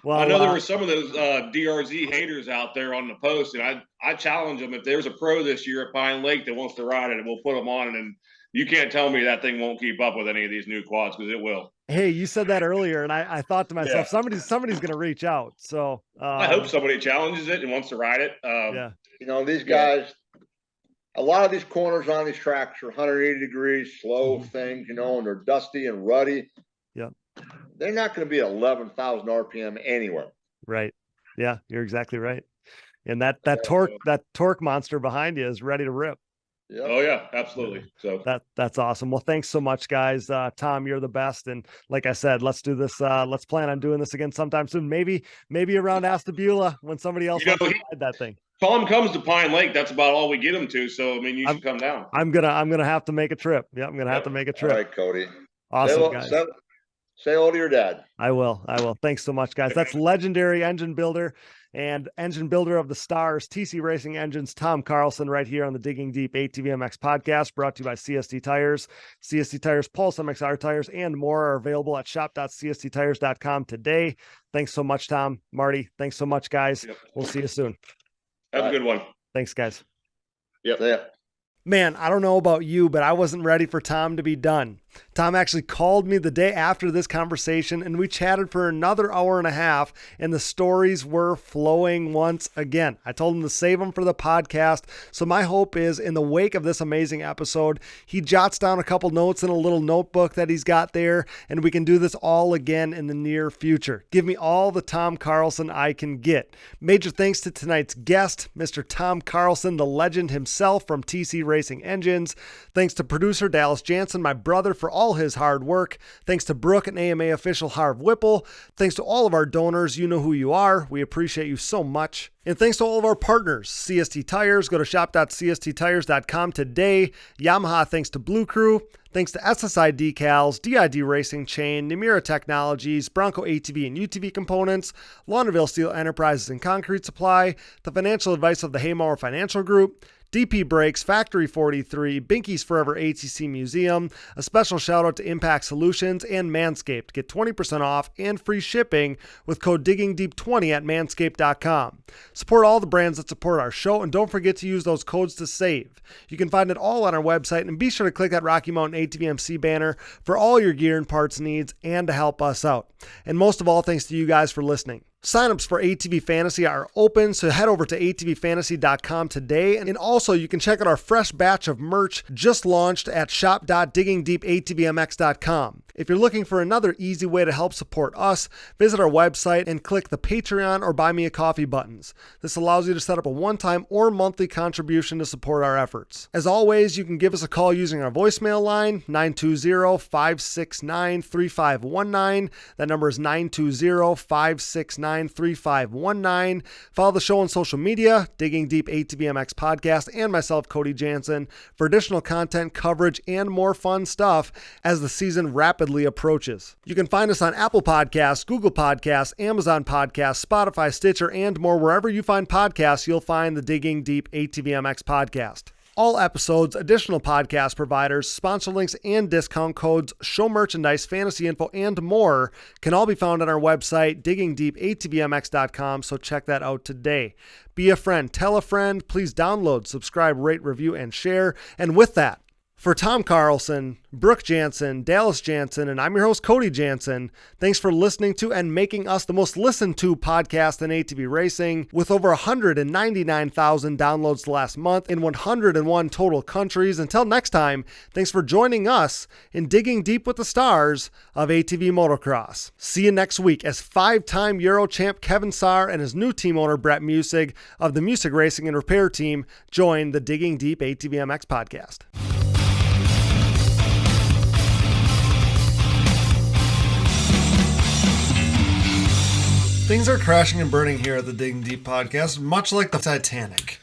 [SPEAKER 3] Well,
[SPEAKER 8] I know there were some of those DRZ haters out there on the post, and I challenge them. If there's a pro this year at Pine Lake that wants to ride it, and we'll put them on it, and you can't tell me that thing won't keep up with any of these new quads, because it will.
[SPEAKER 3] Hey, you said that earlier, and I thought to myself, somebody's going to reach out. So
[SPEAKER 8] I hope somebody challenges it and wants to ride it.
[SPEAKER 2] You know, these guys, a lot of these corners on these tracks are 180 degrees, slow things, you know, and they're dusty and ruddy.
[SPEAKER 3] Yeah.
[SPEAKER 2] They're not going to be at 11,000 RPM anywhere.
[SPEAKER 3] Right. Yeah, you're exactly right. And that torque monster behind you is ready to rip.
[SPEAKER 2] Yep.
[SPEAKER 8] Oh yeah, absolutely. So
[SPEAKER 3] that's awesome. Well, thanks so much, guys. Tom, you're the best. And like I said, let's do this. Let's plan on doing this again sometime soon. Maybe around Ashtabula when somebody else wants to ride that thing.
[SPEAKER 8] Tom comes to Pine Lake. That's about all we get him to. So I mean, you should come down.
[SPEAKER 3] I'm gonna have to make a trip. Yeah, I'm gonna have to make a trip.
[SPEAKER 2] All right, Cody.
[SPEAKER 3] Awesome, guys.
[SPEAKER 2] Say hello to your dad.
[SPEAKER 3] I will. Thanks so much, guys. That's legendary engine builder and engine builder of the stars, TC Racing Engines, Tom Carlson, right here on the Digging Deep ATVMX podcast, brought to you by CST Tires. CST Tires, Pulse MXR tires, and more are available at shop.csttires.com today. Thanks so much, Tom. Marty, thanks so much, guys.
[SPEAKER 8] Yep.
[SPEAKER 3] We'll see you soon.
[SPEAKER 8] Have a good one.
[SPEAKER 3] Thanks, guys.
[SPEAKER 2] Yep. Yeah.
[SPEAKER 3] Man, I don't know about you, but I wasn't ready for Tom to be done. Tom actually called me the day after this conversation, and we chatted for another hour and a half, and the stories were flowing once again. I told him to save them for the podcast, so my hope is in the wake of this amazing episode, he jots down a couple notes in a little notebook that he's got there, and we can do this all again in the near future. Give me all the Tom Carlson I can get. Major thanks to tonight's guest, Mr. Tom Carlson, the legend himself from TC Racing Engines. Thanks to producer Dallas Jansen, my brother, for all his hard work. Thanks to Brooke and AMA official Harv Whipple. Thanks to all of our donors. You know who you are. We appreciate you so much. And thanks to all of our partners, CST Tires. Go to shop.csttires.com today. Yamaha, thanks to Blue Crew. Thanks to SSI Decals, DID Racing Chain, Namura Technologies, Bronco ATV and UTV Components, Launderville Steel Enterprises and Concrete Supply, the financial advice of the Haymauer Financial Group, DP Brakes, Factory 43, Binky's Forever ATC Museum, a special shout out to Impact Solutions and Manscaped. Get 20% off and free shipping with code DIGGINGDEEP20 at manscaped.com. Support all the brands that support our show, and don't forget to use those codes to save. You can find it all on our website, and be sure to click that Rocky Mountain ATVMC banner for all your gear and parts needs and to help us out. And most of all, thanks to you guys for listening. Signups for ATV Fantasy are open, so head over to atvfantasy.com today. And also, you can check out our fresh batch of merch just launched at shop.diggingdeepatvmx.com. If you're looking for another easy way to help support us, visit our website and click the Patreon or Buy Me a Coffee buttons. This allows you to set up a one-time or monthly contribution to support our efforts. As always, you can give us a call using our voicemail line, 920-569-3519. That number is 920-569-3519. Follow the show on social media, Digging Deep ATVMX Podcast, and myself, Cody Jansen, for additional content, coverage, and more fun stuff as the season rapidly approaches. You can find us on Apple Podcasts, Google Podcasts, Amazon Podcasts, Spotify, Stitcher, and more. Wherever you find podcasts, you'll find the Digging Deep ATVMX Podcast. All episodes, additional podcast providers, sponsor links, and discount codes, show merchandise, fantasy info, and more can all be found on our website, diggingdeepatvmx.com, so check that out today. Be a friend, tell a friend, please download, subscribe, rate, review, and share. And with that, for Tom Carlson, Brooke Jansen, Dallas Jansen, and I'm your host, Cody Jansen. Thanks for listening to and making us the most listened to podcast in ATV racing, with over 199,000 downloads last month in 101 total countries. Until next time, thanks for joining us in Digging Deep with the Stars of ATV Motocross. See you next week as 5-time Euro champ Kevin Saar and his new team owner Brett Musig of the Musig Racing and Repair Team join the Digging Deep ATVMX podcast. Things are crashing and burning here at the Digging Deep podcast, much like the Titanic.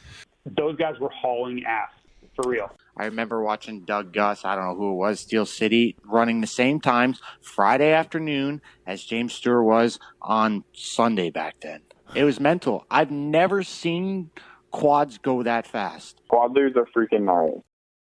[SPEAKER 9] Those guys were hauling ass, for real.
[SPEAKER 10] I remember watching Doug Gust, I don't know who it was, Steel City, running the same times Friday afternoon as James Stewart was on Sunday back then. It was mental. I've never seen quads go that fast.
[SPEAKER 9] Quadlers are freaking gnarly.